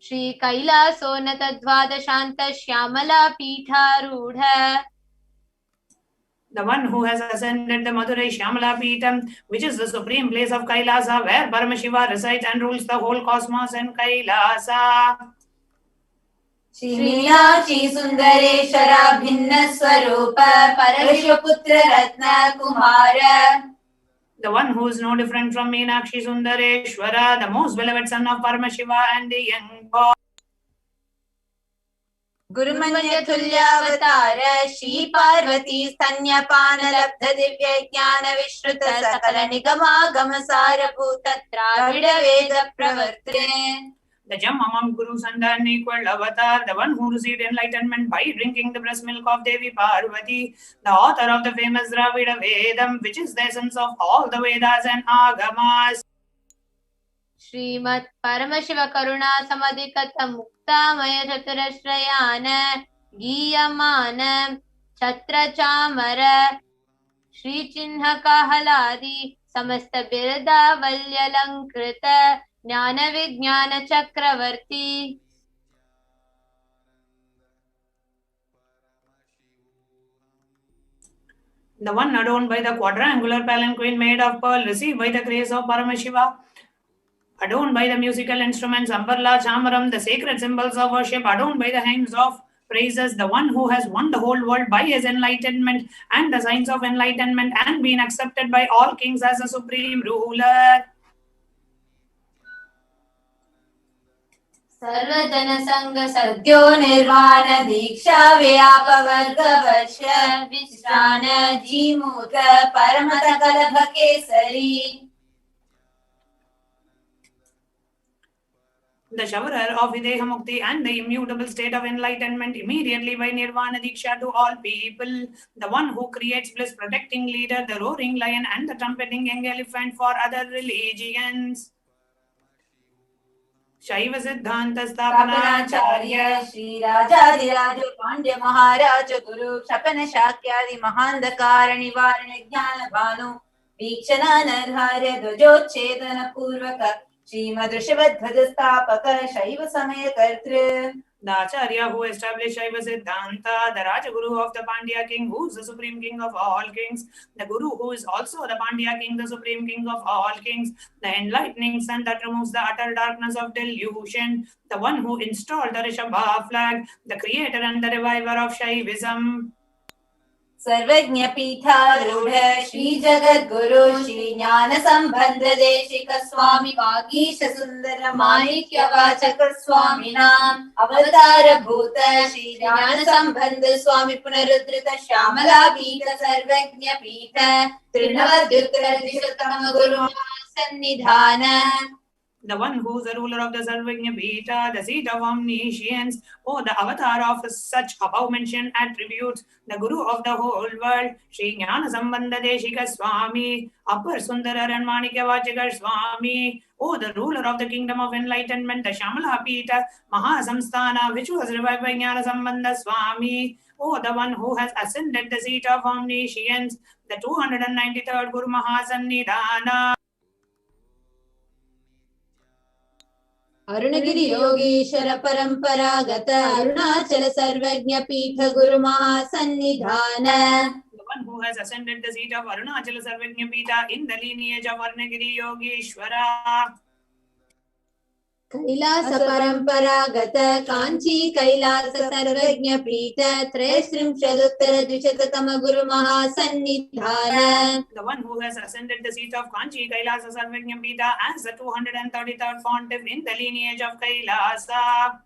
Shri Kailaso Natadvadashanta Shyamala Pitharudha. The one who has ascended the Madurai Shyamala Peetham, which is the supreme place of Kailasa, where Paramashiva resides and rules the whole cosmos and Kailasa. Shri Meenakshi Sundareshwara Bhinna Swarupa Parashvaputra Ratna Kumara. The one who is no different from Meenakshi Sundareshwara, the most beloved son of Paramashiva and the young boy. Gurumanya Tulyavatara Shri Parvati Stanyapana Labdha Divya Jnana Vishruta Sakala Nigama Gamasara Bhutatra Vida Veda Pravartane. The gem among Gurus and the unequal avatar, the one who received enlightenment by drinking the breast milk of Devi Parvati, the author of the famous Dravida Vedam, which is the essence of all the Vedas and Agamas. Srimat Paramashiva Karuna Samadhikata Mukta Maya Chaturashrayana Giyamana Chatra Chamara Shri Chinha Kahaladi Samasta Birda Valyalankrita Jnana Vijnana Chakravarti. The one adorned by the quadrangular palanquin made of pearl, received by the grace of Paramashiva, adorned by the musical instruments Ambarla, Chamaram, the sacred symbols of worship, adorned by the hymns of praises, the one who has won the whole world by his enlightenment and the signs of enlightenment and been accepted by all kings as a supreme ruler. Sarvajana Sangha Sadhyo Nirvana Diksha Vyapavarga Varsha Vishrana Jimuta Paramata Kalabha Kesari. The showerer of Videha Mukti and the immutable state of enlightenment immediately by Nirvana Diksha to all people. The one who creates bliss, protecting leader, the roaring lion and the trumpeting young elephant for other religions. Shaiva Siddhanta Sthapanacharya Shri Rajadiraja Pandya Maharaja Guru Shapana Shakyadi Mahandakara Nivarana Jnana Bhanu Vikshana Narharya Dvajochedana Purvaka Srimad Rishabhadhvaja Sthapaka Shaiva Samaya Kartru. The Acharya who established Shaiva Siddhanta, the Rajaguru of the Pandya king, who is the supreme king of all kings, the Guru who is also the Pandya king, the supreme king of all kings, the enlightening sun that removes the utter darkness of delusion, the one who installed the Rishabha flag, the creator and the reviver of Shaivism. Sarvajna Pitharudha Shri Jagat Guru Shri Jnana Sambandha Deshika Swami Vagisha Sundara Manikya Vachaka Swaminam Avatara Bhuta Shri Jnana Sambandha Swami Punarudrita Shyamala Pita Sarvajna Pita Trinavadyuttara Dishatama Guru Sannidhana. The one who is the ruler of the Sarvajna Pita, the seat of omniscience, the avatar of such above-mentioned attributes, the Guru of the whole world, Shri Jnana Sambandha Deshika Swami, Upper Sundara and Manikya Vachaka Swami, the ruler of the kingdom of enlightenment, the Shyamala Pita, Mahasamsthana, which was revived by Jnana Sambandha Swami, the one who has ascended the seat of omniscience, the 293rd Guru Mahasannidhana. Arunagiri Yogeshwara Parampara Arunachala Sarvajna Pitha Guru Mahasannidhana. The one who has ascended the seat of Arunachala Sarvajna Pita in the lineage of Arunagiri Yogeshwara. Kailasa Parampara Kanchi Kailasa Sarvajna Pita Trayasrimshaduttara Dvishatakama Guru Mahasannidhana. The one who has ascended the seat of Kanchi Kailasa Sarvajna Pita as the 233rd pontiff in the lineage of Kailasa.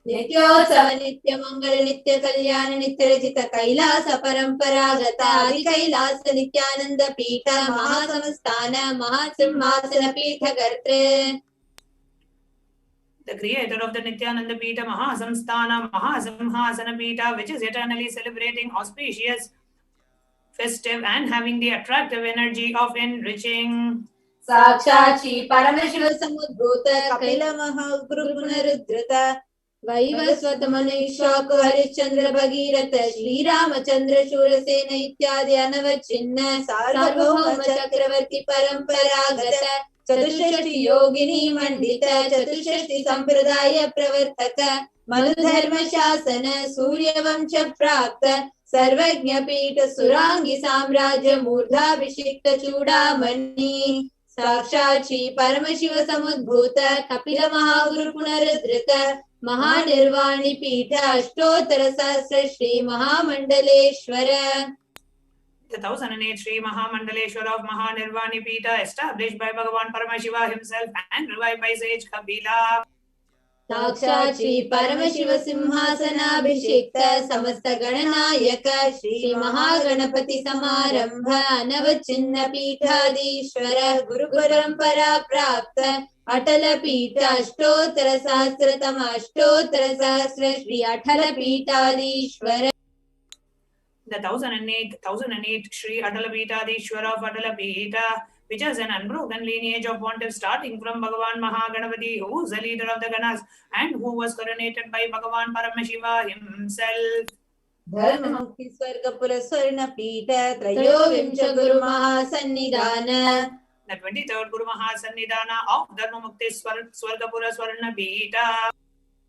Nityosava Nitya Mangala Nitya Kalyana Nitya Rajita Kailasa Paramparagata Adi Kailasa Nithyananda Pita Mahasamastana Mahasimhasana Pita Gartre. The creator of the Nithyananda Pita Mahasamsthana Mahasimhasana Pita, which is eternally celebrating, auspicious, festive and having the attractive energy of enriching. Sakshachi Paramashiva Samudbhuta Kaila Mahaguru Punarudhrita Vaivasvatamanu Ishwaku Harishchandra Bhagirata Shri Ramachandra Shurasena Ityadi Anavachinna Sarvabhauma Chakravarti Paramparagata चतुष्षष्टि योगिनी मंडित चतुष्षष्टि संप्रदाय प्रवर्तक मनुधर्म शासन सूर्यवंश प्राप्त सर्वज्ञ पीठ सुरांगी साम्राज्य मूर्धाभिषिक्त चूड़ामणि साक्षात् श्री परमशिव समुद्भूत कपिल महागुरु पुनरुद्धृत महानिर्वाणी पीठ अष्टोत्तर सहस्र श्री महामंडलेश्वर. The 1008 Sri Mahamandaleshwara of Mahanirvani Pita, established by Bhagavan Paramashiva himself and revived by sage Kabila. साक्षात् श्री परमशिव सिंहासनाभिषिक्त समस्त गणनायक श्री महागणपति समारंभ अनवचिन्न पीठाधीश्वर गुरु परंपरा प्राप्त अटल पीठ अष्टोत्तर सहस्रतम अष्टोत्तर सहस्र श्री अटल पीठाधीश्वर. The 1008 Sri Atalapitadishwara of Atalapita, which has an unbroken lineage of pontiffs starting from Bhagavan Mahaganapati, who is the leader of the Ganas and who was coronated by Bhagavan Paramashiva himself. धर्ममुक्ति Swargpur स्वर्ण पीठ त्रयोविंश गुरु महासन्निधान. The 23rd Guru Mahasannidhana of Dharmamukti Swargapura Swarna Pita.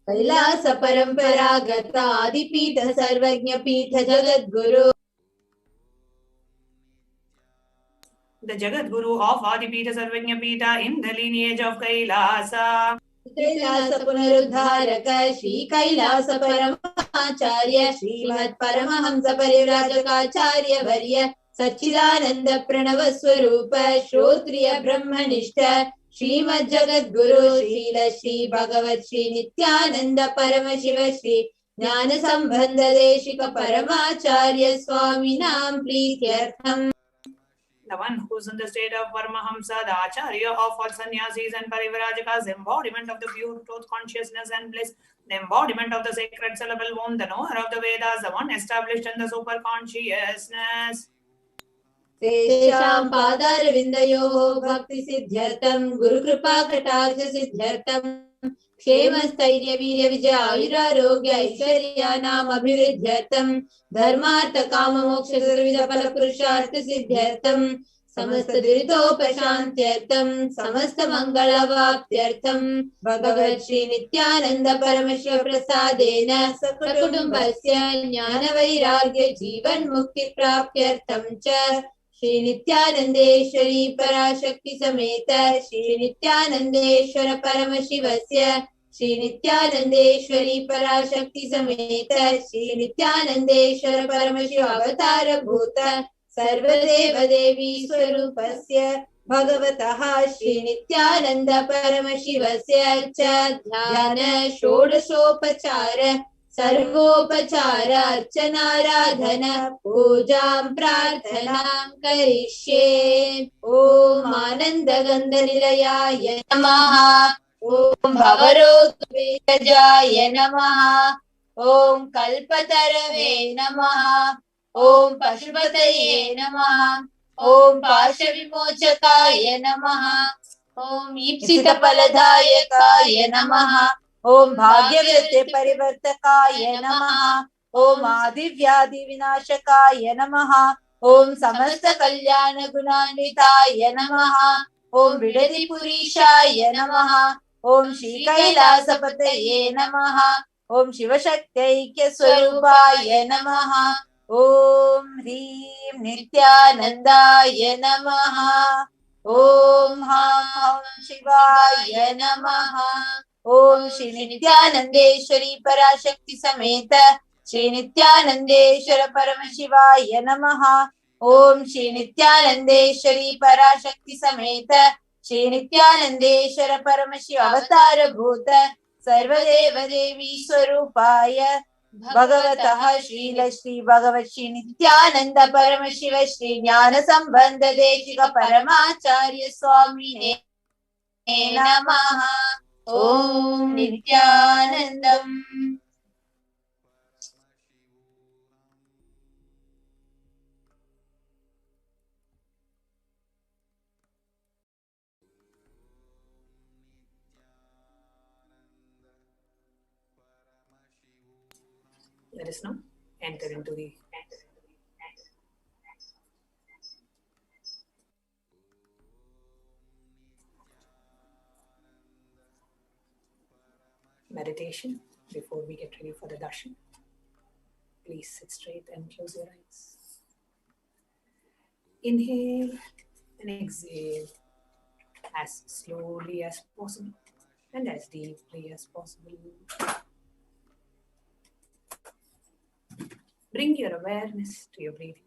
Kailash परंपरागत आदिपीठ सर्वज्ञ पीठ Jagat Guru. The Jagat Guru of Adipita Sarvajna Pita in the lineage of Kailasa. Kailash पुनरुद्धारक Shri Kailash परमाचार्य Shrimad Paramhans परिव्राजकाचार्य वर्य सच्चिदानंद प्रणव स्वरूप श्रोत्रिय ब्रह्मनिष्ठ श्रीमद जगत गुरु श्रील श्री भगवत श्री नित्यानंद परमशिव श्री ज्ञान संबंध देशिक परमाचार्य स्वामी नाम प्रीत्यर्थम. The one who is in the state of Paramahamsa, the Acharya of all sannyasis and parivrajakas, embodiment of the pure truth, consciousness and bliss, the embodiment of the sacred syllable womb, the knower of the Vedas, the one established in the super consciousness. तेषां पादारविन्दयोः भक्ति सिद्ध्यर्थं गुरुकृपा कटाक्ष सिद्ध्यर्थं क्षेम स्थैर्य वीर्य विजय आयुरारोग्य ऐश्वर्याणाम् अभिवृद्ध्यर्थं धर्मार्थ काम मोक्ष सर्वविध फल पुरुषार्थ सिद्ध्यर्थं समस्त दुरितोपशान्त्यर्थं समस्त मंगलवाप्त्यर्थं भगवत् श्री नित्यानंद परमशिव प्रसादेन सकुटुम्बस्य ज्ञान वैराग्य जीवन मुक्ति प्राप्त्यर्थं च श्री नित्यानंदेश्वरी पराशक्ति समेत श्री नित्यानंदेश्वर परमशिवस्य श्री नित्यानंदेश्वरी पराशक्ति समेत श्री नित्यानंदेश्वर परमशिव अवतार भूत सर्वदेव देवी स्वरूपस्य भगवतः श्री नित्यानंद परमशिवस्य च ध्यान षोडशोपचार सर्वोपचार अर्चनाराधन पूजां प्रार्थनां करिष्ये. ओम आनंद गंध निलयाय नमः. ओम भवरोग वेदजाय नमः. ओम कल्पतरवे नमः. ओम पशुपतये नमः. ओम पाशविमोचकाय नमः. ओम ईप्सित फलदायकाय नमः. ओम भाग्यवृत्ति परिवर्तकाय नमः. ओम आदिव्याधि विनाशकाय नमः. ओम समस्त कल्याण गुणान्विताय नमः. ओम विडति पुरीशाय नमः. ओम श्री कैलासपतये नमः. ओम शिवशक्त्यैक्य स्वरूपाय नमः. ओम ह्रीं नित्यानंदाय नमः. ओम हं शिवाय नमः. ओम श्री नित्यानंदेश्वरी पराशक्ति समेत श्री नित्यानंदेश्वर परमशिवाय नमः. ओम श्री नित्यानंदेश्वरी पराशक्ति समेत श्री नित्यानंदेश्वर परमशिव अवतार भूत सर्वदेव देवी स्वरूपाय भगवतः श्रील श्री भगवत श्री नित्यानंद परमशिव श्री ज्ञान संबंध देशिक परमाचार्य स्वामिने नमः. ओम Nityanandam. Let us now enter into the meditation before we get ready for the darshan. Please sit straight and close your eyes. Inhale and exhale as slowly as possible and as deeply as possible. Bring your awareness to your breathing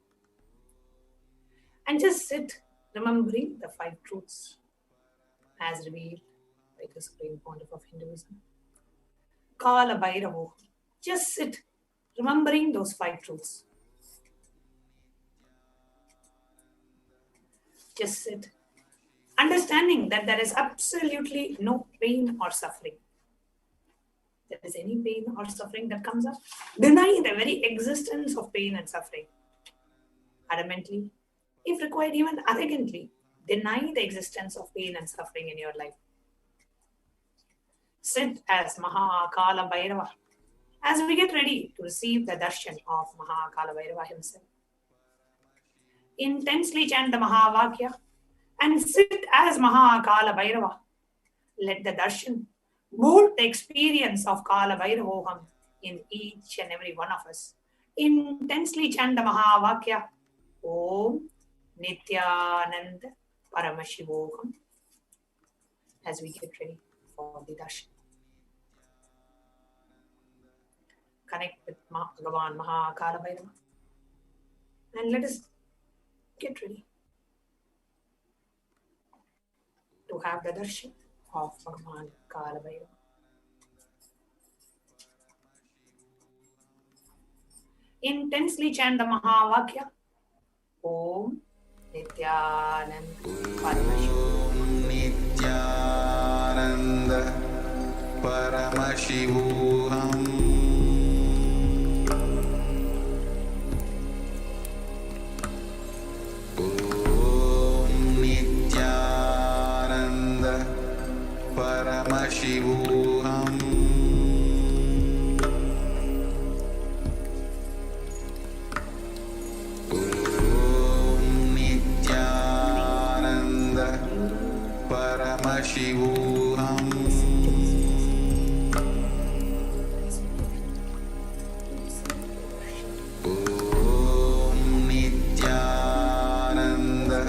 and just sit remembering the 5 truths as revealed by the Supreme Pontiff of Hinduism, Kalabhairava. Just sit remembering those 5 truths. Just sit understanding that there is absolutely no pain or suffering. There is any pain or suffering that comes up, deny the very existence of pain and suffering. Adamantly, if required even arrogantly, deny the existence of pain and suffering in your life. Sit as Kalabhairava as we get ready to receive the darshan of Kalabhairava himself. Intensely chant the Mahavakya and sit as Kalabhairava. Let the darshan mold the experience of Kalabhairavoham in each and every one of us. Intensely chant the Mahavakya. Om Nithyananda Paramashivoham as we get ready for the darshan. Connect with Bhagavan Kalabhairava and let us get ready to have the darshan of Bhagavan Kalabhairava. Intensely chant the Mahavakya. Om Nithyananda Paramashivoham. Nithyananda Paramashivoham. Paramashivoham. Om Nithyananda Paramashivoham. Om Nithyananda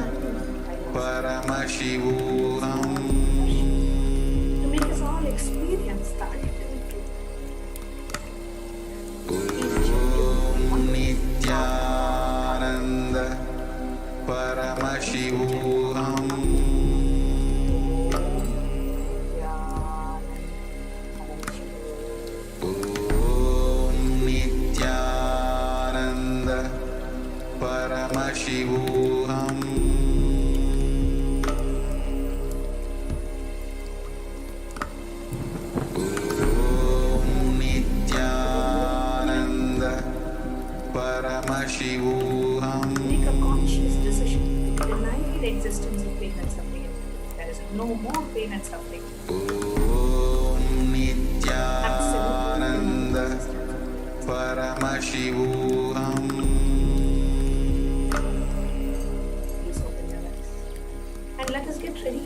Paramashivoham. Experience that. Om Nithyananda Paramashivoham. Om Nithyananda Paramashivoham. Paramashivoham. Make a conscious decision to deny the existence of pain and suffering. There is no more pain and suffering. Om Nithyananda Paramashivoham. Please open your eyes and let us get ready.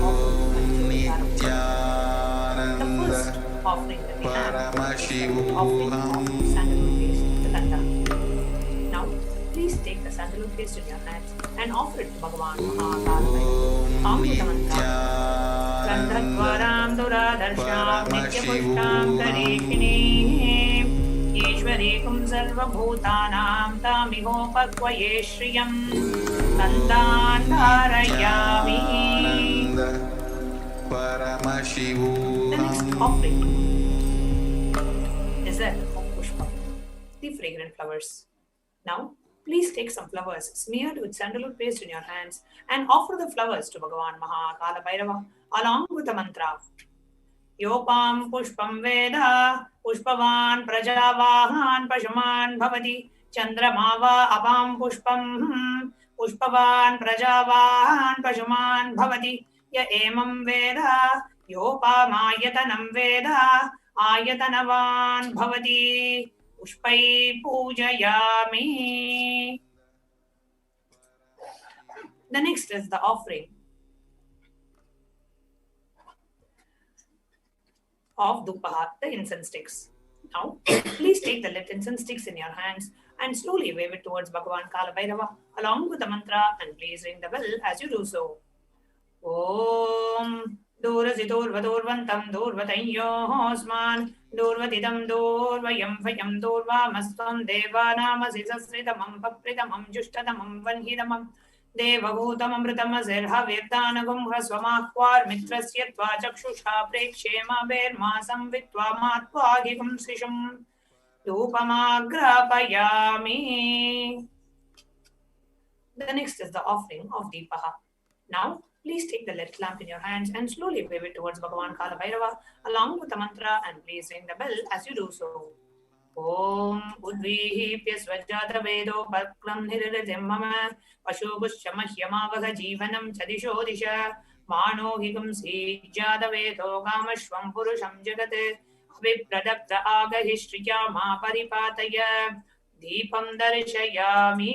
Om Nithyananda The first offering that we have is the offering Paramashivoham. of sandalwood paste, the danda. Now, please take the sandalwood paste in your hands and offer it to Bhagavan Kalabhairava. Come with the mantra. Gandhadvaram Duradarshan Nityapushtam Karishini Ishwarikum Sarvabhutanam Tamihopakvaye Shriyam Kandandarayami. Paramashivoham. The next offering is that of pushpa, the fragrant flowers. Now, please take some flowers smeared with sandalwood paste in your hands and offer the flowers to Bhagavan Kalabhairava along with the mantra. Yopam pushpam veda pushpavan prajavahan pashuman bhavati chandramava apam pushpam pushpavan prajavahan pashuman bhavati ya emam veda yopamayatanam veda ayatanavan bhavati pushpai pujayami. The next is the offering of Dupaha, the incense sticks. Now, please take the lit incense sticks in your hands and slowly wave it towards Bhagavan Kalabhairava along with the mantra, and please ring the bell as you do so. Om Durasiturvadurvantam Durvatayosman Durvatidam Durvayam Vayam Durvamastam Devanamasi Sasritamam Papritamam Jushtadamam Vanhidamam Devabhutamamritam Zerhavirdanagum Hrasvamahvar Mitrasyatva Chakshusha Prekshema Bermasam Vitva Matvagigum Sisham Dupamagrapayami. The next is the offering of Deepaha. Now, please take the lit lamp in your hands and slowly wave it towards Bhagavan Kalabhairava along with the mantra, and please ring the bell as you do so. Om Udvihipya Swajata Vedo Paklam Nirritim Mama Pashubhusha Mahyamavaha Jivanam Chadisho Disha Mano Higam Sijata Vedo Kamashvam Purusham Jagate Vipradakta Agahishrya Ma Paripataya Deepam Darshayami.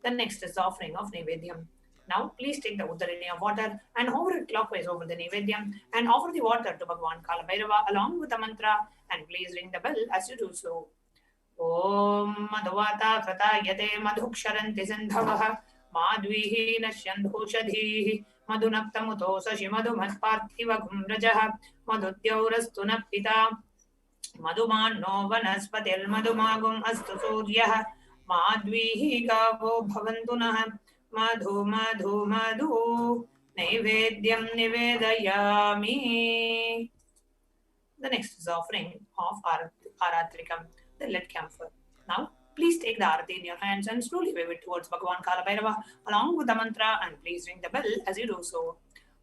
The next is the offering of Nevedyam. Now, please take the Uddarini of water and hover it clockwise over the Nevedyam and offer the water to Bhagavan Kalabhairava along with the mantra, and please ring the bell as you do so. Om Madhuvata Kratayate Madhuksharanti Sindhavaha Madvihi Nashyandhushadhihi Madhunaktamuto Sashi Madhumatparthiva Kumrajaha Madhudyaurastu Napita Madhumanno Vanaspatil Madhumagum Astu Suryaha Madvihi Gavo Bhavantunah Madhu Madhu Madhu Naivedyam Nivedayami. The next is offering of Aratrikam, the lit camphor. Now, please take the arati in your hands and slowly wave it towards Bhagavan Kalabhairava along with the mantra, and please ring the bell as you do so.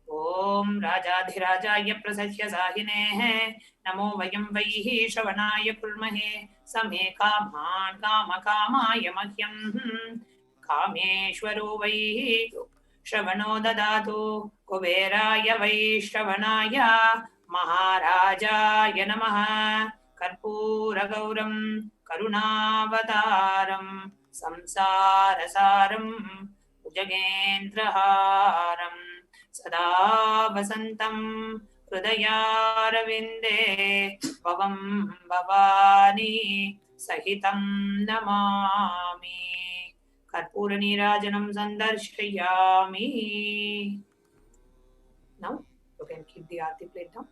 Om Rajadhirajaya Prasahya Sahinehe Namo Vayam Vaihi Shravanaya Kulmahe Same Kaman Kama Kamaya Mahyam Kameshwaro Vaihi Shravano Dadatu Kuberaya Vai Shravanaya Maharajaya Namaha Karpura Gauram Karunavataram Samsarasaram Ujagendraharam Sada Vasantam Hridayararavinde Bhavam Bhavani Sahitam Namami Karpura Nirajanam Sandarshayami. Now you can keep the Aarti plate down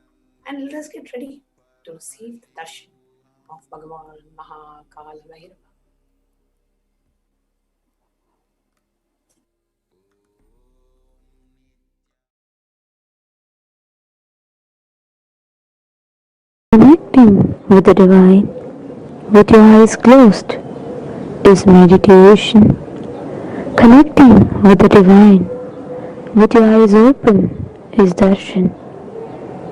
and let us get ready to receive the Darshan of Bhagavan Kalabhairava. Connecting with the divine with your eyes closed is meditation. Connecting with the divine with your eyes open is darshan.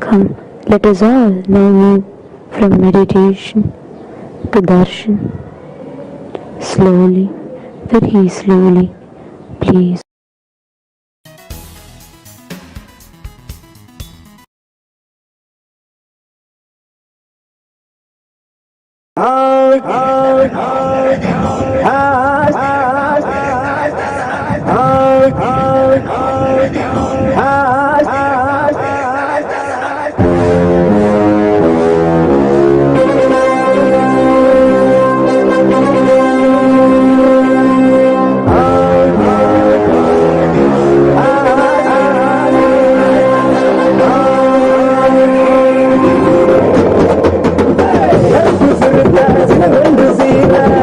Come, let us all now move from meditation to darshan. Slowly, very slowly, please. Let's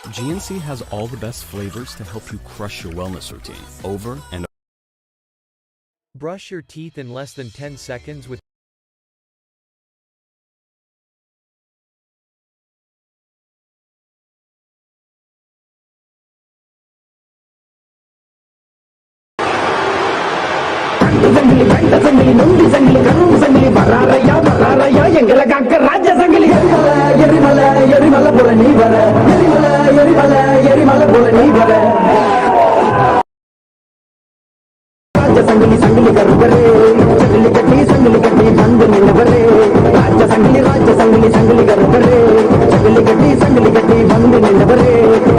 GNC has all the best flavors to help you crush your wellness routine over and over. Brush your teeth in less than 10 seconds with சங்கிலி சங்கிலி கருப்பரே சங்கிலி கட்டி வந்து நின்றவரே ராஜ சங்கிலி சங்கிலி கருப்பரே சங்கிலி கட்டி வந்து நின்றவரே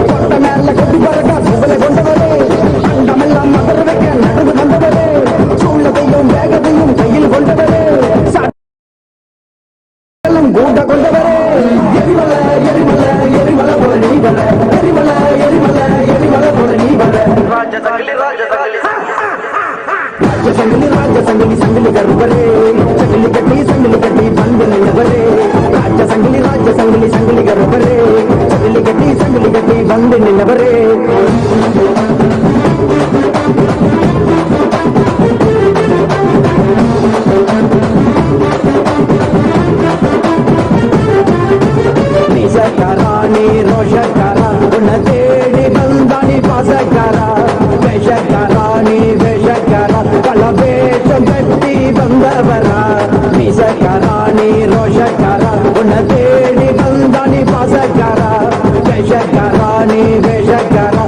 கொட்ட மேல கொட்டி பறக்க சுவல கொண்டவரே அண்டமெல்லாம் மகர வைக்க நடந்து வந்தவரே சூழத்தையும் வேகத்தையும் கையில் கொண்டவரே கூட்ட கொண்டவரே எரிமலை எரிமலை எரிமலை போல நீ வர எரிமலை எரிமலை எரிமலை போல நீ வர ராஜ சங்கிலி சங்கிலி கருப்பரே சங்கிலி கட்டி வந்து நின்றவரே ராஜ சங்கிலி கருப்பரே சங்கிலி கட்டி வந்து நின்றவரே நிசக்காராணி ரோஷக்காரா உன்னை தேடி வந்தானி பாசக்காரா வேஷக்காராணி வேஷக்காரா பல வேஷம் கட்டி வந்தவரா நிசக்காராணி ரோஷக்காரா உன்னை தேடி வந்தானி பாசக்காரா வேஷக்காராணி வேஷக்காரா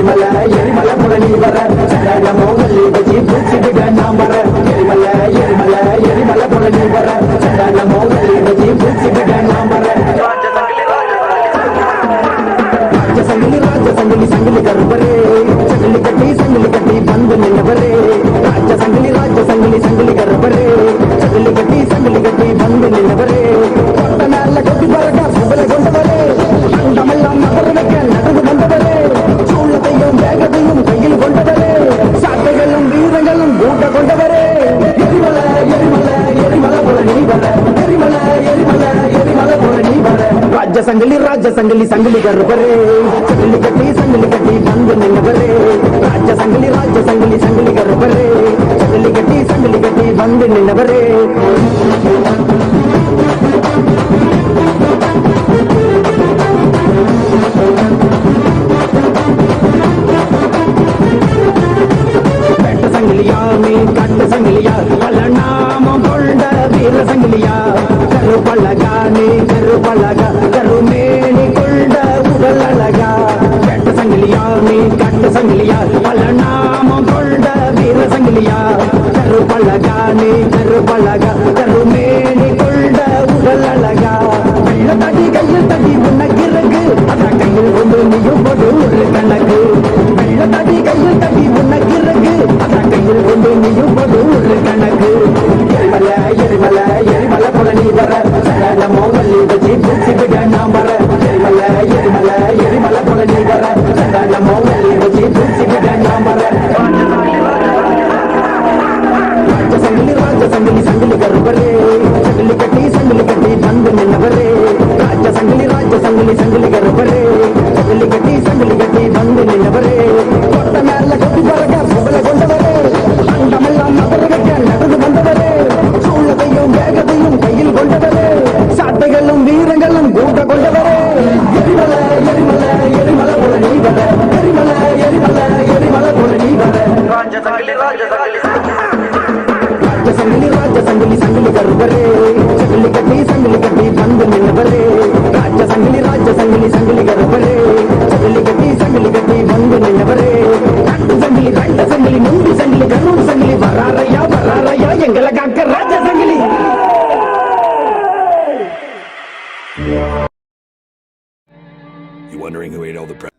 எரிமலை எரிமலை புலனி வர சகல மோகலி வச்சு பூச்சிடுக நாம் வர எரிமலை எரிமலை எரிமலை புலனி வர சகல மோகலி வச்சு பூச்சிடுக நாம் வர சங்கிலி ராஜ சங்கிலி சங்கிலி கருப்பரே சங்கிலி கட்டி பந்து நின்னவரே ராஜ சங்கிலி சங்கிலி கருப்பரே சங்கிலி கட்டி பந்து நின்னவரே கொட்ட மேல கொட்டி பறக்க சுபல கொண்டவரே அண்டமெல்லாம் மகர வைக்க நடந்து வந்தவரே சூழத்தையும் வேகத்தையும் கையில் கொண்டவரே சாட்டைகளும் வீரங்களும் கூட்ட கொண்டவரே எரிமலை எரிமலை எரிமலை போல நீ வர எரிமலை எரிமலை எரிமலை போல நீ வர ராஜ சங்கிலி சங்கிலி கருப்பரே சங்கிலி கட்டி பந்து நின்னவரே ராஜ சங்கிலி சங்கிலி கருப்பரே சங்கிலி கட்டி பந்து நின்னவரே வெட்ட சங்கிலியா நீ கட்ட சங்கிலியா பல நாமம் கொண்ட வீர சங்கிலியா கருப்பழகா நீ கருப்பழகா கருமேனி கொண்ட உடல் அழகா வெட்ட சங்கிலியா நீ கட்ட சங்கிலியா பல நாமம் கொண்ட வீர சங்கிலியா கருப்பழகா நீ கருப்பழகா கருமேனி கொண்ட உடல் அழகா வெள்ள தடி கையில் தடி உனக்கு இருக்கு அத கையில் கொண்டு நீயும் போடு ஒரு கணக்கு வெள்ள தடி கையில் தடி உனக்கு இருக்கு அத கையில் கொண்டு நீயும் போடு ஒரு கணக்கு எரிமலை எரிமலை எரிமலை போல நீ வர சகல மோகலி வச்சு பூச்சி விட நாம் வர எரிமலை எரிமலை எரிமலை போல நீ வர சகல மோகலி வச்சு பூச்சி விட நாம் வர ராஜ சங்கிலி சங்கிலி கருப்பரே சங்கிலி கட்டி பந்து நின்னவரே ராஜ சங்கிலி சங்கிலி கருப்பரே சங்கிலி கட்டி பந்து நின்னவரே கொட்ட மேல கொட்டி பறக்க புகழ கொண்டவரே அண்டமெல்லாம் மகர வைக்க நடந்து வந்தவரே சூழத்தையும் வேகத்தையும் கையில் கொண்டவரே சாட்டைகளும் வீரங்களும் கூட்ட கொண்டவரே எரிமலை எரிமலை எரிமலை போல நீ வர எரிமலை எரிமலை எரிமலை போல நீ வர ராஜ சங்கிலி சங்கிலி கருப்பரே சங்கிலி கட்டி பந்து நின்னவரே ராஜ சங்கிலி சங்கிலி கருப்பரே சங்கிலி கட்டி பந்து நின்னவரே கட்டு சங்கிலி கண்ட சங்கிலி நுண்டி சங்கிலி கருண் சங்கிலி வராரையா எங்களை காக்க ராஜ சங்கிலி You wondering who ate all the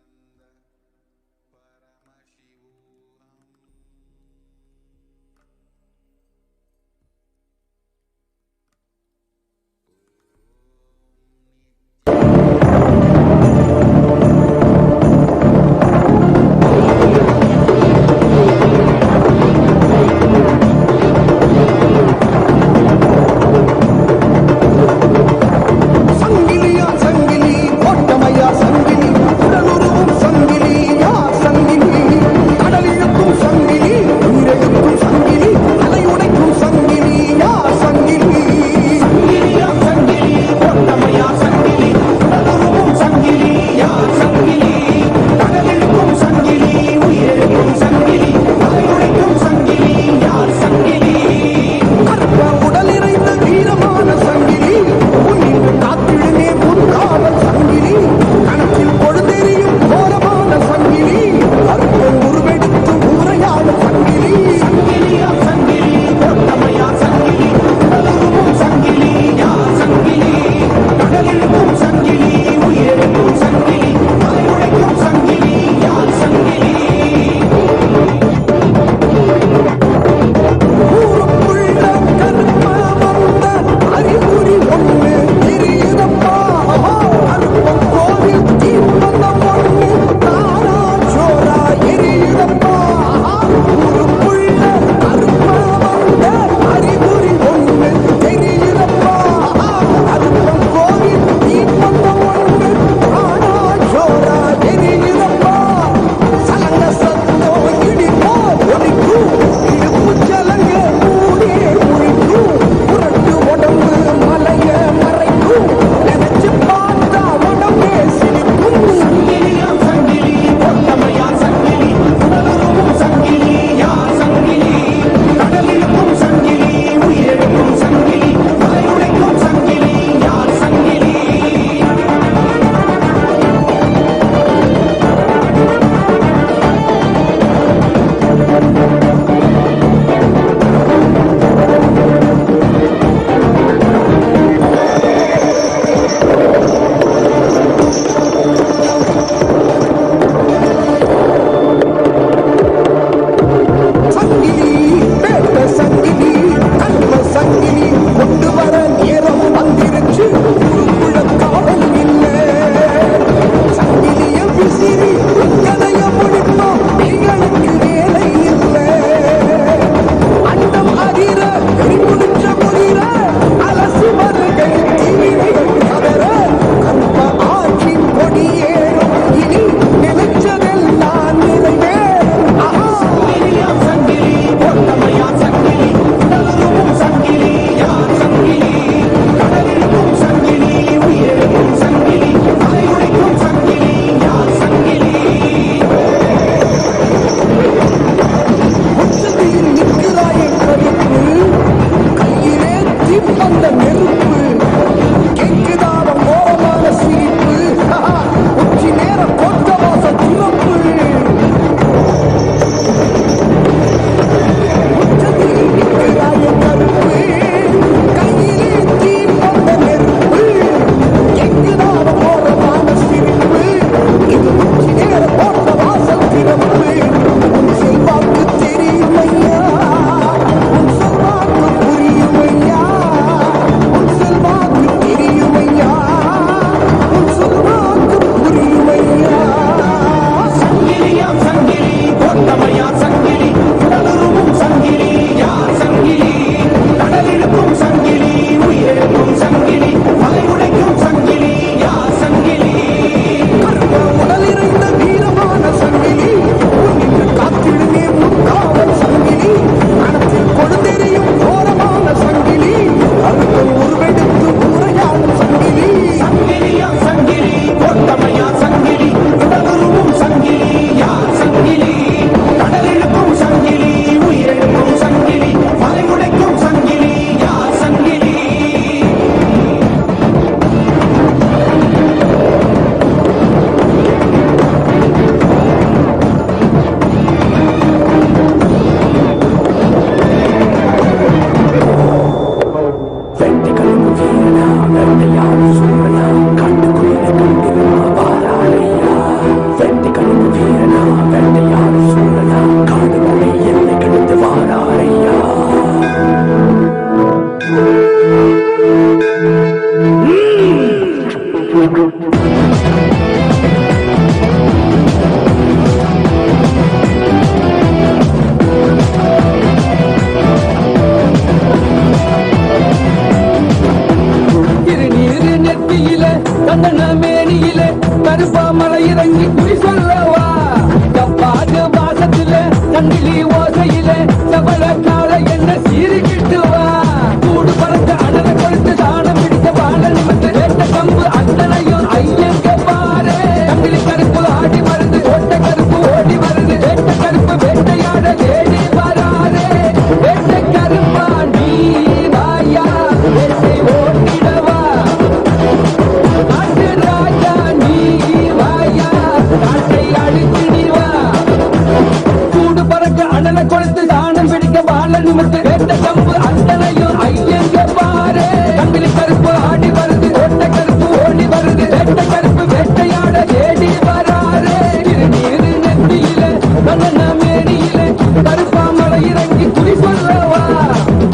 கண்ணன மேனியிலே கருப்பாமலை இறங்கி குறி சொல்லவா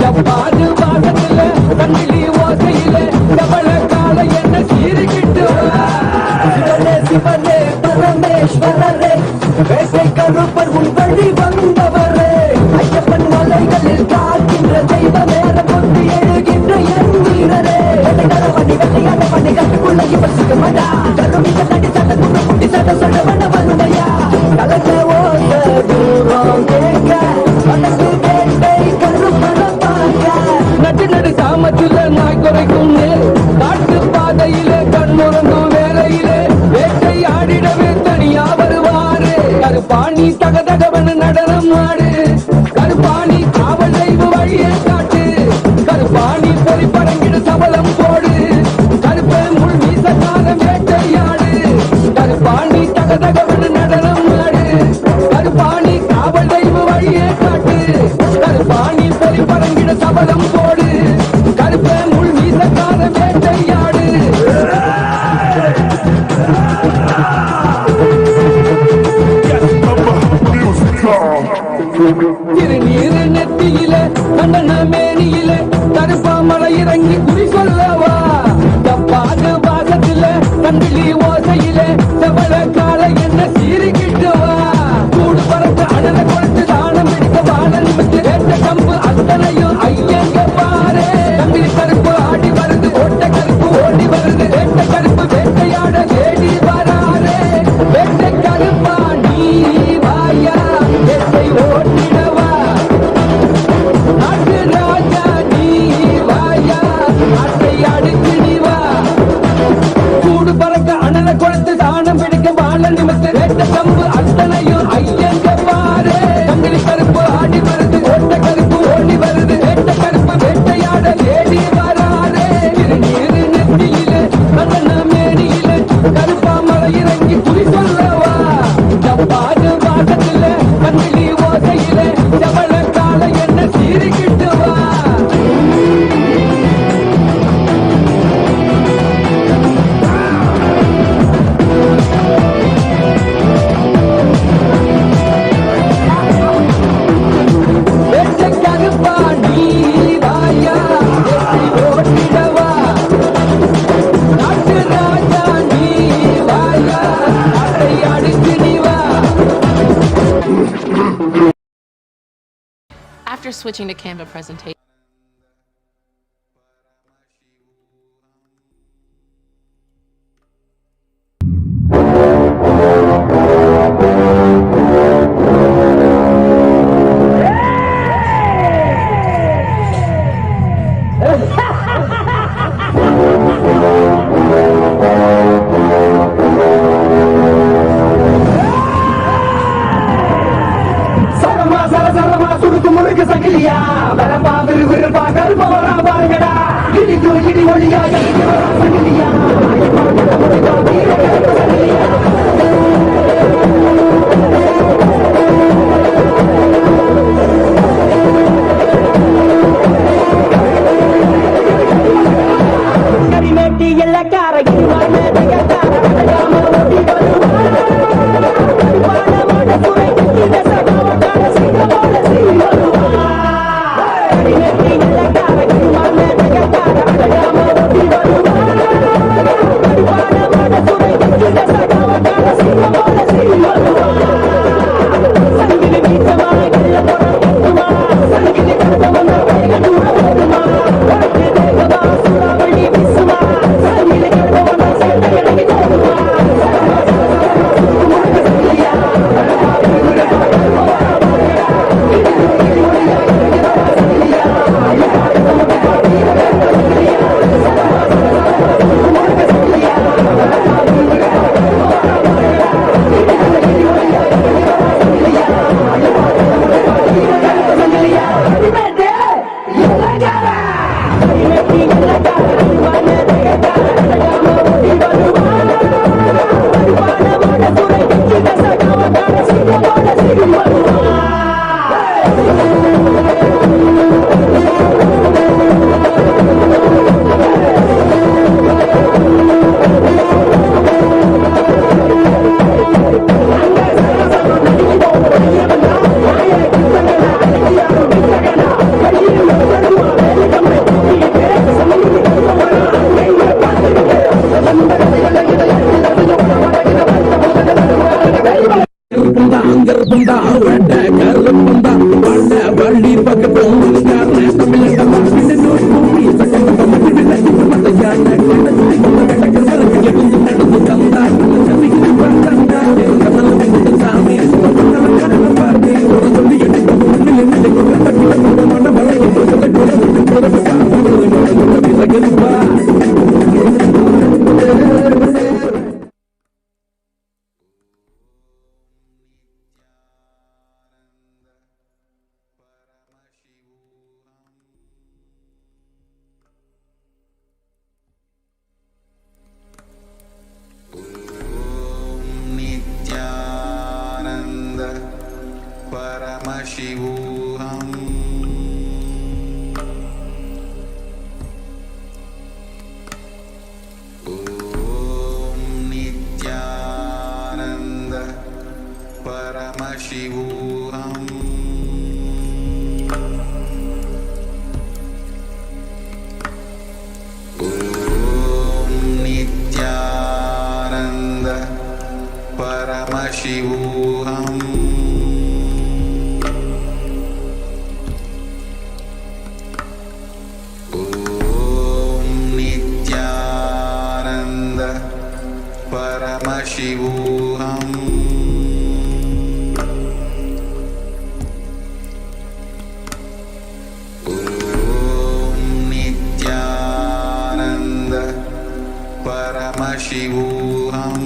ஜப்பாது வாசத்தில கண்ணிலி ஓசையிலே டபள கால என்ன சீரிக்கிட்டு சிவனே சிவனே பரமேஸ்வரரே வேசை கருப்பர் உன் வழி வந்தவரே ஐயப்பன் மலைகளில் காக்கின்ற தெய்வ நேரம் கொண்டு எழுகின்ற என் வீரரே வண்டி வெள்ளையான பண்ணி கட்டுக்குள்ள இவன் சுகமடா கருமிக நடி சட்ட குண்டு குட்டி சட்ட சொல்ல வண்ண வருமையா கலக்க ஓச தூரம் கேட்க மனசு வேட்டை கருப்பன பார்க்க நட்டு நடு சாமத்துல நாய் குறைக்கும் நேர் காட்டு பாதையிலே கண்ணுறங்கும் வேலையிலே வேட்டை ஆடிடவே தனியா வருவாரு கருப்பாணி தகதகவன் நடனம் ஆடு கருப்பாணி காவல் தெய்வ வழியை காட்டு கருப்பாணி பொறி படங்கிட சபலம் போடு கருப்பை முள் மீசக்கார வேட்டையாடு கருப்பாணி தகதகவன் நடனம் ஆடு கருப்பாணி காவல் தெய்வ வழியை காட்டு கருப்பாணி பொறி படங்கிட சபலம் போடு கருப்பை முள் மீசக்கார வேட்டையாடு திருநீரு நெத்தியில கண்டன மேனியில கருப்பாமலை இறங்கி குறி சொல்லவா தப்பாது பாகத்தில கண்டிலி ஓசையில செவல கால என்ன சீரிக்கிட்டுவா கூடு பறக்க அடல கொடுத்து தானம் பிடிக்க வாழ நிமித்து வேட்ட கம்பு அத்தனையும் ஐயங்க பாரு கம்பிலி கருப்பு ஆடி வருது ஓட்ட கருப்பு ஓடி வருது வேட்ட கருப்பு வேட்டையாட தேடி வராரு வேட்டை கருப்பா நீ வாயா வேட்டை ஓட்டிடவா நாட்டு ராஜா நீ வாயா நாட்டை அடுத்து நீ வா கூடு பறக்க அனல கொடுத்து தானம் பிடிக்க வாழ நிமித்து வேட்ட கம்பு அத்தனையும் ஐயங்க பாரு கங்கிலி கருப்பு ஆடி வருது ஓட்ட கருப்பு ஓடி வருது வேட்ட கருப்பு வேட்டையாட தேடி வராரு திருநீரு நெத்தியிலே கண்ணன மேனியிலே கருப்பாமலை இறங்கி குறி சொல்லவா ஜப்பாது வாசத்தில கண்ணிலி ஓசையிலே செவல கால என்ன சீரிக்கிட்டு வா வேட்டை கருப்பா நீ வாயா வேட்டை ஓட்டிடவா நாட்டு ராஜா நீ வாயா நாட்டை அடித்து நீ வா After switching to Canva presentation. சரமா சரசரமா சுடுத்து முழுக்க சங்கிலியா வரப்பா விறுவிறுப்பா கருப்ப வரா பாருங்கடா இடிக்கு இடி ஒளியா இடிக்கு வரா சங்கிலியா கரிமேட்டி எல்லக்கார இருவானே தகத்தார அடையாம ஓடி வருவான துறை இந்த சகாவட்டான சிங்கமோட சீருவா கரிமேட்டி எல்லக்கார இருவானே தகத்தார அடையாம ஓடி வருவான துறை இந்த சகாவட்டான சிங்கமோட சீருவா கருப்பந்தா அங்கருப்பந்தா வேண்ட கருப்பந்தா வாழ வள்ளி பக்கட்டும் தமிழகமா பின்னூர் பூமி சக்கரம் மத்தையான நடந்து தந்தா சாமி Nithyananda Paramashivoham. Om Nithyananda Paramashivoham. Om Nithyananda Paramashivoham. Om Nithyananda Paramashivoham. Om Nithyananda Paramashivoham.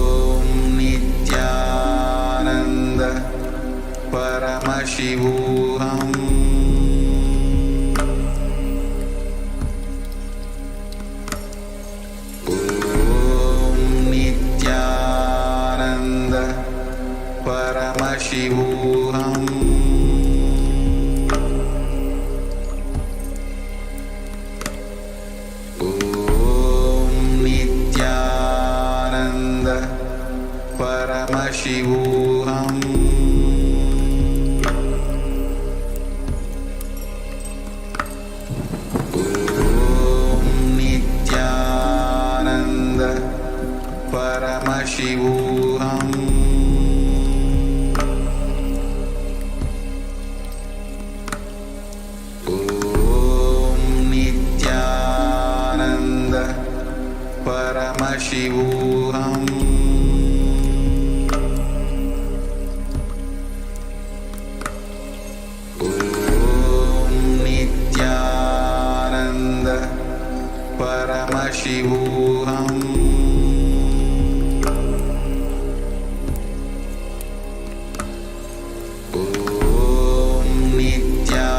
Om Nithyananda Paramashivoham. Om Nithyananda Paramashivoham. Om Nithyananda Paramashivoham. Om Nithyananda Paramashivoham. Om Nithyananda Paramashivoham. Om Nithyananda Paramashivoham. Om Nithyananda Paramashivoham. Om Nithyananda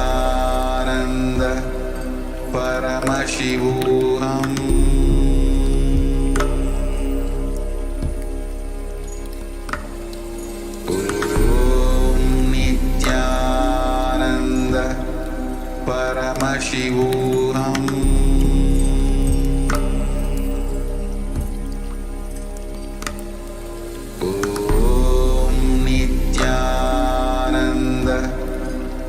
Paramashivoham. Om Nithyananda Paramashivoham. Om Nithyananda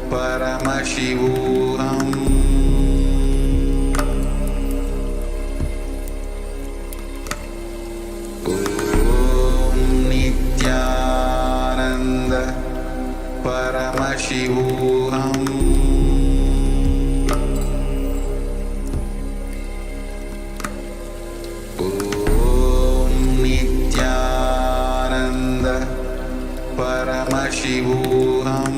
Paramashivoham. Om Nithyananda Paramashivoham.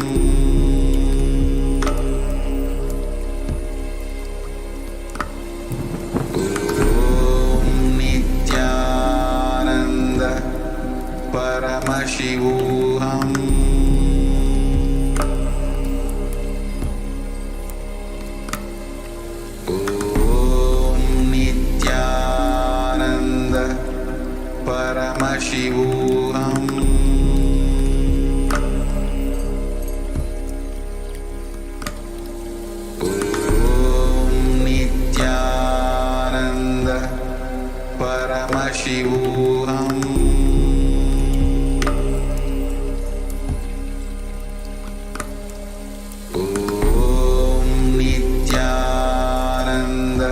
Om Nithyananda Paramashivoham. Om Nithyananda Paramashivoham. Om Nithyananda Paramashivoham. Om Nithyananda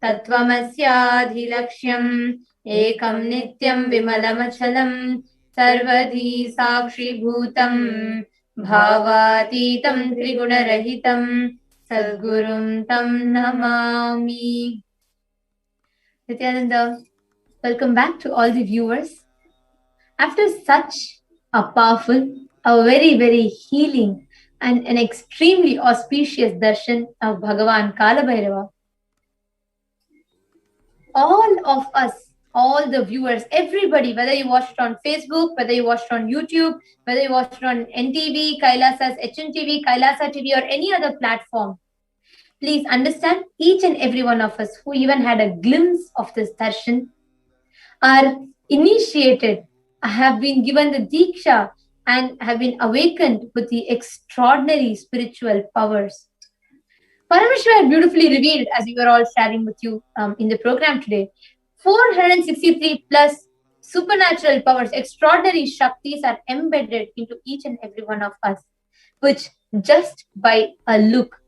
तत्त्वमस्याधिलक्ष्यम् एकं नित्यं विमलमचलं सर्वधी साक्षिभूतं भावातीतं त्रिगुणरहितं सद्गुरुं तं Namami. Nithyananda, welcome back to all the viewers. After such a powerful, a very, very healing and an extremely auspicious darshan of Bhagavan Kalabhairava, all of us, all the viewers, everybody, whether you watched on Facebook, whether you watched on YouTube, whether you watched on NTV, Kailasa's HNTV, Kailasa TV, or any other platform, please understand, each and every one of us who even had a glimpse of this darshan are initiated, have been given the Diksha, and have been awakened with the extraordinary spiritual powers. Paramashiva had beautifully revealed, as we were all sharing with you in the program today, 463 plus supernatural powers, extraordinary Shaktis are embedded into each and every one of us, which just by a look,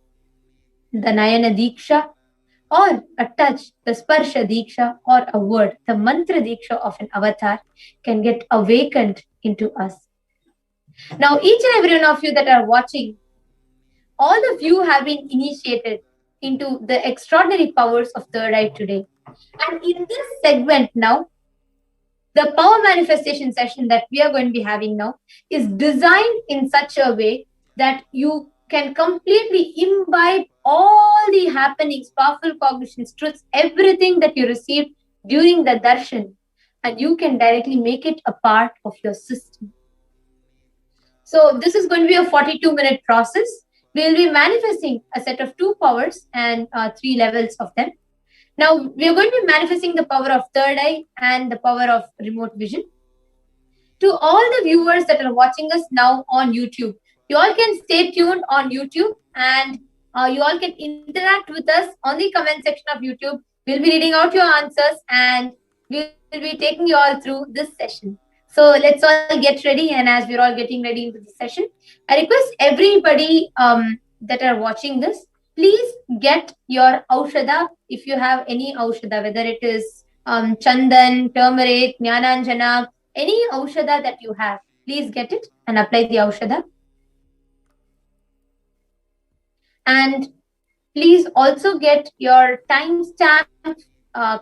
the Nayana Diksha, or a touch, the Sparsha Diksha, or a word, the Mantra Diksha of an avatar, can get awakened into us. Now, each and every one of you that are watching, all of you have been initiated into the extraordinary powers of third eye today. And in this segment now, the power manifestation session that we are going to be having now is designed in such a way that you can completely imbibe all the happenings, powerful cognitions, truths, everything that you received during the darshan, and you can directly make it a part of your system. So this is going to be a 42-minute process. We will be manifesting a set of 2 powers and 3 levels of them. Now, we are going to be manifesting the power of third eye and the power of remote vision. To all the viewers that are watching us now on YouTube, you all can stay tuned on YouTube, and you all can interact with us on the comment section of YouTube. We'll be reading out your answers and we'll be taking you all through this session. So let's all get ready, and as we're all getting ready into the session, I request everybody that are watching this, please get your aushadha if you have any aushadha, whether it is chandan, turmeric, jnananjana, any aushadha that you have, please get it and apply the aushadha. And please also get your timestamp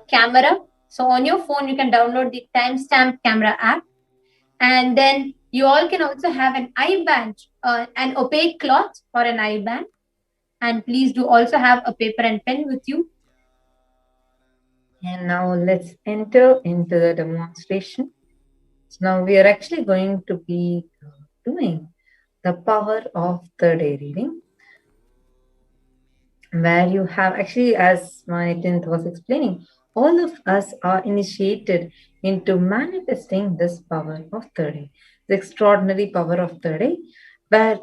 camera. So on your phone, you can download the timestamp camera app. And then you all can also have an eye band, an opaque cloth or an eye band. And please do also have a paper and pen with you. And now let's enter into the demonstration. So now we are actually going to be doing the power of third eye reading, where you have actually, as my Tinth was explaining, all of us are initiated into manifesting this power of third eye, the extraordinary power of third eye, where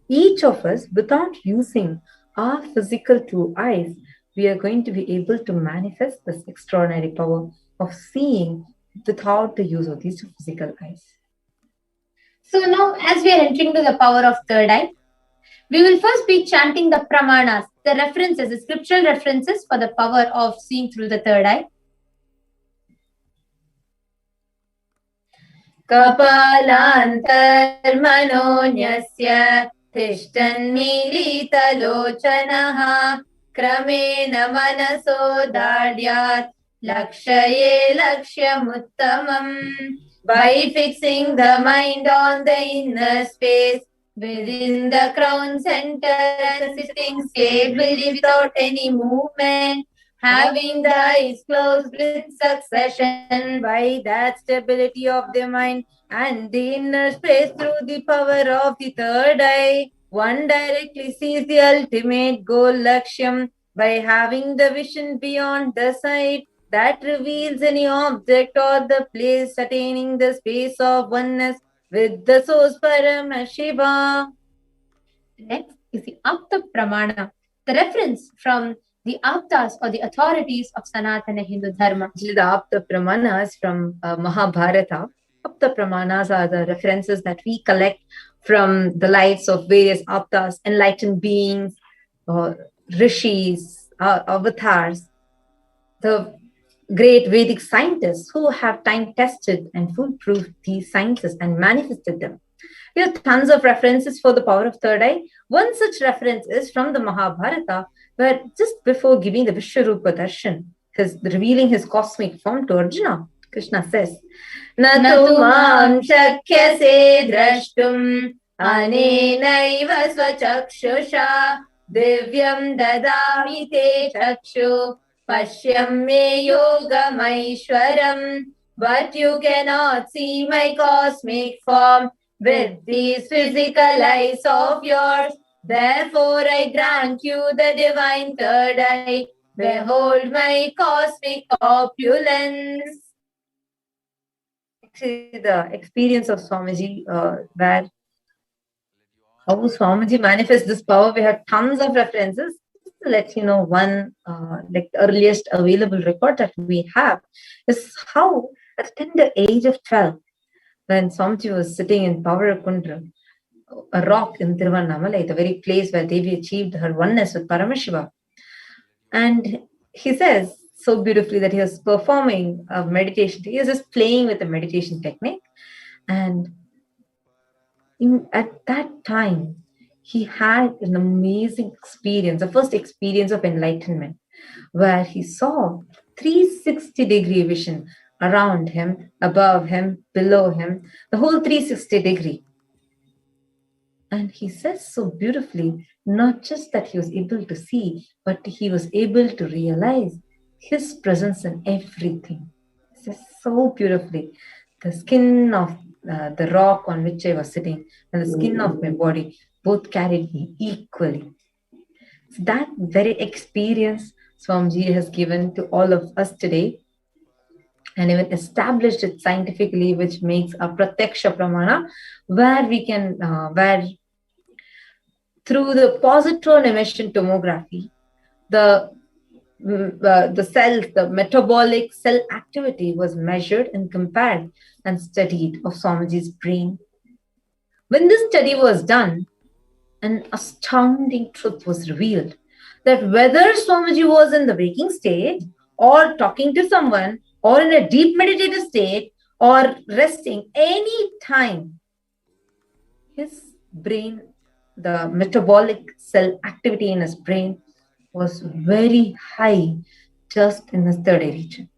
each of us, without using our physical 2 eyes, we are going to be able to manifest this extraordinary power of seeing without the use of these 2 physical eyes. So now, as we are entering to the power of third eye, we will first be chanting the pramanas, the references, the scriptural references for the power of seeing through the third eye. Kapalantarmanonyasya tishtanmilitalochanaha kramena manaso dadyat lakshaye lakshyamuttamam. By fixing the mind on the inner space within the crown center and sitting stably without any movement, having the eyes closed with succession, by that stability of the mind and the inner space through the power of the third eye, one directly sees the ultimate goal Lakshyam by having the vision beyond the sight that reveals any object or the place, attaining the space of oneness with the source Paramashiva. Next is the Apta Pramana, the reference from the Aptas or the authorities of Sanatana Hindu Dharma. Actually, the Apta Pramanas from Mahabharata. Apta Pramanas are the references that we collect from the lives of various Aptas, enlightened beings, rishis, avatars. the great Vedic scientists who have time tested and foolproofed these sciences and manifested them. We have tons of references for the power of third eye. One such reference is from the Mahabharata, where just before giving the Vishwarupa Darshan, revealing his cosmic form to Arjuna, Krishna says, Natu mam shakyase drashtum anenaiva swachakshusha divyam dadami te chakshu pashyam me yogamaishwaram, but you cannot see my cosmic form with these physical eyes of yours. Therefore I grant you the divine third eye. Behold my cosmic opulence. Actually, the experience of Swamiji, where how Swamiji manifests this power, we have tons of references. Just to let you know, one like the earliest available record that we have is how at the tender age of 12, when Swamiji was sitting in Pavarkundra, a rock in Tiruvannamalai, the very place where Devi achieved her oneness with Paramashiva. And he says so beautifully that he was performing a meditation. He was just playing with the meditation technique. And at that time, he had an amazing experience, the first experience of enlightenment, where he saw 360-degree vision around him, above him, below him, the whole 360-degree. And he says so beautifully, not just that he was able to see, but he was able to realize his presence in everything. He says so beautifully, the skin of the rock on which I was sitting and the skin of my body both carried me equally. So that very experience Swamiji has given to all of us today, and even established it scientifically, which makes a pratyaksha pramana, where we can, where through the positron emission tomography, the cells, the metabolic cell activity was measured and compared and studied of Swamiji's brain. When this study was done, an astounding truth was revealed, that whether Swamiji was in the waking state or talking to someone or in a deep meditative state or resting, any time, his brain, the metabolic cell activity in his brain was very high just in the third eye region.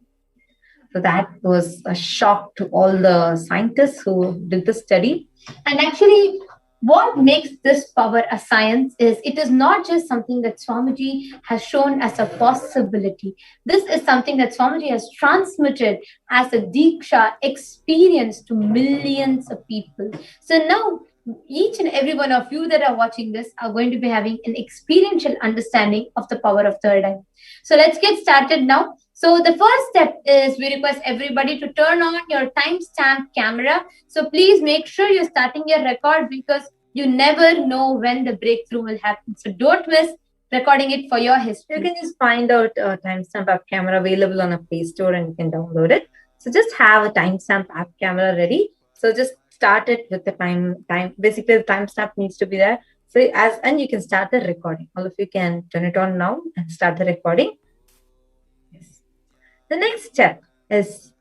So that was a shock to all the scientists who did the study. And actually, what makes this power a science is it is not just something that Swamiji has shown as a possibility. This is something that Swamiji has transmitted as a Diksha experience to millions of people. So now, each and every one of you that are watching this are going to be having an experiential understanding of the power of third eye. So let's get started now. So the first step is we request everybody to turn on your timestamp camera. So please make sure you're starting your record because you never know when the breakthrough will happen. So don't miss recording it for your history. You can just find out a timestamp app camera available on a Play Store and you can download it. So just have a timestamp app camera ready. So just start it with the time. Basically, the timestamp needs to be there. So and you can start the recording. All of you can turn it on now and start the recording. Yes. The next step is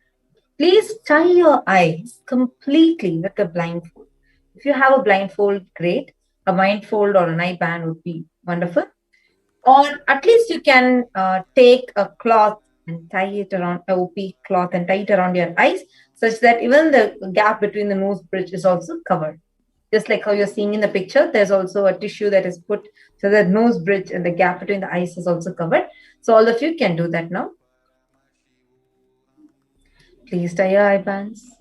please tie your eyes completely with a blindfold. If you have a blindfold, great. A blindfold or an eye band would be wonderful. Or at least you can take a cloth and tie it around a OP cloth and tie it around your eyes, such that even the gap between the nose bridge is also covered. Just like how you're seeing in the picture, there's also a tissue that is put so that nose bridge and the gap between the eyes is also covered. So all of you can do that now. Please tie your eye bands.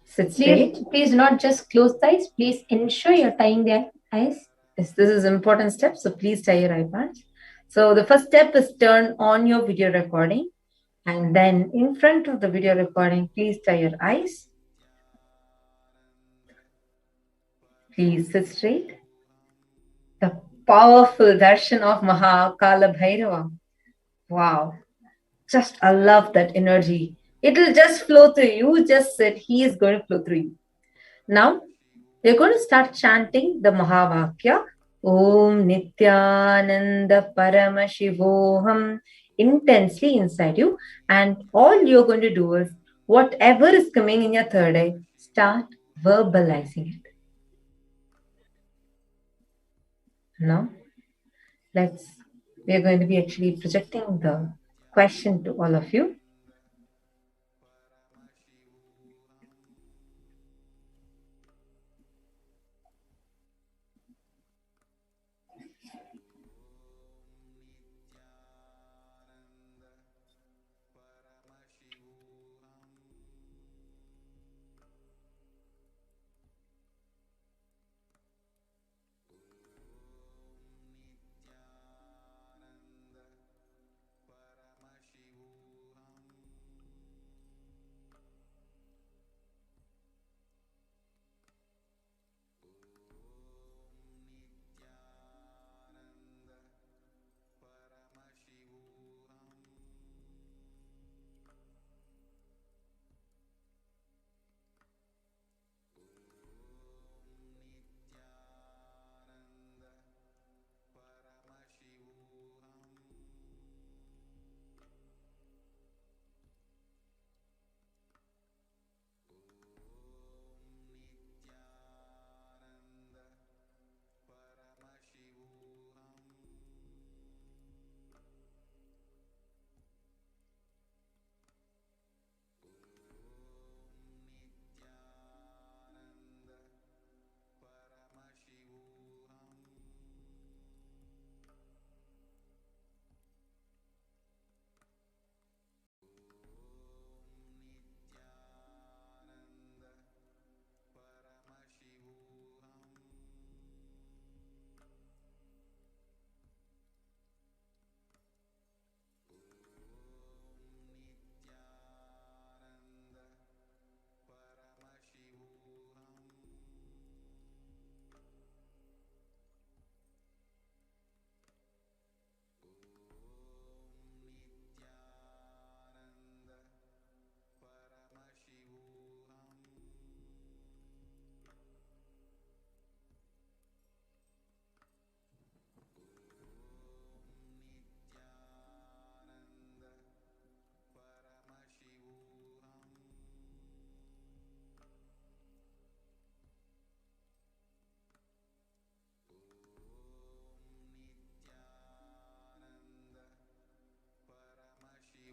Sit straight. Please do not just close the eyes. Please ensure you're tying the eyes. Yes, this is an important step. So please tie your eye bands. So the first step is turn on your video recording. And then in front of the video recording, please tie your eyes. Please sit straight. The powerful darshan of Kalabhairava. Wow. Just I love that energy. It will just flow through you. Just sit. He is going to flow through you. Now, we're going to start chanting the Mahavakya Om Nithyananda Paramashivoham intensely inside you, and all you're going to do is whatever is coming in your third eye, start verbalizing it. Now, we're going to be actually projecting the question to all of you.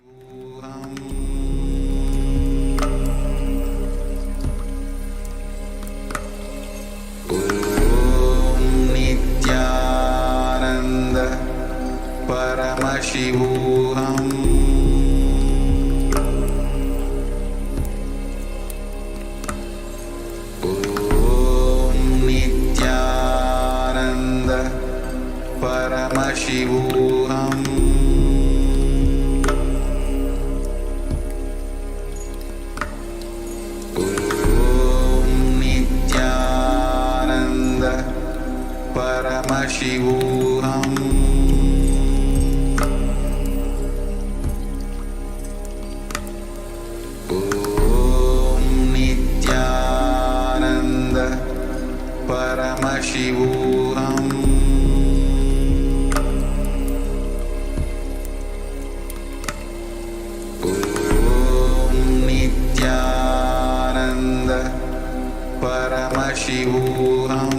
Paramashivoham. Om Nithyananda Paramashivoham. Om Nithyananda Paramashivoham. Paramashivoham. Om Nithyananda Paramashivoham. Om Nithyananda Paramashivoham.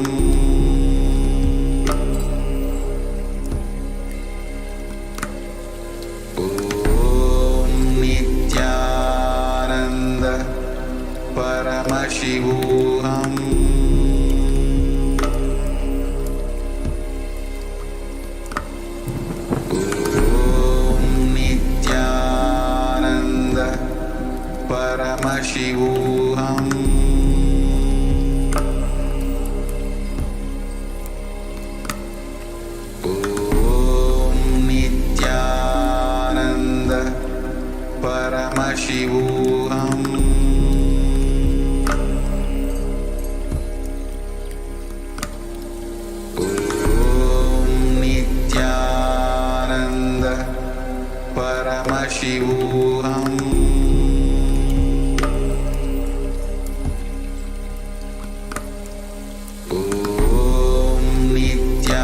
Paramashivoham. Om Nithyananda Paramashivoham. Om Nithyananda Paramashivoham. Om Nithyananda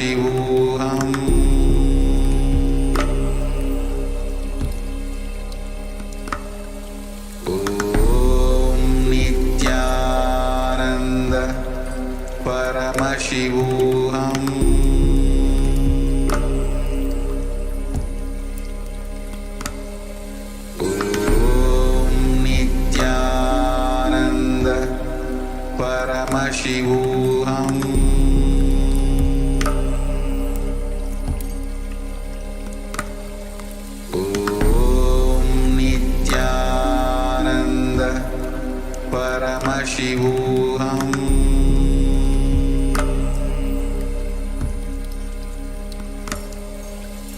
Paramashivoham. Om Nithyananda Paramashivoham. Om Nithyananda Paramashivoham. Om Nithyananda Paramashivoham.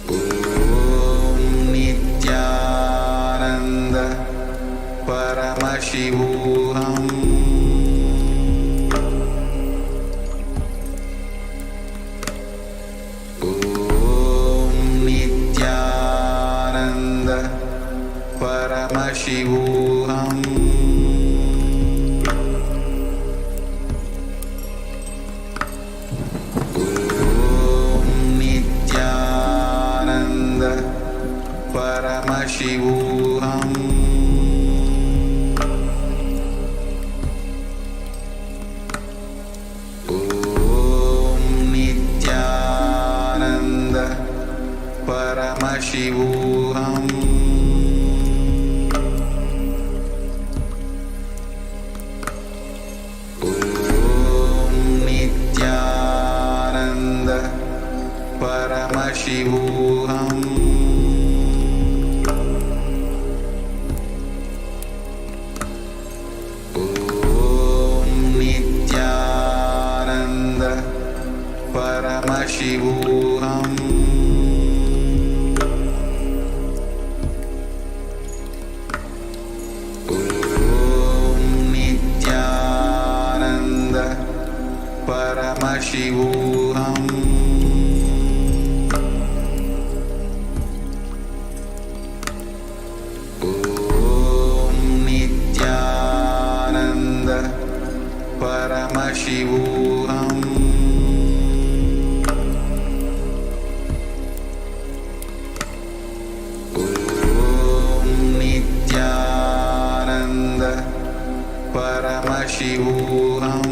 Om Nithyananda Paramashivoham. Om Nithyananda Paramashivoham. Om Nithyananda Paramashivoham. Om Nithyananda Paramashivoham. Om Nithyananda Paramashivoham. Om Nithyananda Paramashivoham. Om Nithyananda Paramashivoham. Om Nithyananda Paramashivoham. Om Nithyananda Paramashivoham.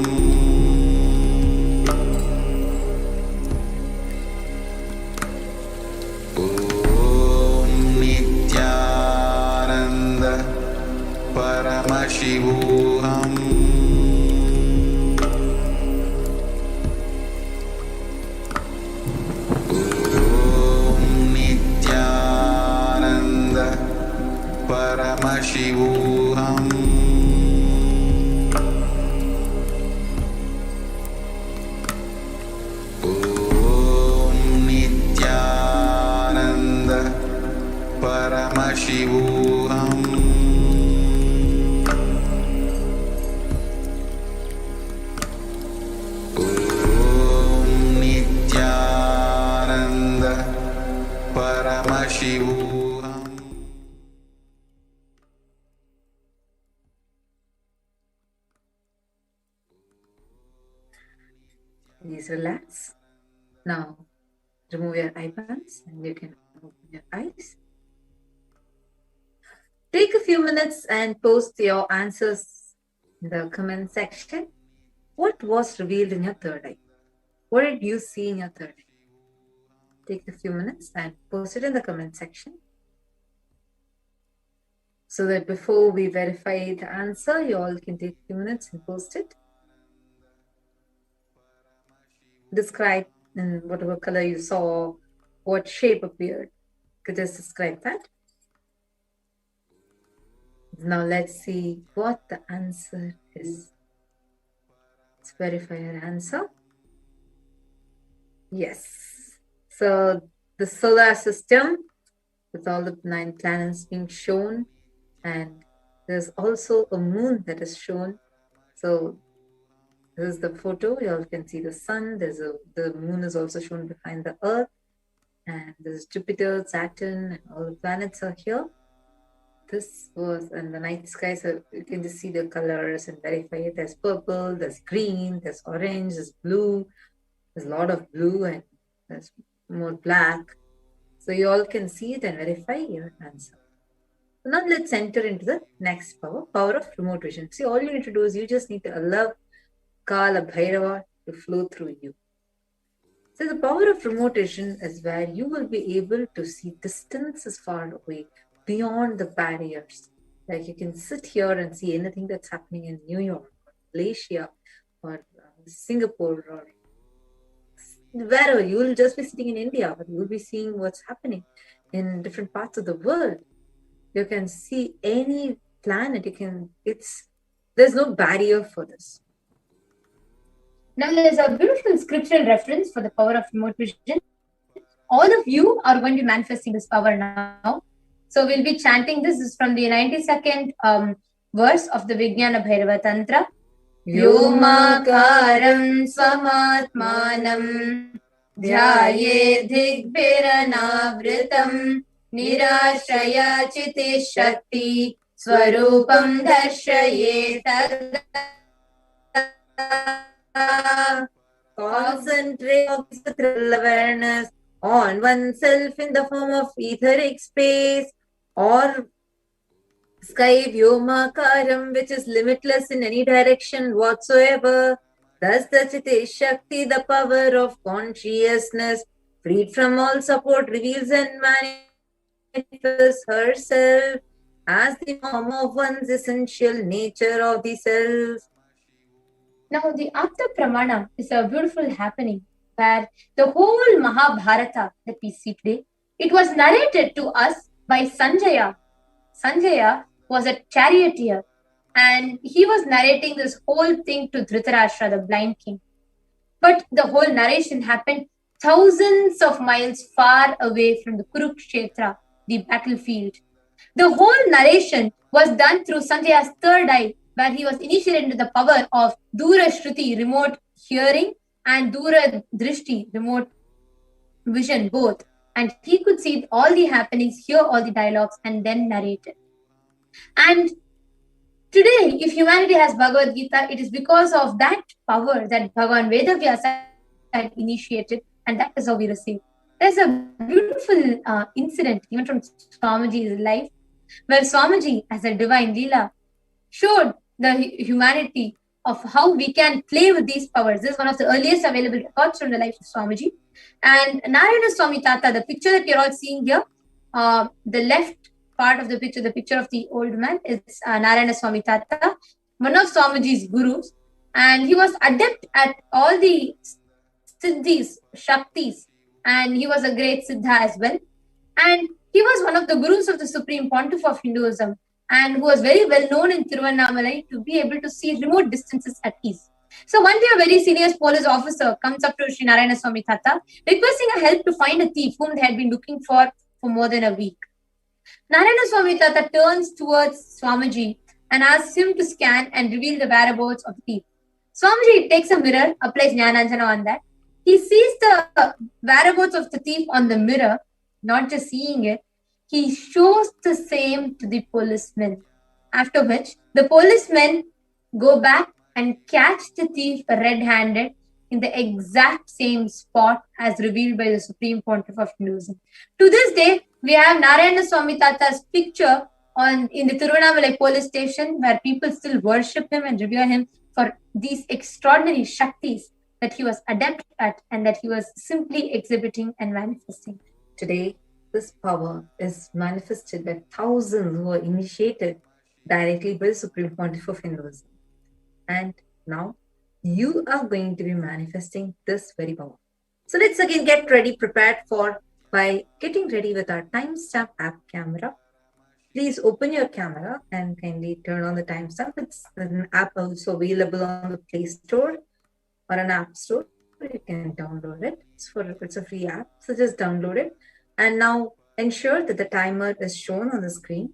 Om Nithyananda Paramashivoham. Om Nithyananda Paramashivoham. Om Nithyananda Paramashivoham. Om Nithyananda Paramashivoham. Please relax. Now, remove your eyebands and you can open your eyes. Take a few minutes and post your answers in the comment section. What was revealed in your third eye? What did you see in your third eye? Take a few minutes and post it in the comment section, so that before we verify the answer, you all can take a few minutes and post it. Describe in whatever color you saw, what shape appeared. Could just describe that. Now let's see what the answer is. Let's verify your answer. Yes. So the solar system with all the 9 planets being shown, and there's also a moon that is shown. So this is the photo. You all can see the sun. The moon is also shown behind the earth, and there's Jupiter, Saturn, and all the planets are here. This was in the night sky, so you can just see the colors and verify it. There's purple, there's green, there's orange, there's blue. There's a lot of blue, and There's more black. So you all can see it and verify your answer. So now let's enter into the next power, power of remote vision. See, all you need to do is you just need to allow Kalabhairava to flow through you. So the power of remote vision is where you will be able to see distances far away, beyond the barriers. Like you can sit here and see anything that's happening in New York, Malaysia, or Singapore, or wherever. You will just be sitting in India, but you will be seeing what's happening in different parts of the world. You can see any planet. There's no barrier for this. Now there's a beautiful scriptural reference for the power of remote vision. All of you are going to be manifesting this power now. So we'll be chanting this. This is from the 92nd verse of the Vijnana Bhairava Tantra. Vyomakaram swamatmanam dhyaye digbhiranavritam nirashaya chiti shakti swarupam darshaye tada. Concentrate awareness on oneself in the form of etheric space or sky vyomakaram, which is limitless in any direction whatsoever. Thus the Chiti Shakti, the power of consciousness, freed from all support, reveals and manifests herself as the form of one's essential nature of the self. Now, the Apta Pramana is a beautiful happening where the whole Mahabharata that we see today, it was narrated to us by Sanjaya. Sanjaya was a charioteer and he was narrating this whole thing to Dhritarashtra, the blind king. But the whole narration happened thousands of miles far away from the Kurukshetra, the battlefield. The whole narration was done through Sanjaya's third eye, where he was initiated into the power of Dura Shruti, remote hearing, and Dura Drishti, remote vision, both. And he could see all the happenings, hear all the dialogues, and then narrate it. And today, if humanity has Bhagavad Gita, it is because of that power that Bhagavan Vedavyasa had initiated, and that is how we receive. There's a beautiful incident, even from Swamiji's life, where Swamiji, as a divine Leela, showed the humanity of how we can play with these powers. This is one of the earliest available records from the life of Swamiji. And Narayana Swami Tata, the picture that you're all seeing here, the left part of the picture of the old man, is Narayana Swami Tata, one of Swamiji's gurus. And he was adept at all the siddhis, shaktis, and he was a great siddha as well. And he was one of the gurus of the Supreme Pontiff of Hinduism, and who was very well known in Tiruvannamalai to be able to see remote distances at ease. So one day a very senior police officer comes up to Sri Narayana Swami Tata, requesting a help to find a thief whom they had been looking for more than a week. Narayana Swami Tata turns towards Swamiji and asks him to scan and reveal the whereabouts of the thief. Swamiji takes a mirror, applies Jnananjana on that. He sees the whereabouts of the thief on the mirror, not just seeing it, he shows the same to the policemen. After which, the policemen go back and catch the thief red-handed in the exact same spot as revealed by the Supreme Pontiff of Hinduism. To this day, we have Narayana Swami Tata's picture in the Tiruvannamalai police station, where people still worship him and revere him for these extraordinary shaktis that he was adept at and that he was simply exhibiting and manifesting. Today, this power is manifested by thousands who are initiated directly by the Supreme Pontiff of Hinduism. And now, you are going to be manifesting this very power. So let's again get ready, prepared by getting ready with our timestamp app camera. Please open your camera and kindly turn on the timestamp. It's an app also available on the Play Store or an App Store. You can download it. It's a free app, so just download it. And now ensure that the timer is shown on the screen.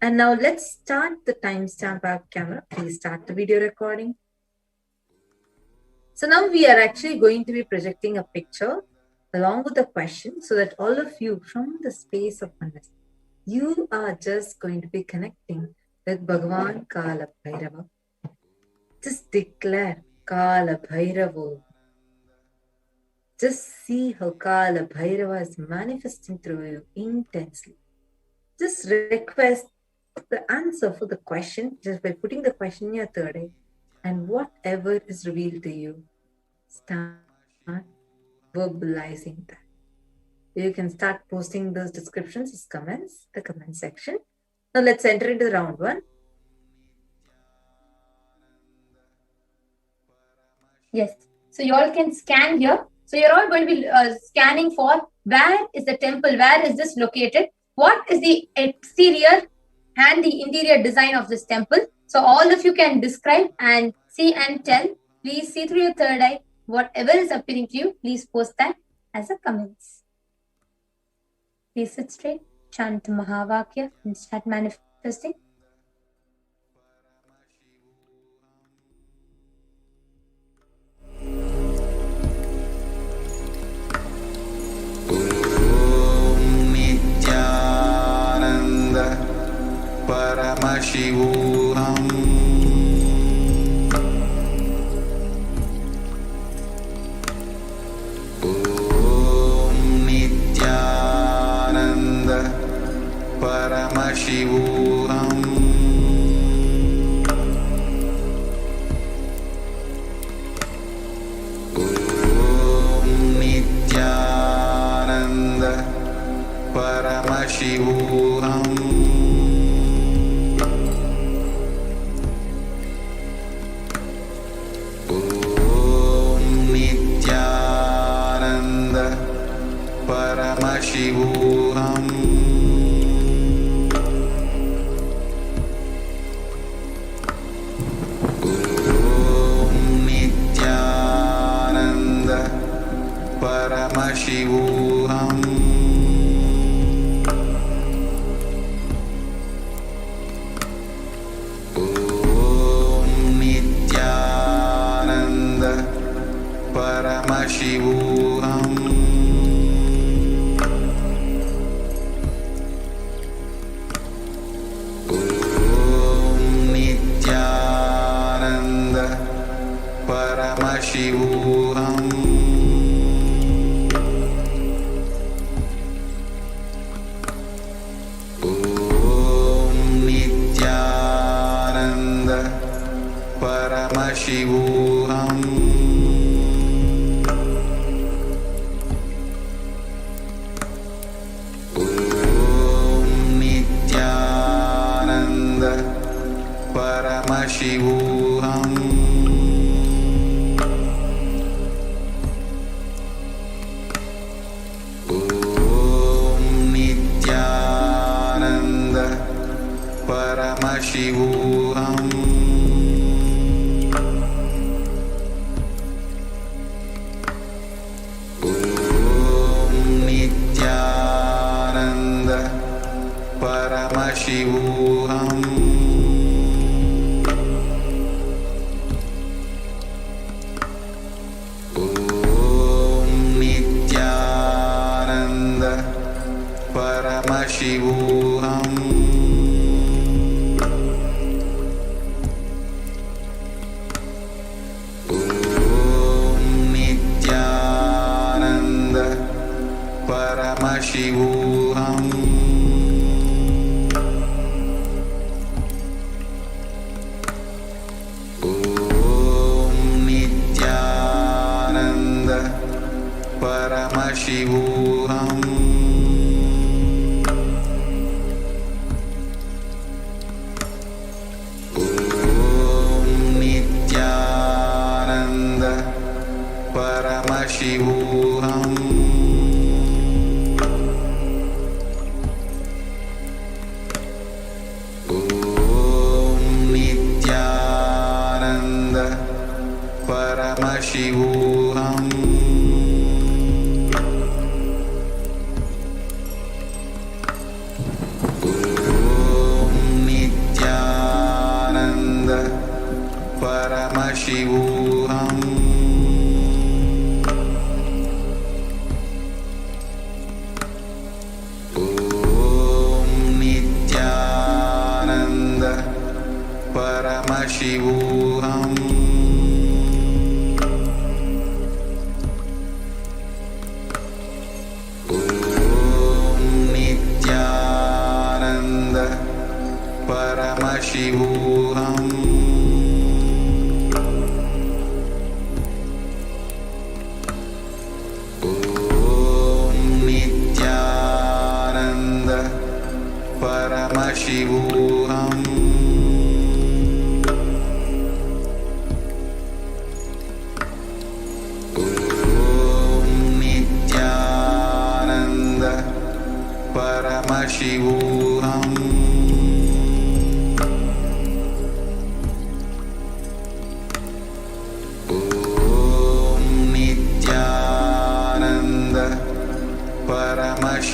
And now let's start the timestamp app camera. Please start the video recording. So now we are actually going to be projecting a picture along with a question so that all of you from the space of oneness, you are just going to be connecting with Bhagavan Kalabhairava. Just declare Kalabhairava. Just see how Kalabhairava is manifesting through you intensely. Just request the answer for the question just by putting the question in your third eye, and whatever is revealed to you, start verbalizing that. You can start posting those descriptions as comments, the comment section. Now let's enter into round one. Yes. So you all can scan here. So you're all going to be scanning for where is the temple, where is this located, what is the exterior and the interior design of this temple. So all of you can describe and see and tell. Please see through your third eye. Whatever is appearing to you, please post that as a comments. Please sit straight, chant Mahavakya and start manifesting. Nithyananda Paramashivoham. Nithyananda Paramashivoham. Nithyananda Paramashivoham. Nithyananda Paramashivoham. Nithyananda Paramashivoham. Nithyananda Paramashivoham. Nithyananda Paramashivoham. Nithyananda Paramashivoham. Nithyananda Paramashivoham. Nithyananda Paramashivoham. Nithyananda Paramashivoham. Nithyananda Paramashivoham. Nithyananda Paramashivoham. Nithyananda Paramashivoham. Nithyananda Paramashivoham. Nithyananda Paramashivoham. Nithyananda Paramashivoham. Nithyananda Paramashivoham.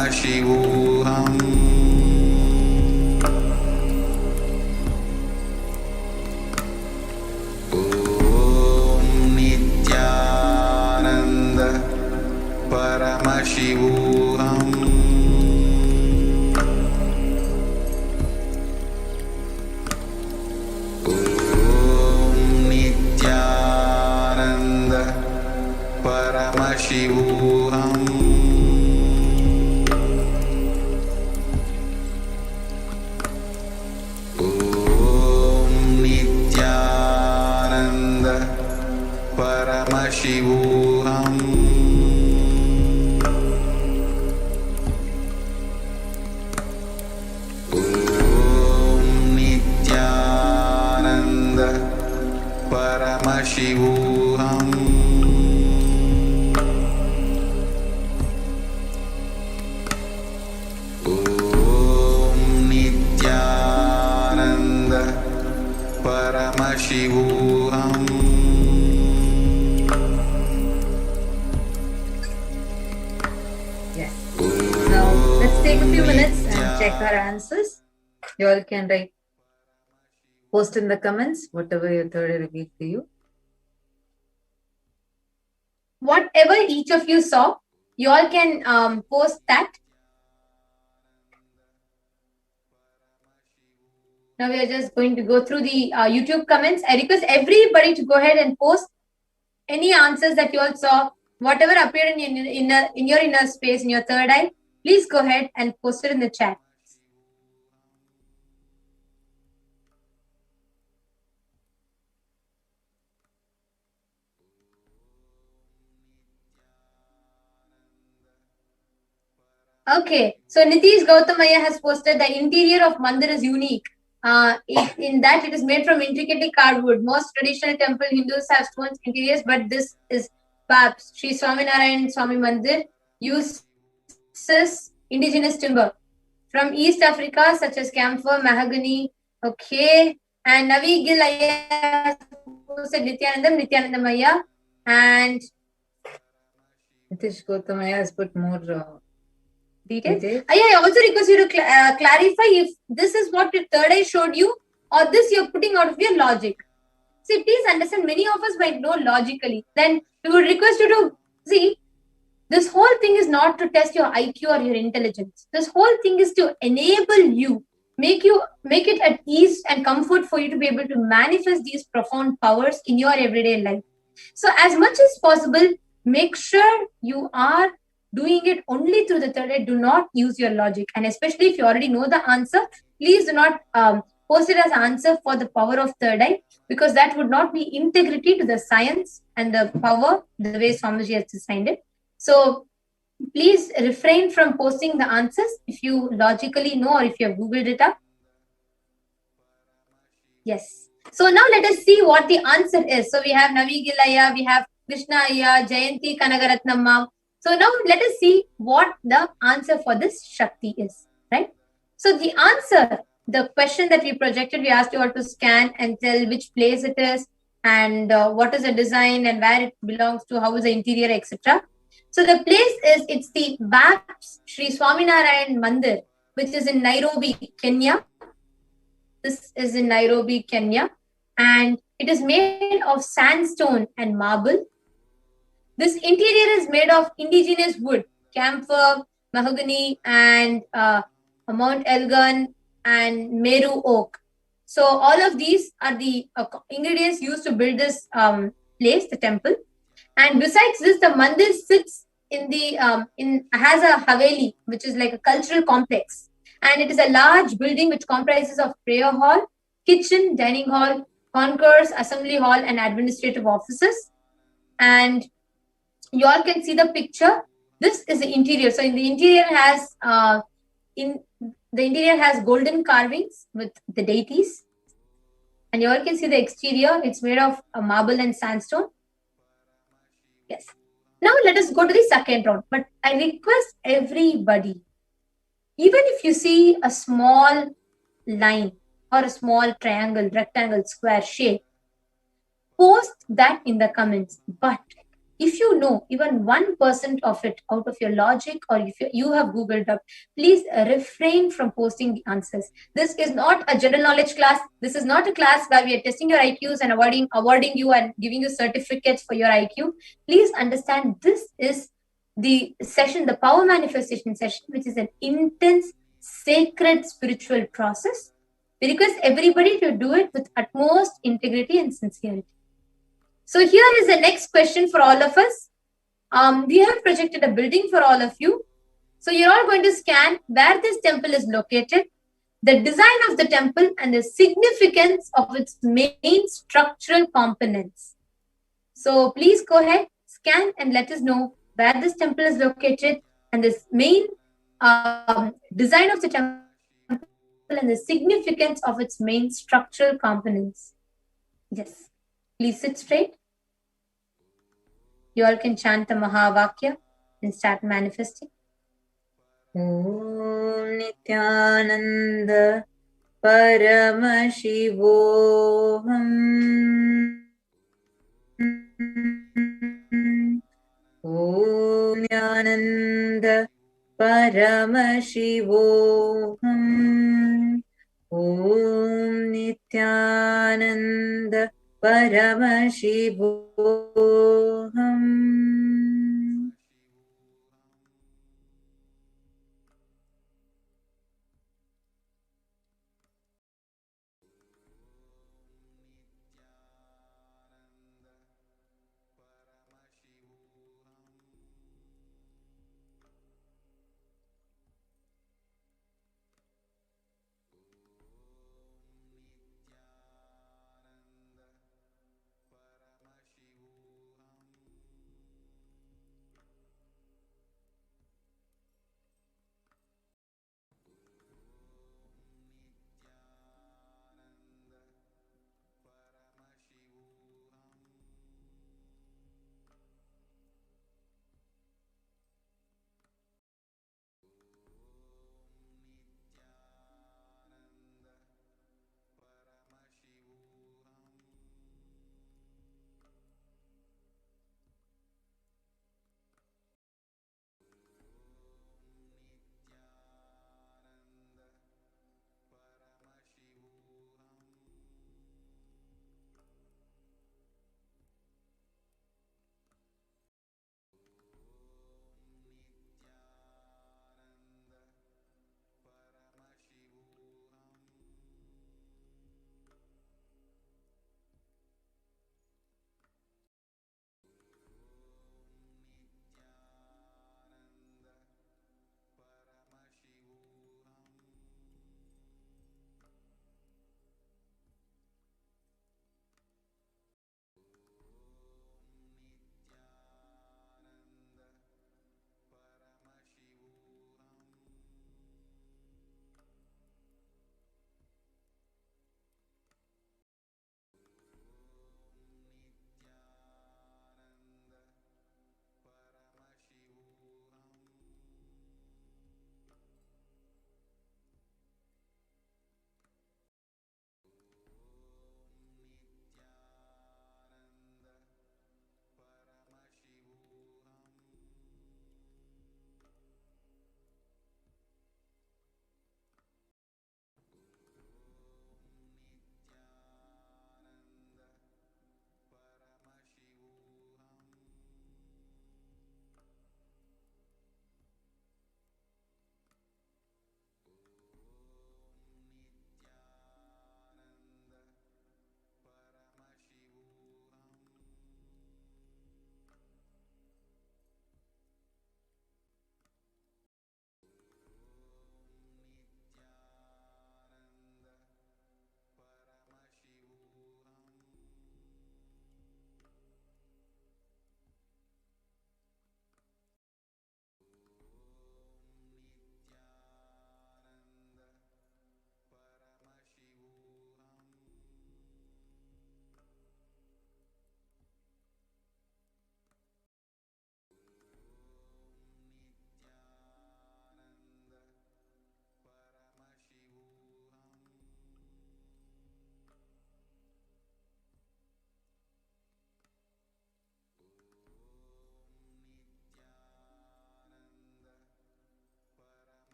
Paramashivoham. Om Nithyananda Paramashivoham. Om Nithyananda Paramashivoham. Om Nithyananda Paramashivoham. Om Nithyananda Paramashivoham. Om Nithyananda Paramashivoham. Yes. Now let's take a few minutes and check our answers. You all can write, post in the comments whatever your third eye revealed to you. Whatever each of you saw, you all can post that. Now we are just going to go through the YouTube comments. I request everybody to go ahead and post any answers that you all saw, whatever appeared in your inner space, in your third eye. Please go ahead and post it in the chat. Okay, so Nitish Gautamaya has posted the interior of Mandir is unique. In that it is made from intricately carved wood. Most traditional temple Hindus have stone interiors, but this is perhaps Sri Swaminarayan Swami Mandir uses indigenous timber from East Africa, such as camphor, mahogany. Okay, and Navi Gilaya posted Nithyanandamaya, and Nitish Gautamaya has put more details. I also request you to clarify if this is what your third eye showed you or this you're putting out of your logic. See, please understand, many of us might know logically. Then we would request you to see, this whole thing is not to test your IQ or your intelligence. This whole thing is to enable you, make it at ease and comfort for you to be able to manifest these profound powers in your everyday life. So as much as possible, make sure you are doing it only through the third eye. Do not use your logic. And especially if you already know the answer, please do not post it as answer for the power of third eye, because that would not be integrity to the science and the power, the way Swamiji has designed it. So please refrain from posting the answers if you logically know or if you have Googled it up. Yes. So now let us see what the answer is. So we have Navi Gilaya, we have Krishna Ayya, Jayanti Kanagaratnamma. So now let us see what the answer for this Shakti is, right? So the answer, the question that we projected, we asked you all to scan and tell which place it is and what is the design and where it belongs to, how is the interior, etc. So the place is, it's the Vaps Sri Swaminarayan Mandir, which is in Nairobi, Kenya. This is in Nairobi, Kenya. And it is made of sandstone and marble. This interior is made of indigenous wood, camphor, mahogany, and Mount Elgon and Meru oak. So all of these are the ingredients used to build this place, the temple. And besides this, the mandir sits in the has a haveli, which is like a cultural complex. And it is a large building which comprises of prayer hall, kitchen, dining hall, concourse, assembly hall, and administrative offices. And you all can see the picture. This is the interior. So in the interior has golden carvings with the deities. And you all can see the exterior. It's made of marble and sandstone. Yes. Now let us go to the second round. But I request everybody, even if you see a small line or a small triangle, rectangle, square shape, post that in the comments. But If you know even 1% of it out of your logic, or if you have Googled up, please refrain from posting the answers. This is not a general knowledge class. This is not a class where we are testing your IQs and awarding you and giving you certificates for your IQ. Please understand, this is the session, the power manifestation session, which is an intense, sacred spiritual process. We request everybody to do it with utmost integrity and sincerity. So here is the next question for all of us. We have projected a building for all of you. So you're all going to scan where this temple is located, the design of the temple, and the significance of its main structural components. So please go ahead, scan, and let us know where this temple is located and this main design of the temple and the significance of its main structural components. Yes. Please sit straight. You all can chant the Mahavakya and start manifesting. Om Nithyananda Paramashivoham. Om Nithyananda Paramashivoham. Om Nithyananda Paramashivoham.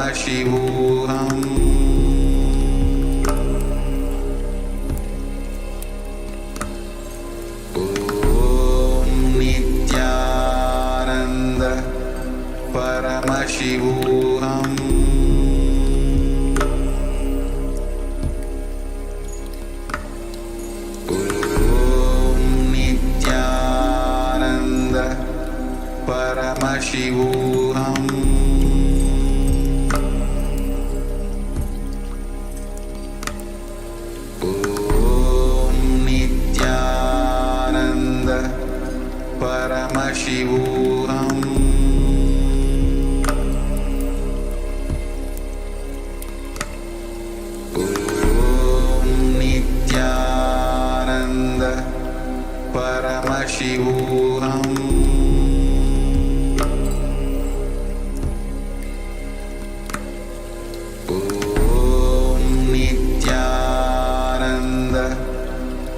Paramashivoham. Om Nithyananda Paramashivoham. Paramashivoham. Om Nithyananda Paramashivoham. Om Nithyananda Paramashivoham.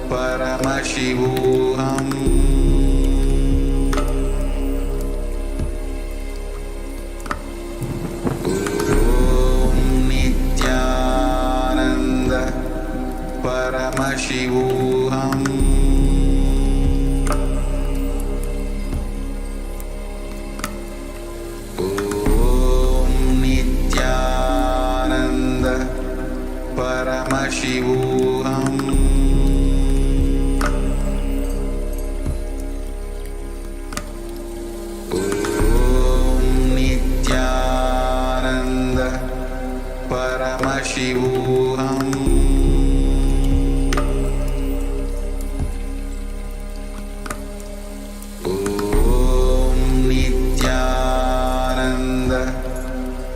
Paramashivoham. Om Nithyananda Paramashivoham. Om Nithyananda Paramashivoham. Paramashivoham. Om Nithyananda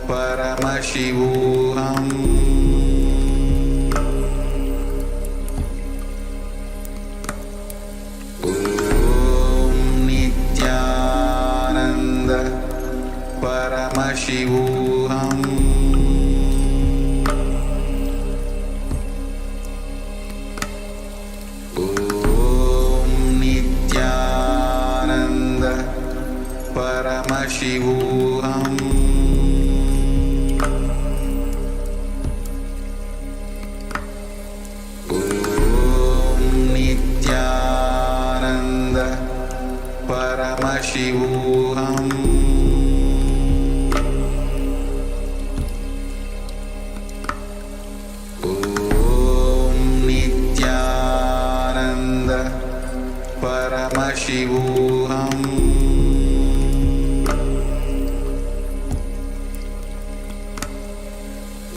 Paramashivoham. Om Nithyananda Paramashivoham. Paramashivoham. Om Nithyananda Paramashivoham. Om Nithyananda Paramashivoham. Paramashivoham.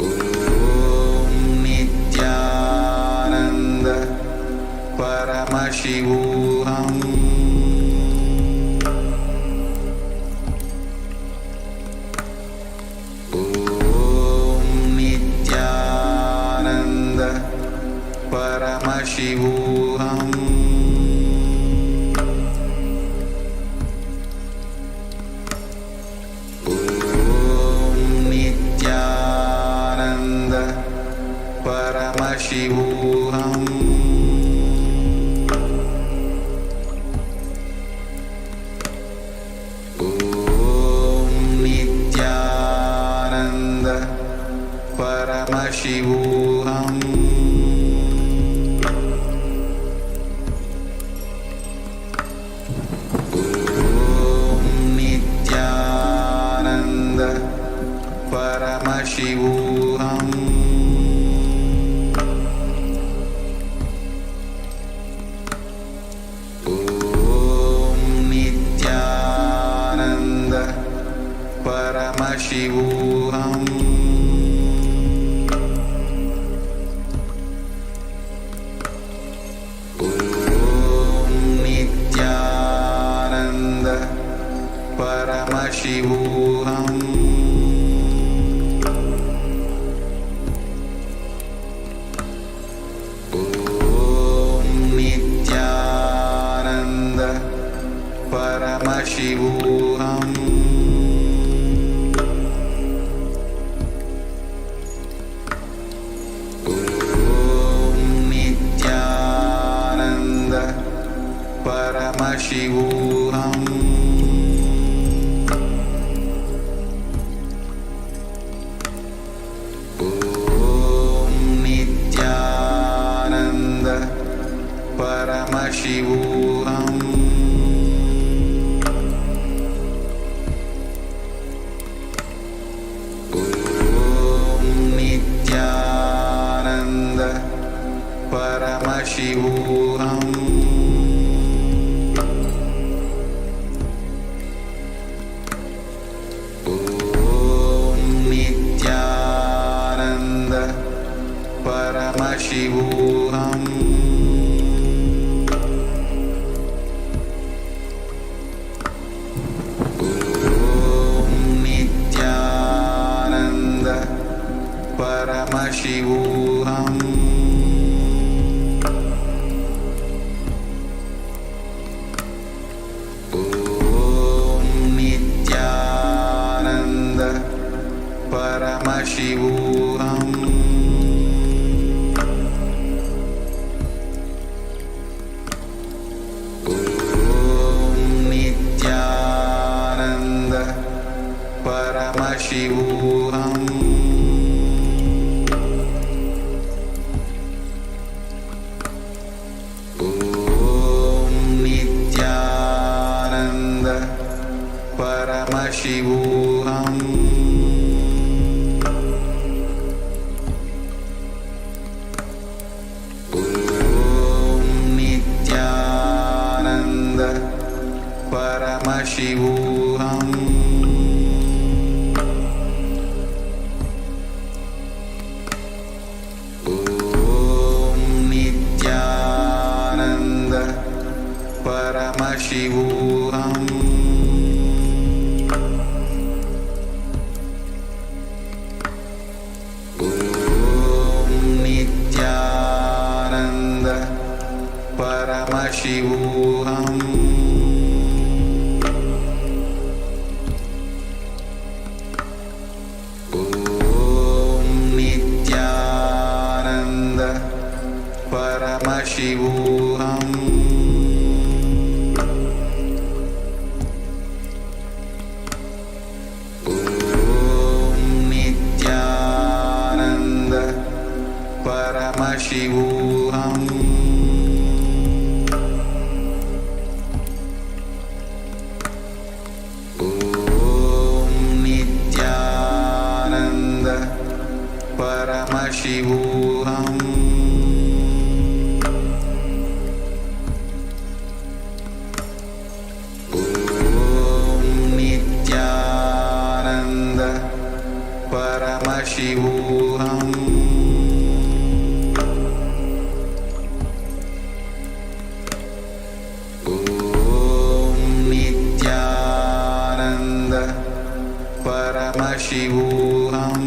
Om Nithyananda Paramashivoham. Om Nithyananda Paramashivoham. Paramashivoham. Om Nithyananda Paramashivoham. Om Nithyananda Paramashivoham. Paramashivoham. Om Nithyananda Paramashivoham. Om Nithyananda Paramashivoham. Om Nithyananda Paramashivoham. Om Nithyananda Paramashivoham. Om Nithyananda Paramashivoham. Om Nithyananda Paramashivoham. Om Nithyananda Paramashivoham. Om Nithyananda Paramashivoham. Om Nithyananda Paramashivoham. Om Nithyananda Paramashivoham. Om Nithyananda Paramashivoham. Om Nithyananda Paramashivoham. Om Nithyananda Paramashivoham. Om Nithyananda Paramashivoham. Om Nithyananda Paramashivoham. Om Nithyananda Paramashivoham. Om Nithyananda Paramashivoham.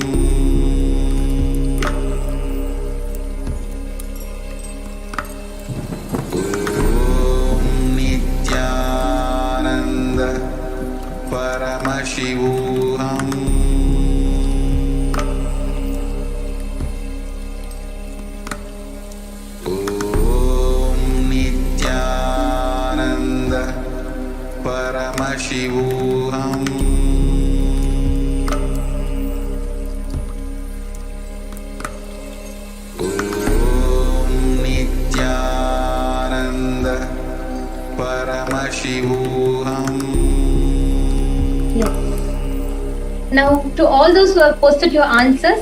Om Nithyananda Paramashivoham. Om Nithyananda Paramashivoham. Om Nithyananda Paramashivoham. Yes. Now, to all those who have posted your answers,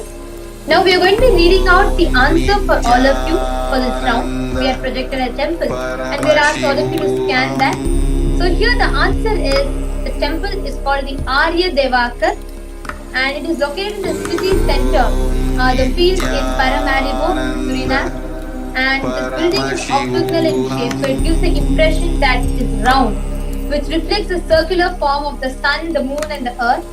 now we are going to be reading out the answer for all of you for this round. We have projected a temple and we are asked all of you to scan that. So here the answer is, the temple is called the Arya Devakar and it is located in the city center, the field in Paramaribo, Suriname. And this building is octagonal in shape, so it gives the impression that it's round, which reflects the circular form of the sun, the moon and the earth.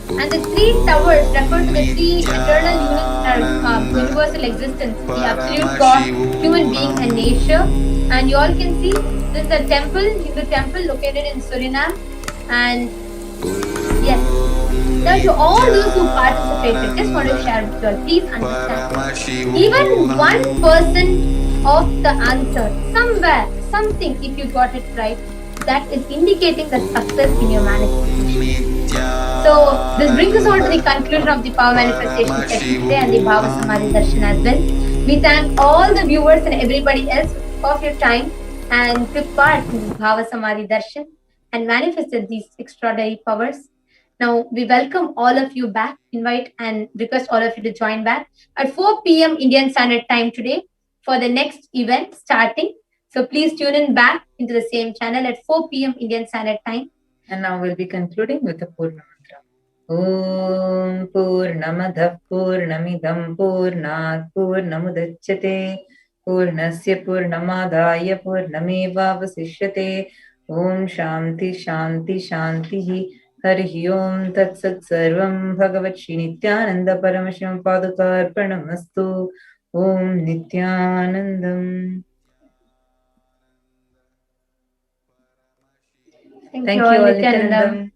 And the three towers refer to the three eternal units of universal existence, the absolute God, human being and nature. And you all can see this is a temple, Hindu temple located in Suriname. And yes, now to all those who participated, just want to share with you all, please understand, even 1% of the answer, somewhere, something, if you got it right, that is indicating the success in your manifestation. So this brings us on to the conclusion of the power manifestation session today and the Bhava Samadhi Darshan as well. We thank all the viewers and everybody else who took off your time and took part in the Bhava Samadhi Darshan and manifested these extraordinary powers. Now we welcome all of you back, invite and request all of you to join back at 4 p.m. Indian Standard Time today for the next event starting. So please tune in back into the same channel at 4 p.m. Indian Standard Time. And now we'll be concluding with the Purna Mantra. Om Purnamadah Purnamidam Purnat Purnamudachyate Purnasya Purnamadaya Purnameva Vasishyate Om Shanti Shanti Shanti Harihi Om Tat Sat Sarvam Bhagavat Shri Nithyananda Paramashivam Padukarpanamastu Om Nithyanandam. Thank you all, Nithyanandam.